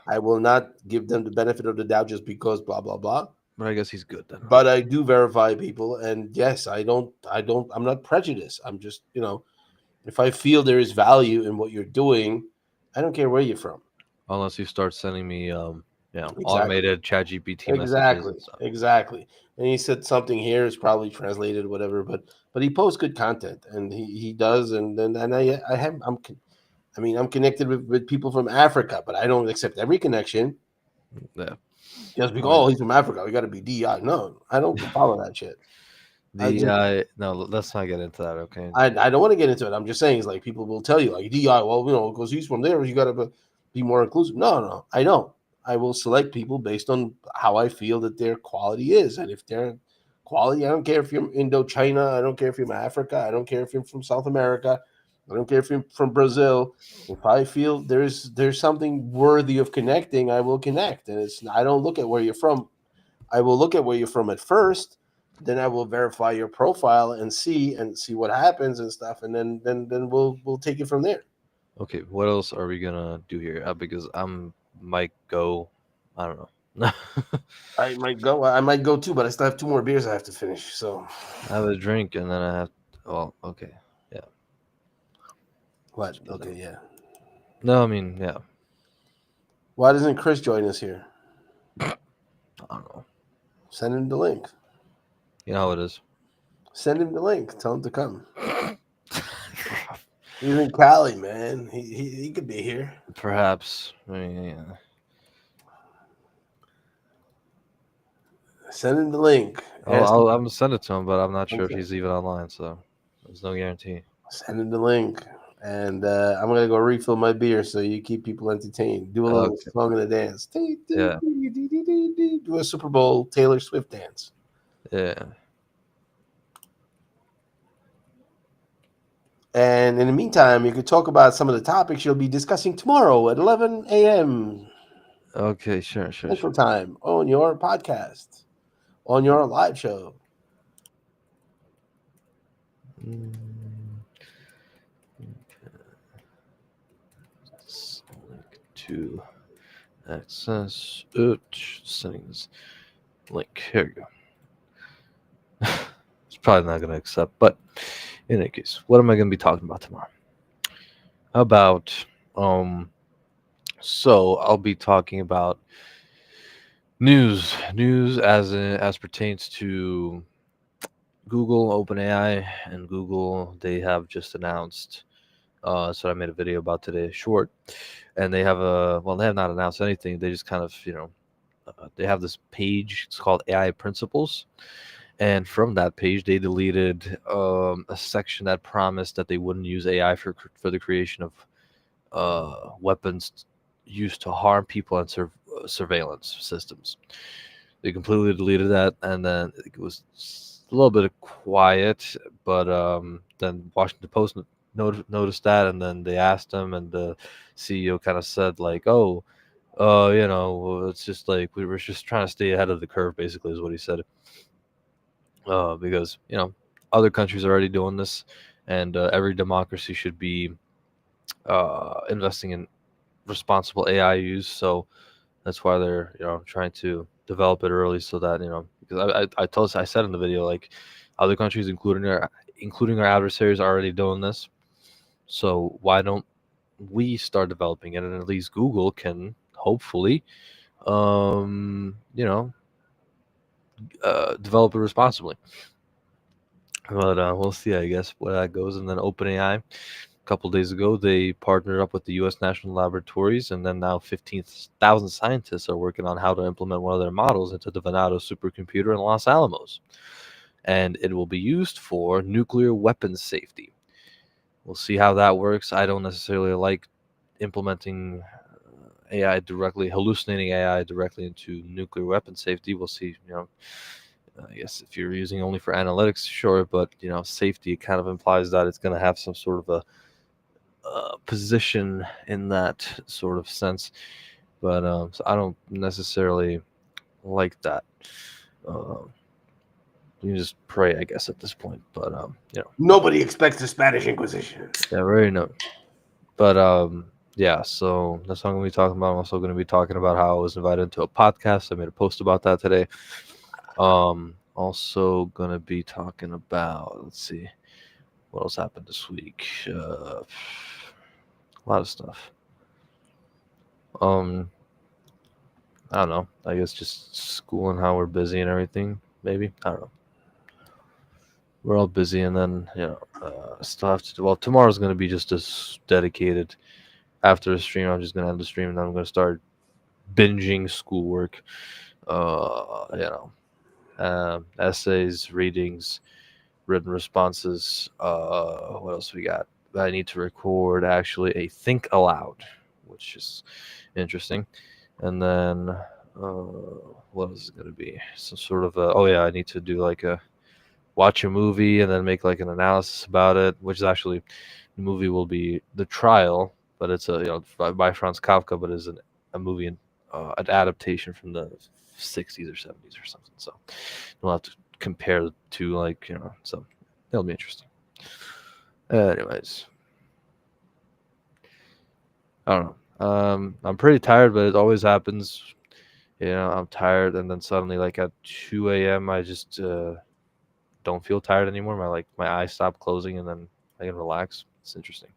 I will not give them the benefit of the doubt just because blah blah blah. But I guess he's good then. But I do verify people, and yes, I'm not prejudiced. I'm just if I feel there is value in what you're doing, I don't care where you're from. Unless you start sending me, Exactly. automated chat GPT messages Exactly, and stuff. exactly. And he said something here is probably translated, whatever. But he posts good content, and he does. And I have I'm connected with people from Africa, but I don't accept every connection. Yeah. Just because Right. he's from Africa, we got to be DI. No, I don't follow that shit. I The just no, let's not get into that. Okay. I don't want to get into it. I'm just saying, it's like people will tell you, like DI, well, because he's from there, you got to be more inclusive. No, no, I don't. I will select people based on how I feel that their quality is, and if they're quality, I don't care if you're from Indochina, I don't care if you're from Africa, I don't care if you're from South America, I don't care if you're from Brazil. If I feel there's something worthy of connecting, I will connect, and it's I don't look at where you're from. I will look at where you're from at first, then I will verify your profile and see what happens and stuff, and then we'll take it from there. Okay. What else are we gonna do here? Because might go. I don't know. I might go too, but I still have two more beers I have to finish. So I have a drink and then I have. Well, okay. Yeah. what? Just Okay, yeah. no, I mean, yeah. Why doesn't Chris join us here? I don't know. Send him the link. You know how it is. Send him the link. Tell him to come. He's in Cali, man. He could be here. Perhaps. I mean, yeah. Send him the link. Ask I'm him. gonna send it to him, but I'm not sure if Okay. he's even online, so there's no guarantee. Send him the link. And I'm gonna go refill my beer so you keep people entertained. Do a little Okay. song and a dance. Yeah. Do a Super Bowl Taylor Swift dance. Yeah. And in the meantime, you could talk about some of the topics you'll be discussing tomorrow at 11 a.m. Okay. Sure. Sure. Central Sure. Time on your podcast, on your live show. Mm, link to access settings link. Here we go. It's probably not gonna accept, but in any case, what am I gonna be talking about tomorrow? How about um. So I'll be talking about news as pertains to Google, OpenAI, and Google. They have just announced. So I made a video about today, short, and they have a well, they have not announced anything. They just kind of they have this page. It's called AI Principles, and from that page, they deleted a section that promised that they wouldn't use AI for the creation of weapons used to harm people and surveillance systems. They completely deleted that, and then it was a little bit of quiet. But then Washington Post noticed that, and then they asked him, and the CEO kind of said like, "Oh, it's just like we were just trying to stay ahead of the curve." Basically, is what he said. Because other countries are already doing this, and every democracy should be investing in responsible AI use. So that's why they're trying to develop it early, so that because I said in the video, like, other countries, including our adversaries, are already doing this. So why don't we start developing it, and at least Google can hopefully um you know develop it responsibly. But we'll see, I guess, where that goes. And then OpenAI, a couple days ago, they partnered up with the U.S. National Laboratories, and then now 15,000 scientists are working on how to implement one of their models into the Venado supercomputer in Los Alamos. And it will be used for nuclear weapons safety. We'll see how that works. I don't necessarily like implementing AI directly, hallucinating AI directly into nuclear weapon safety. We'll see. I guess if you're using only for analytics, sure, but safety kind of implies that it's going to have some sort of a position in that sort of sense. But so I don't necessarily like that. Um, you can just pray, I guess, at this point. But Nobody expects the Spanish Inquisition. yeah, very no. But yeah, so that's what I'm going to be talking about. I'm also going to be talking about how I was invited to a podcast. I made a post about that today. Also going to be talking about, let's see, what else happened this week. A lot of stuff. I don't know. I guess just school and how we're busy and everything. Maybe, I don't know. We're all busy, and then still have to. Well, tomorrow's going to be just as dedicated. After the stream, I'm just going to end the stream, and then I'm going to start binging schoolwork. You know, essays, readings, written responses. What else we got? I need to record actually a think aloud, which is interesting. And then what is it going to be? Some sort of oh yeah, I need to do like a watch a movie and then make like an analysis about it, which is actually the movie will be The Trial, but it's a by Franz Kafka, but is a movie an adaptation from the 60s or 70s or something. So we'll have to compare to like so it'll be interesting. Anyways, I don't know. I'm pretty tired, but it always happens. I'm tired, and then suddenly, like at 2 a.m., I just don't feel tired anymore. My eyes stop closing, and then I can relax. It's interesting.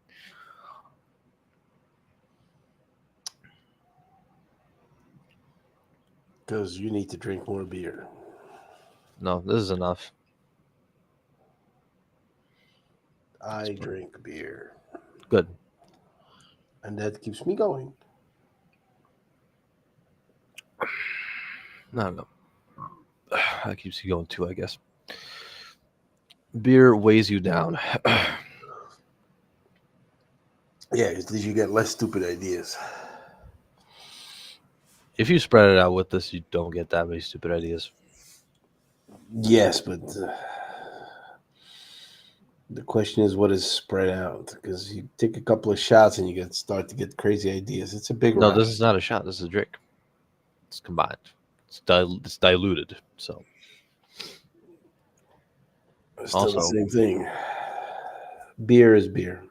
Because you need to drink more beer. No, this is enough. I drink beer, Good. and that keeps me going. No, no, that keeps you going too, I guess. Beer weighs you down. Yeah, at least you get less stupid ideas. If you spread it out with this, you don't get that many stupid ideas. Yes, but the question is what is spread out? Because you take a couple of shots and you start to get crazy ideas. It's a big No, round. this is not a shot. This is a drink. It's combined. It's diluted. So It's still the also, same thing. Beer is beer.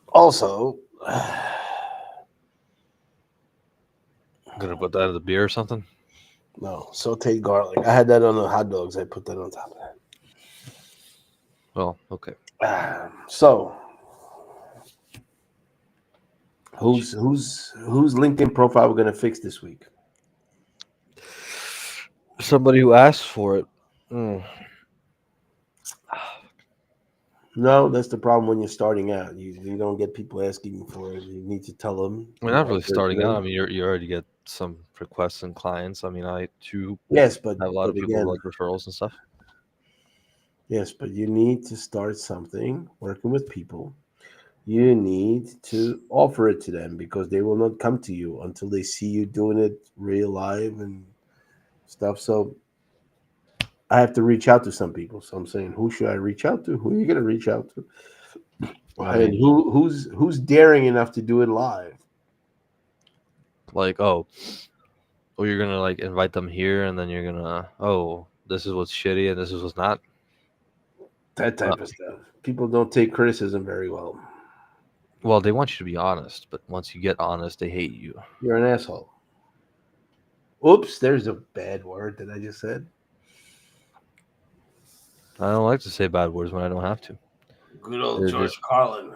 Also, I'm gonna put that in the beer or something. no, sauteed garlic. I had that on the hot dogs. I put that on top of Well, okay. that. So, whose LinkedIn profile we're gonna fix this week? Somebody who asks for it. Mm. No, that's the problem when you're starting out. You don't get people asking you for it. You need to tell them. We're You not really offer it to starting out. I them. mean, you already get some requests and clients. I mean, I too Yes, but have a lot but of people who again, like referrals and stuff. yes, but you need to start something. Working with people, you need to offer it to them because they will not come to you until they see you doing it real live and stuff. So I have to reach out to some people. So I'm saying, who should I reach out to? Who are you gonna reach out to? I And mean, who's daring enough to do it live? like, you're gonna like invite them here, and then you're gonna, this is what's shitty and this is what's not. That Uh, type of stuff. People don't take criticism very well. well, they want you to be honest, but once you get honest, they hate you. You're an asshole. Oops, there's a bad word that I just said. I don't like to say bad words when I don't have to. Good old They're George just, Carlin.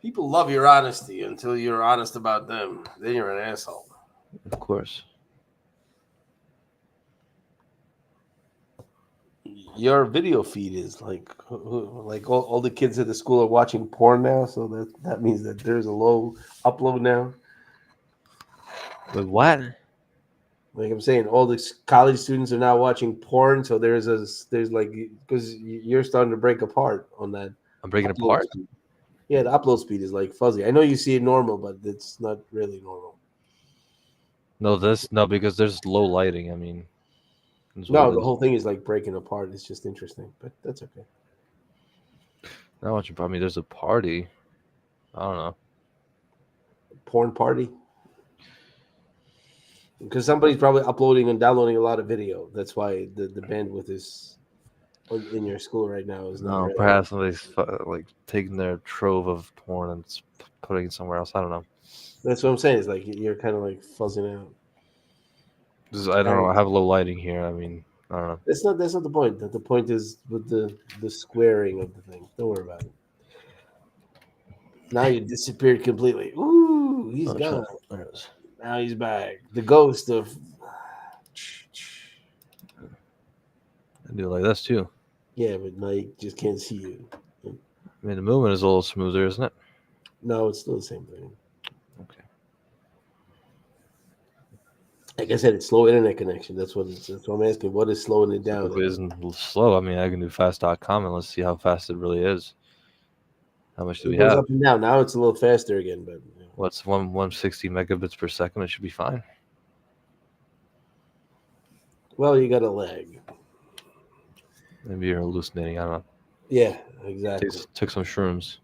People love your honesty until you're honest about them. Then you're an asshole. of course. Your video feed is like all the kids at the school are watching porn now, so that means that there's a low upload now. But what? Like I'm saying, all the college students are now watching porn, so there's like because you're starting to break apart on that I'm breaking upload apart? speed. Yeah, the upload speed is like fuzzy. I know you see it normal, but it's not really normal. No, because there's low lighting. I mean, that's what No, it the is. whole thing is like breaking apart. It's just interesting, but that's okay. Not much. I mean, there's a party. I don't know. Porn party because somebody's probably uploading and downloading a lot of video. That's why the bandwidth is in your school right now is not No, really. perhaps somebody's like taking their trove of porn and putting it somewhere else. I don't know. That's what I'm saying. It's like you're kind of like fuzzing out. I don't know. I And have low lighting here. I mean, I don't know. that's not the point. The point is with the squaring of the thing. Don't worry about it. Now you disappeared completely. Ooh, he's Oh, shut gone. up. There it is. Now he's back. The ghost of. I do it like this too. Yeah, but now you just can't see you. I mean, the movement is a little smoother, isn't it? No, it's still the same thing. Okay. Like I said, it's slow internet connection. That's what I'm asking. What is slowing it down? Typically isn't slow. I mean, I can do fast.com and let's see how fast it really is. How much do It we goes have? up and down. Now it's a little faster again, but What's 160 megabits per second? It should be fine. well, you got a lag. Maybe you're hallucinating. I don't know. Yeah, exactly. Took some shrooms.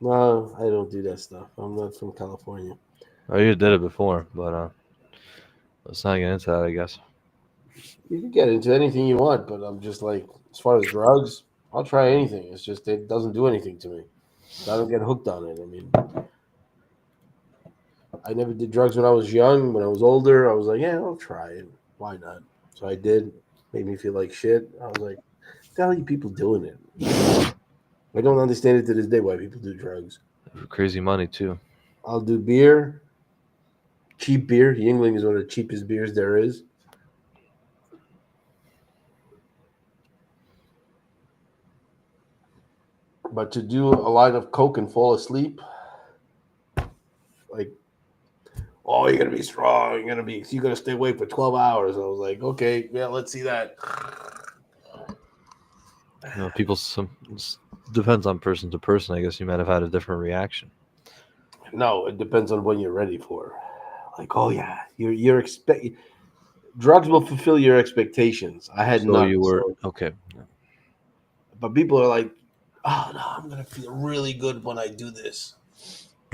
No, I don't do that stuff. I'm not from California. Oh, you did it before, but let's not get into that, I guess. You can get into anything you want, but I'm just like, as far as drugs, I'll try anything. It's just it doesn't do anything to me. So I don't get hooked on it. I mean, I never did drugs when I was young. When I was older, I was like, yeah, I'll try it. Why not? So I did. Made me feel like shit. I was like, what the hell are you people doing it? I don't understand it to this day why people do drugs. For crazy money too. I'll do beer, cheap beer. Yingling is one of the cheapest beers there is. But to do a line of coke and fall asleep, like, oh, you're gonna be strong. You're gonna stay awake for 12 hours. I was like, okay, yeah, let's see that. You know, people. Depends on person to person. I guess you might have had a different reaction. No, it depends on when you're ready for. Like, oh yeah, you're expect drugs will fulfill your expectations. I had So none. you were So, okay. but people are like, oh no, I'm gonna feel really good when I do this,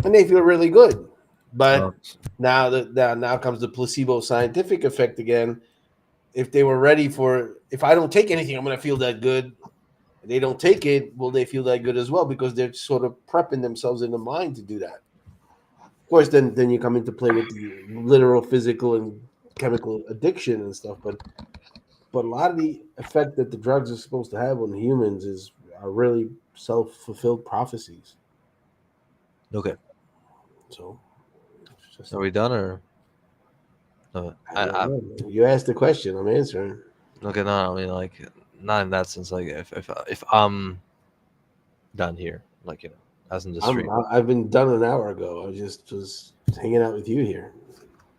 and they feel really good. Uh, But now comes the placebo scientific effect again. If they were ready for, if I don't take anything, I'm gonna feel that good. They don't take it, will they feel that good as well? Because they're sort of prepping themselves in the mind to do that. Of course, then you come into play with the literal physical and chemical addiction and stuff. But a lot of the effect that the drugs are supposed to have on humans is are really self fulfilled prophecies. okay. So it's just Are we done or? No, I don't know. You asked the question, I'm answering. okay. No, I mean like not in that sense. Like if I'm done here, like as in the stream. I've been done an hour ago. I just was hanging out with you here.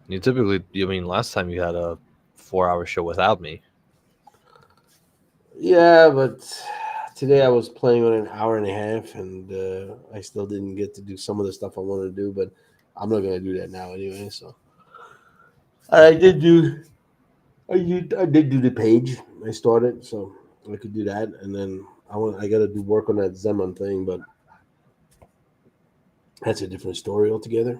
You typically, you mean last time you had a 4 hour show without me? Yeah, but today I was playing on an hour and a half, and I still didn't get to do some of the stuff I wanted to do. But I'm not gonna do that now anyway. So I did do, I did do the page. I started, so I could do that, and then I got to do work on that Zeman thing, but that's a different story altogether.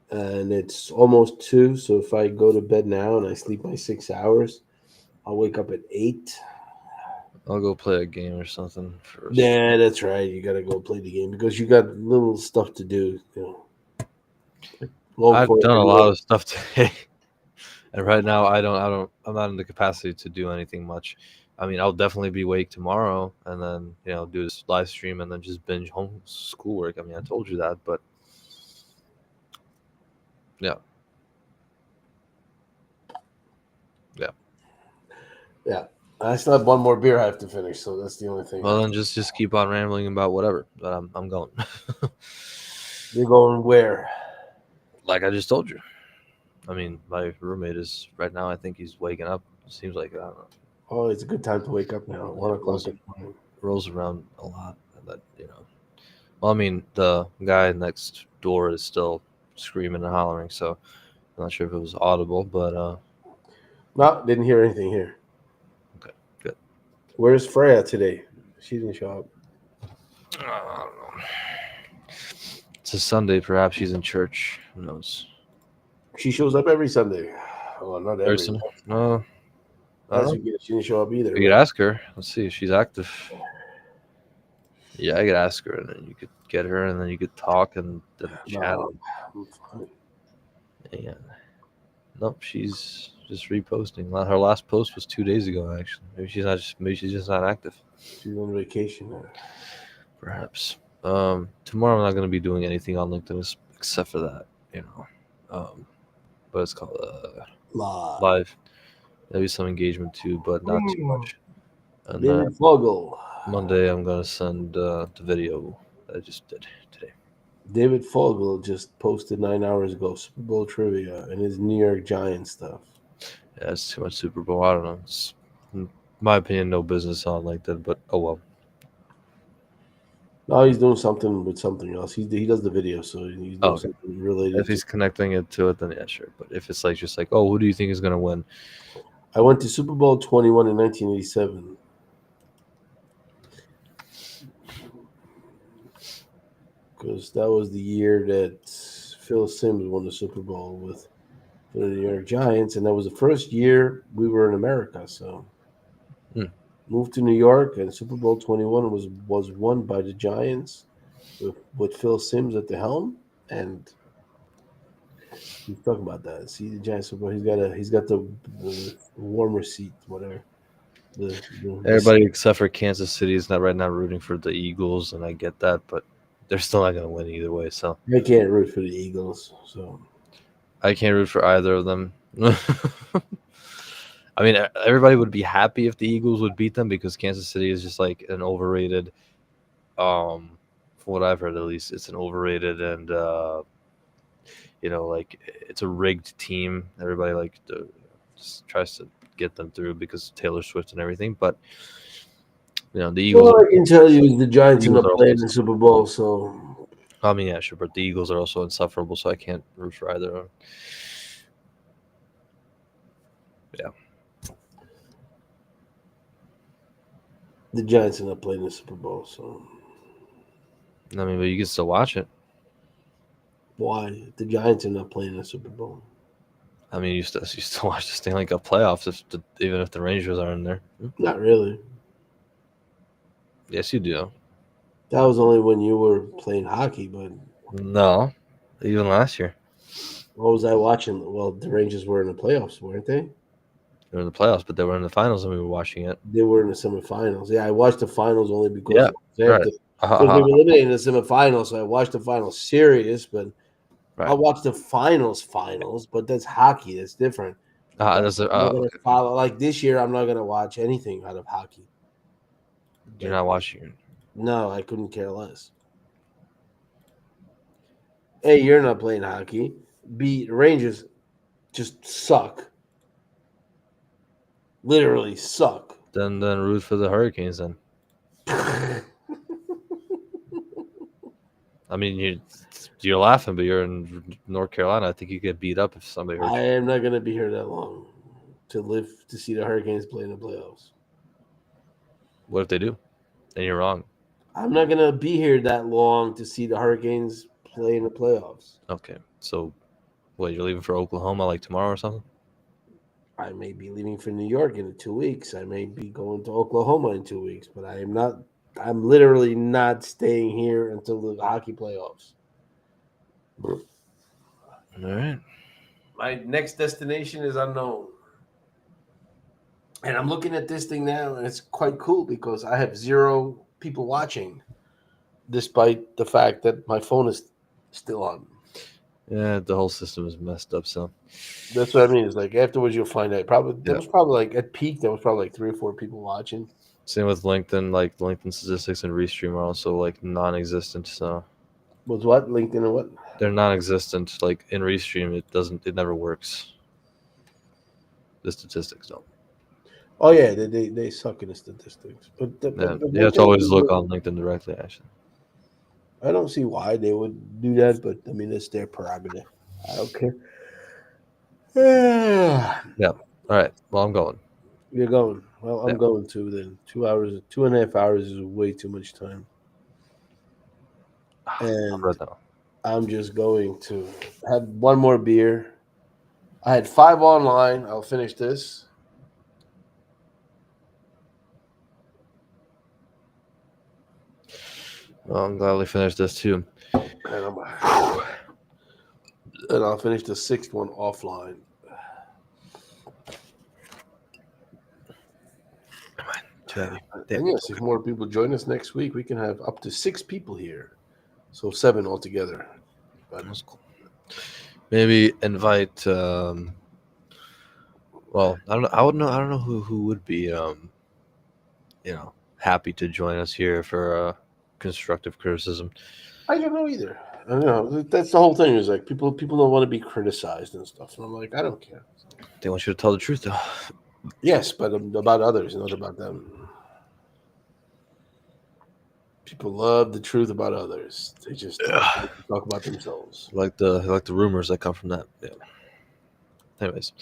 And it's almost 2, so if I go to bed now and I sleep my 6 hours, I'll wake up at 8. I'll go play a game or something first. Yeah, that's right. You got to go play the game because you got little stuff to do. You know, log I've for done a lot video. of stuff today, and right now I'm not in the capacity to do anything much. I mean, I'll definitely be awake tomorrow, and then do this live stream, and then just binge home schoolwork. I mean, I told you that, but yeah, yeah. Yeah, I still have one more beer I have to finish, so that's the only thing. Well, then just keep on rambling about whatever. But I'm going. You're going where? Like I just told you. I mean, my roommate is right now. I think he's waking up. Seems like I don't know. Oh, it's a good time to wake up now. At 1 o'clock in the morning. Rolls. A lot, and that. Well, I mean, the guy next door is still screaming and hollering, so I'm not sure if it was audible, but No, didn't hear anything here. okay, good. Where's Freya today? She didn't show up. I don't know. It's a Sunday. Perhaps she's in church. Who knows? She shows up every Sunday. Well, not Every every. Sunday? No, I don't Last know. week she didn't show up either. You could Right? ask her. Let's see if she's active. Yeah, I could ask her, and then you could get her, and then you could talk and then chat. No, I'm fine. And nope, she's just reposting. Her last post was 2 days ago. Actually, maybe she's just not active. She's on vacation. Perhaps. Tomorrow I'm not going to be doing anything on LinkedIn except for that. But it's called live. Maybe some engagement too, but not too much. And then Billy Fogel. Monday I'm going to send the video that I just did today. David Fogel just posted 9 hours ago Super Bowl trivia and his New York Giants stuff. Yeah, it's too much Super Bowl. I don't know. It's, in my opinion, no business on LinkedIn, but oh well. Now he's doing something with something else. He does the video, so he's Oh, doing okay. something If related to. he's connecting it to it, then yeah, sure. But if it's like just like, oh, who do you think is gonna win? I went to Super Bowl 21 in 1987 because that was the year that Phil Simms won the Super Bowl with for the New York Giants, and that was the first year we were in America. So Hmm. moved to New York, and Super Bowl 21 was won by the Giants with Phil Simms at the helm, and he's talking about that. See the Giants Super Bowl. He's got the warmer seat, whatever. The Everybody except for Kansas City is not right now rooting for the Eagles, and I get that, but they're still not gonna win either way. So I can't root for the Eagles. So I can't root for either of them. I mean, everybody would be happy if the Eagles would beat them because Kansas City is just like an overrated. From what I've heard, at least, it's an overrated and like it's a rigged team. Everybody just tries to get them through because Taylor Swift and everything. But the Eagles all are I can tell you is the Giants end Eagles up are also. playing the Super Bowl. So I mean, yeah, sure, but the Eagles are also insufferable, so I can't root for either. Of them. Yeah, the Giants end up playing the Super Bowl. So I mean, but you can still watch it. why the Giants end up playing the Super Bowl? I mean, you still watch the Stanley Cup playoffs even if the Rangers are in there. Not really. Yes, you do. That was only when you were playing hockey. But No, even last year what was I watching? Well, the Rangers were in the playoffs, weren't they? they were in the playoffs, but they were in the finals and we were watching it. They were in the semifinals. Yeah, I watched the finals only because Yeah, right. because they were eliminated in the semifinals. So I watched the finals serious, but Right. I'll watch the finals. But that's hockey. That's different. But That's I'm not gonna okay. follow like this year. I'm not gonna watch anything out of hockey. You're But not watching. no, I couldn't care less. A, you're not playing hockey. B, Rangers just suck. Literally suck. Then root for the Hurricanes. Then I mean you're laughing, but you're in North Carolina. I think you get beat up if somebody hurts I you. am not gonna be here that long to live to see the Hurricanes play in the playoffs. What if they do? Then you're wrong. I'm not gonna be here that long to see the Hurricanes play in the playoffs. Okay, so what? You're leaving for Oklahoma like tomorrow or something? I may be leaving for New York in 2 weeks. I may be going to Oklahoma in 2 weeks, but I am not. I'm literally not staying here until the hockey playoffs. All right. My next destination is unknown. And I'm looking at this thing now, and it's quite cool because I have 0 people watching, despite the fact that my phone is still on. Yeah, the whole system is messed up. So That's what I mean. It's like afterwards you'll find out. Probably there yeah. was probably like at peak there was probably like 3 or 4 people watching. Same with LinkedIn. Like LinkedIn statistics and Restream are also like non-existent. So Was what LinkedIn and what? they're non-existent. Like in Restream, it never works. The statistics don't. Oh yeah, they suck in the statistics. Yeah, But you one have to thing always look on LinkedIn directly. Actually, I don't see why they would do that, but I mean it's their prerogative. I don't care. yeah. All right. Well, I'm going. You're going. Well, I'm Yeah. going too. Then 2 hours, 2.5 hours is way too much time, Not and right now. I'm just going to have one more beer. I had 5 online. I'll finish this. Well, I'm glad we finished this too. And I'll finish the 6th one offline. Too heavy. And Damn. yes, if more people join us next week, we can have up to 6 people here, so 7 altogether. But That's cool. Maybe invite. Well, I don't know. I don't know who would be. Happy to join us here for constructive criticism. I don't know either. I don't know. That's the whole thing. Is like people don't want to be criticized and stuff. And I'm like, I don't care. They want you to tell the truth, though. Yes, but about others, not about them. People love the truth about others. They just don't Yeah. like to talk about themselves. Like the rumors that come from that. Yeah. Anyways,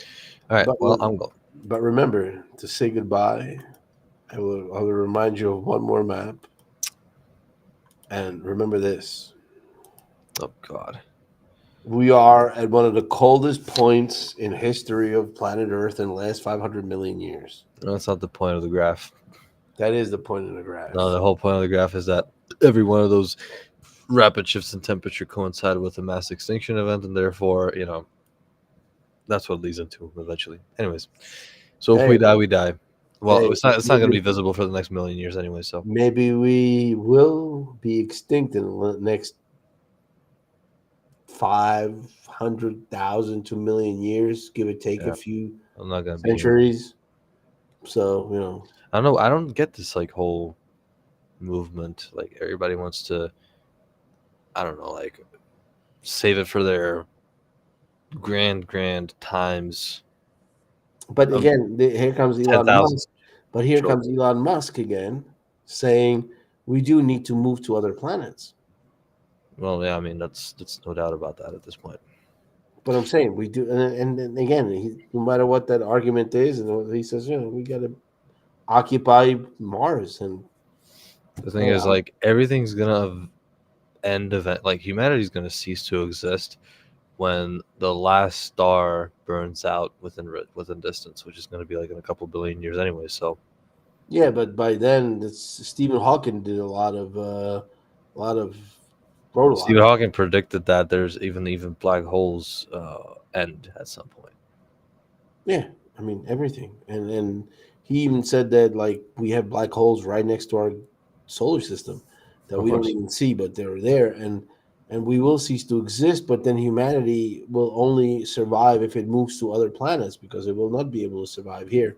all right. But Well, I'm going. but remember to say goodbye. I will remind you of one more map, and remember this: Oh God. we are at one of the coldest points in history of planet Earth in the last 500 million years. No, that's not the point of the graph. That is the point of the graph. No, the whole point of the graph is that every one of those rapid shifts in temperature coincide with a mass extinction event, and therefore, that's what it leads into eventually. Anyways, so if we Hey, die, we die. Well, hey, it's not going to be maybe visible for the next million years anyway. So maybe we will be extinct in the next 500,000 to a million years, give or take a yeah, few I'm not going to be here. centuries. So, I don't know. I don't get this like whole movement. Like everybody wants to. I don't know. Like save it for their grand times but of again, here comes Elon 10,000 Musk. But here children. comes Elon Musk again saying we do need to move to other planets. Well, yeah, I mean that's no doubt about that at this point. But I'm saying we do, and again, no matter what that argument is, and he says, we got to occupy Mars, and The thing hey, is, like everything's gonna end event. Like humanity's gonna cease to exist when the last star burns out within distance, which is gonna be like in a couple billion years anyway. So yeah, but by then, Stephen Hawking did a lot of wrote a lot Stephen of Hawking predicted that there's even black holes end at some point. yeah. I mean everything, and he even said that like we have black holes right next to our solar system that Of we don't course, even see, but they're there, and we will cease to exist. But then humanity will only survive if it moves to other planets because it will not be able to survive here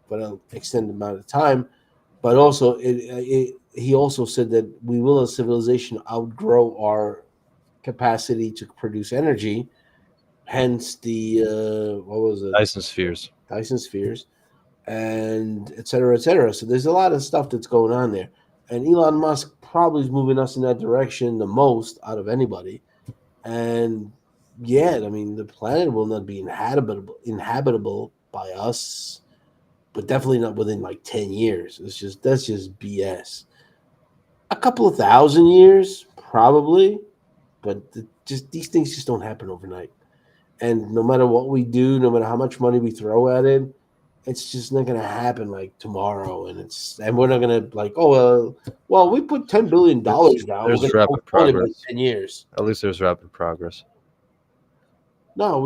for an extended amount of time. But also, he also said that we will, as civilization, outgrow our capacity to produce energy. Hence the what was it, Dyson spheres. Dyson spheres, and et cetera, et cetera. So there's a lot of stuff that's going on there, and Elon Musk probably is moving us in that direction the most out of anybody. And yeah, I mean, the planet will not be inhabitable by us, but definitely not within like 10 years. That's just BS. A couple of thousand years, probably, but just these things just don't happen overnight. And no matter what we do, no matter how much money we throw at it, it's just not going to happen like tomorrow. And we're not going to like, well, we put $10 billion down. We're going There's to rapid postpone it by progress. 10 years. At least there's rapid progress. No,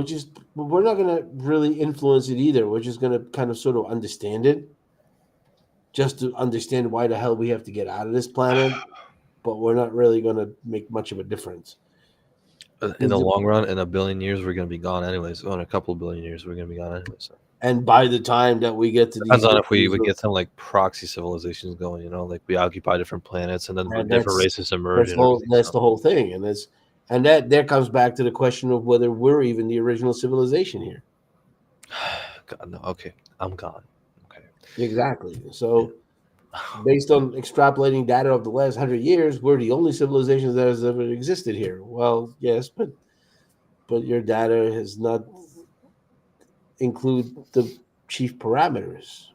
we're not going to really influence it either. We're just going to kind of sort of understand it, just to understand why the hell we have to get out of this planet. But we're not really going to make much of a difference. In the 'Cause long run, in a billion years, we're gonna be gone anyways. Oh, in a couple of billion years, we're gonna be gone anyways. So. And by the time that we get to Depends these on if we issues, we get some like proxy civilizations going. Like we occupy different planets, and then and different races emerge that's and everything. that's So the whole thing, and that there comes back to the question of whether we're even the original civilization here. God no. Okay, I'm gone. Okay. Exactly. Yeah. So, based on extrapolating data of the last 100 years, we're the only civilization that has ever existed here. Well, yes, but your data has not include the chief parameters.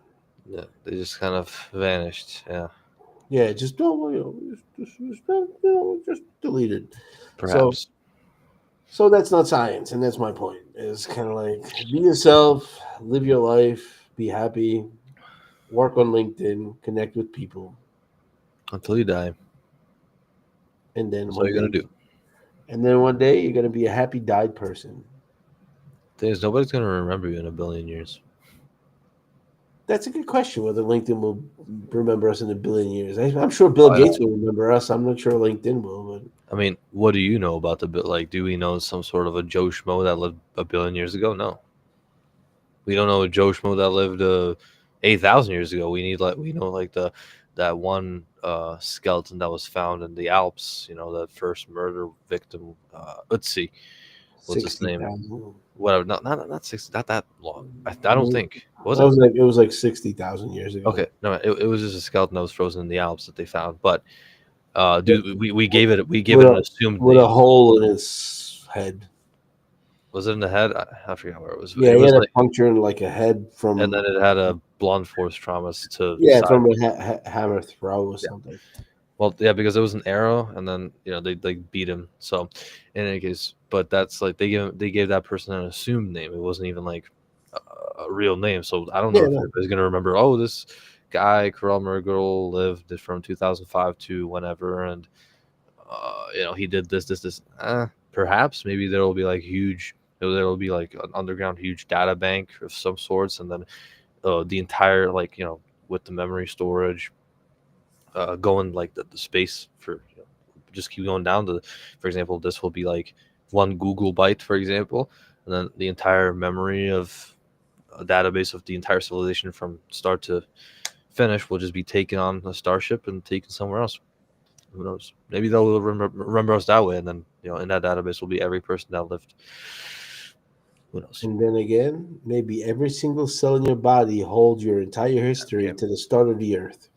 Yeah, they just kind of vanished. Yeah, Yeah, just don't just delete it. So perhaps. so that's not science, and that's my point. It's kind of like be yourself, live your life, be happy, work on LinkedIn, connect with people, Until you die, and then that's all one you're gonna day, do. you're gonna be a happy died person. Thing is, nobody's gonna remember you in a billion years. That's a good question. Whether LinkedIn will remember us in a billion years, I'm sure Bill I Gates will remember us. I'm not sure LinkedIn will, but I mean, what do you know about the bit? Like, do we know some sort of a Joe Schmo that lived a billion years ago? No, we don't know a Joe Schmo that lived 8,000 years ago. We know like the that one skeleton that was found in the Alps. You know, that first murder victim. Let's see, what's his name? 60,000. Whatever. Not 60. Not that long. I don't think. Was it? It was like 60,000 years ago. Okay, no, it was just a skeleton that was frozen in the Alps that they found. But dude, we gave With it an a assumed with a name. hole in his head. Was it in the head? I forget where it was. Yeah, It he was had a like, puncture in like a head and then from, it had a blunt force traumas to the yeah, side. from a hammer throw or Yeah. something. Well, yeah, because it was an arrow, and then they beat him. So, in any case, but that's like they gave that person an assumed name. It wasn't even like a real name. So I don't know Yeah, if no. anybody's gonna remember. Oh, this guy Carell Mergel lived from 2005 to whenever, and he did this. Perhaps maybe there will be like huge. There will be like an underground huge data bank of some sorts, and then the entire like with the memory storage going like the space for just keep going down to, for example, this will be like 1 GB, for example, and then the entire memory of a database of the entire civilization from start to finish will just be taken on a starship and taken somewhere else. Who knows? Maybe they'll remember us that way, and then in that database will be every person that lived. Who knows? And then again, maybe every single cell in your body holds your entire history Okay. to the start of the Earth.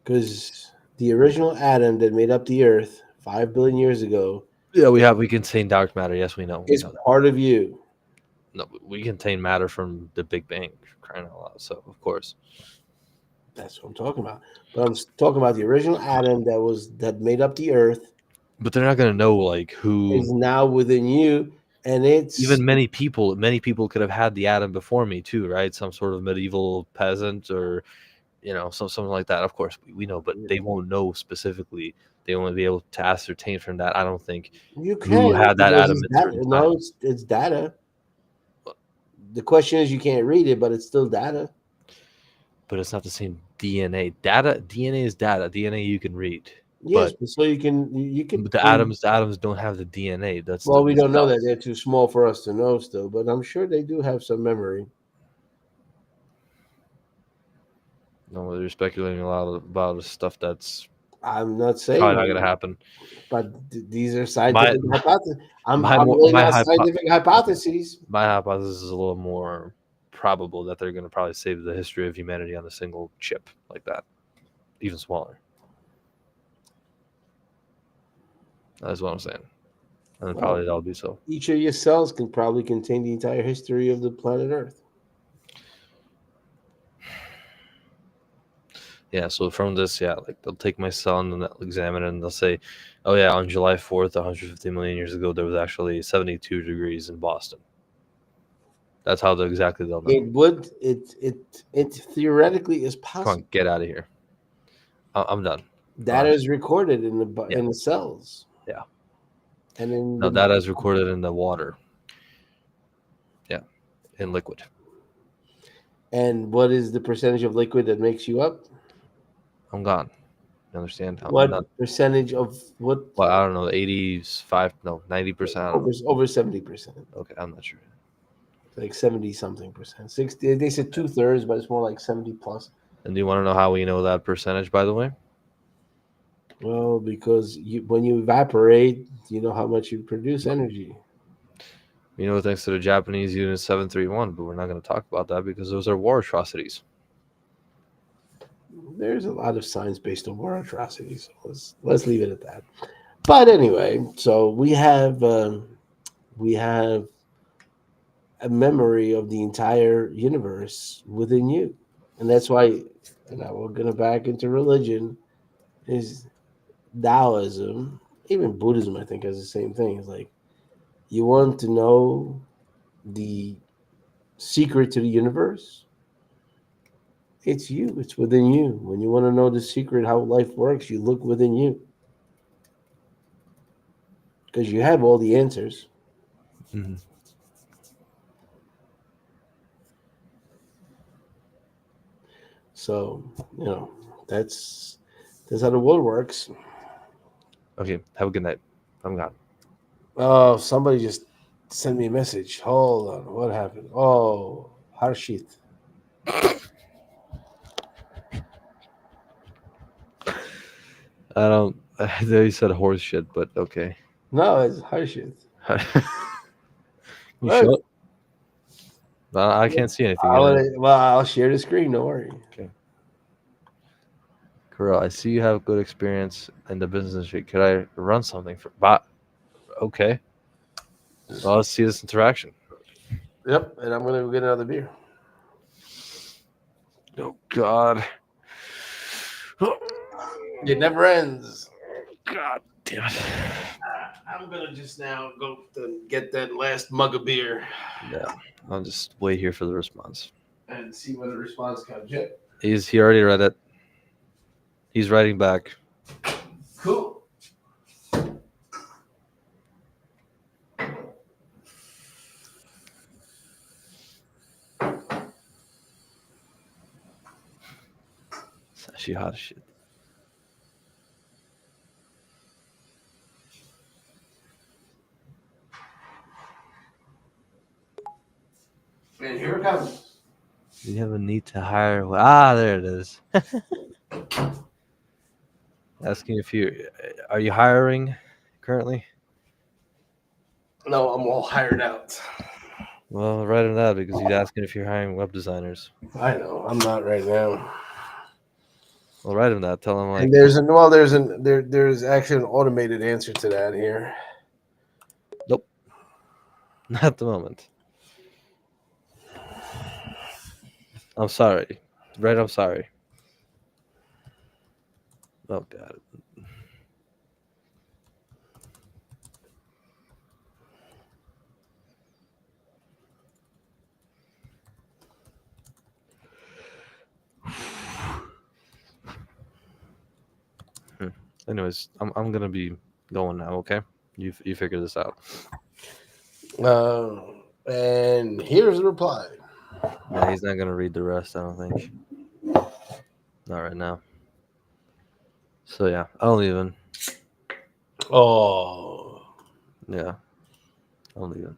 Because the original atom that made up the Earth 5 billion years ago Yeah, we contain dark matter. Yes, we is know that. part of you. No, we contain matter from the Big Bang. Crying out loud. So of course. That's what I'm talking about. But talking about the original atom that made up the Earth But they're not gonna know like who. is now within you, and it's Even many people could have had the atom before me too, right? Some sort of medieval peasant or something like that. Of course, we know, but they won't know specifically. They won't be able to ascertain from that. I don't think you who can had that because atom it's in data. certain No, times. it's data. The question is you can't read it, but it's still data. But it's not the same DNA. DNA is data. DNA you can read, Yes, but but so you can. the atoms don't have the DNA. That's Well, we the don't know that cells. they're too small for us to know still, but I'm sure they do have some memory. No, you're speculating a lot about stuff that's I'm not probably saying, not gonna happen. but these are My scientific hypotheses. my I'm more laying my out hypo- scientific okay. hypotheses. My hypothesis is a little more probable that they're going to probably save the history of humanity on a single chip like that, even smaller. That's what I'm saying, and then Well, probably that'll be so. each of your cells can probably contain the entire history of the planet Earth. Yeah. So from this, yeah, like they'll take my son and they'll examine it, and they'll say, "Oh yeah, on July 4th, 150 million years ago, there was actually 72 degrees in Boston." That's how exactly they'll know. It theoretically is Come possible. on, get out of here. I'm done. Data is recorded Yeah, in the cells yeah. and in No, the data is recorded in the water. Yeah, in liquid. and what is the percentage of liquid that makes you up? I'm gone. You understand? I'm done. What percentage of what Well, I don't know, 85, no, 90%. I don't know. over 70%? Okay, I'm not sure. Like 70 something percent. 60, they said Yeah. 2/3, but it's more like 70 plus. And do you want to know how we know that percentage, by the way? Well, because when you evaporate, you know how much you produce No. energy. We know thanks to the Japanese Unit 731, but we're not going to talk about that because those are war atrocities. There's a lot of science based on war atrocities. So let's leave it at that. But anyway, so we have a memory of the entire universe within you, and that's why we're gonna back into religion is Taoism, even Buddhism. I think has the same thing. It's like you want to know the secret to the universe. It's you. It's within you. When you want to know the secret how life works, you look within you because you have all the answers. Hmm. So that's that's how the world works. Okay, have a good night. I'm gone. Oh, somebody just sent me a message. Hold on, what happened? Oh, Harshit. I don't. I know you said horse shit, but okay. No, it's high shit. You Look, show it? I can't see anything. I'll share the screen. Don't worry. Okay. Kirill, I see you have good experience in the business industry. Could I run something for? But okay. Well, let's see this interaction. Yep, and I'm gonna go get another beer. Oh God. It never ends. God damn it. I'm gonna just now go get that last mug of beer Yeah. I'll just wait here for the response. and see when the response comes. Yep. He already read it. He's writing back. Cool. It's actually hot as shit. And here it comes. You have a need to hire. Ah, there it is. Asking if you are you hiring currently? No, I'm all hired out. Well, write him that because he's asking if you're hiring web designers. I know. I'm not right now. Well, write him that. Tell him like And there's actually an automated answer to that here. nope, not at the moment. I'm sorry. Right, I'm sorry. Oh God. Anyways, I'm gonna be going now. Okay, you figure this out. And here's the reply. Yeah, he's not gonna read the rest. I don't think. Not right now. So yeah, I'll leave him. Oh, Yeah, I'll leave him.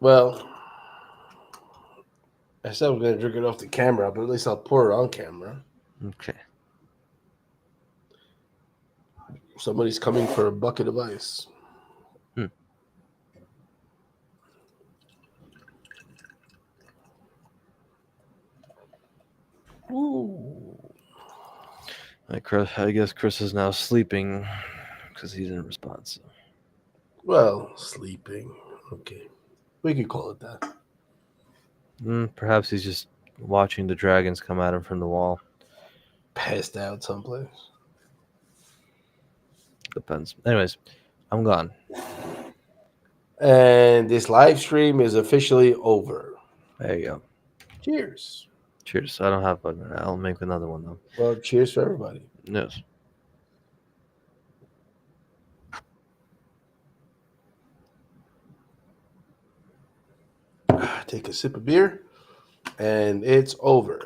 well, I said I was going to drink it off the camera, but at least I'll pour it on camera. Okay. Somebody's coming for a bucket of ice. Ooh. I guess Chris is now sleeping because he didn't respond. So. Well, sleeping. Okay. We could call it that. Perhaps he's just watching the dragons come at him from the wall. Passed out someplace. Depends. Anyways, I'm gone. And this live stream is officially over. There you go. Cheers. Cheers. I don't have one. I'll make another one though. Well, cheers for everybody. Yes. Take a sip of beer, and it's over.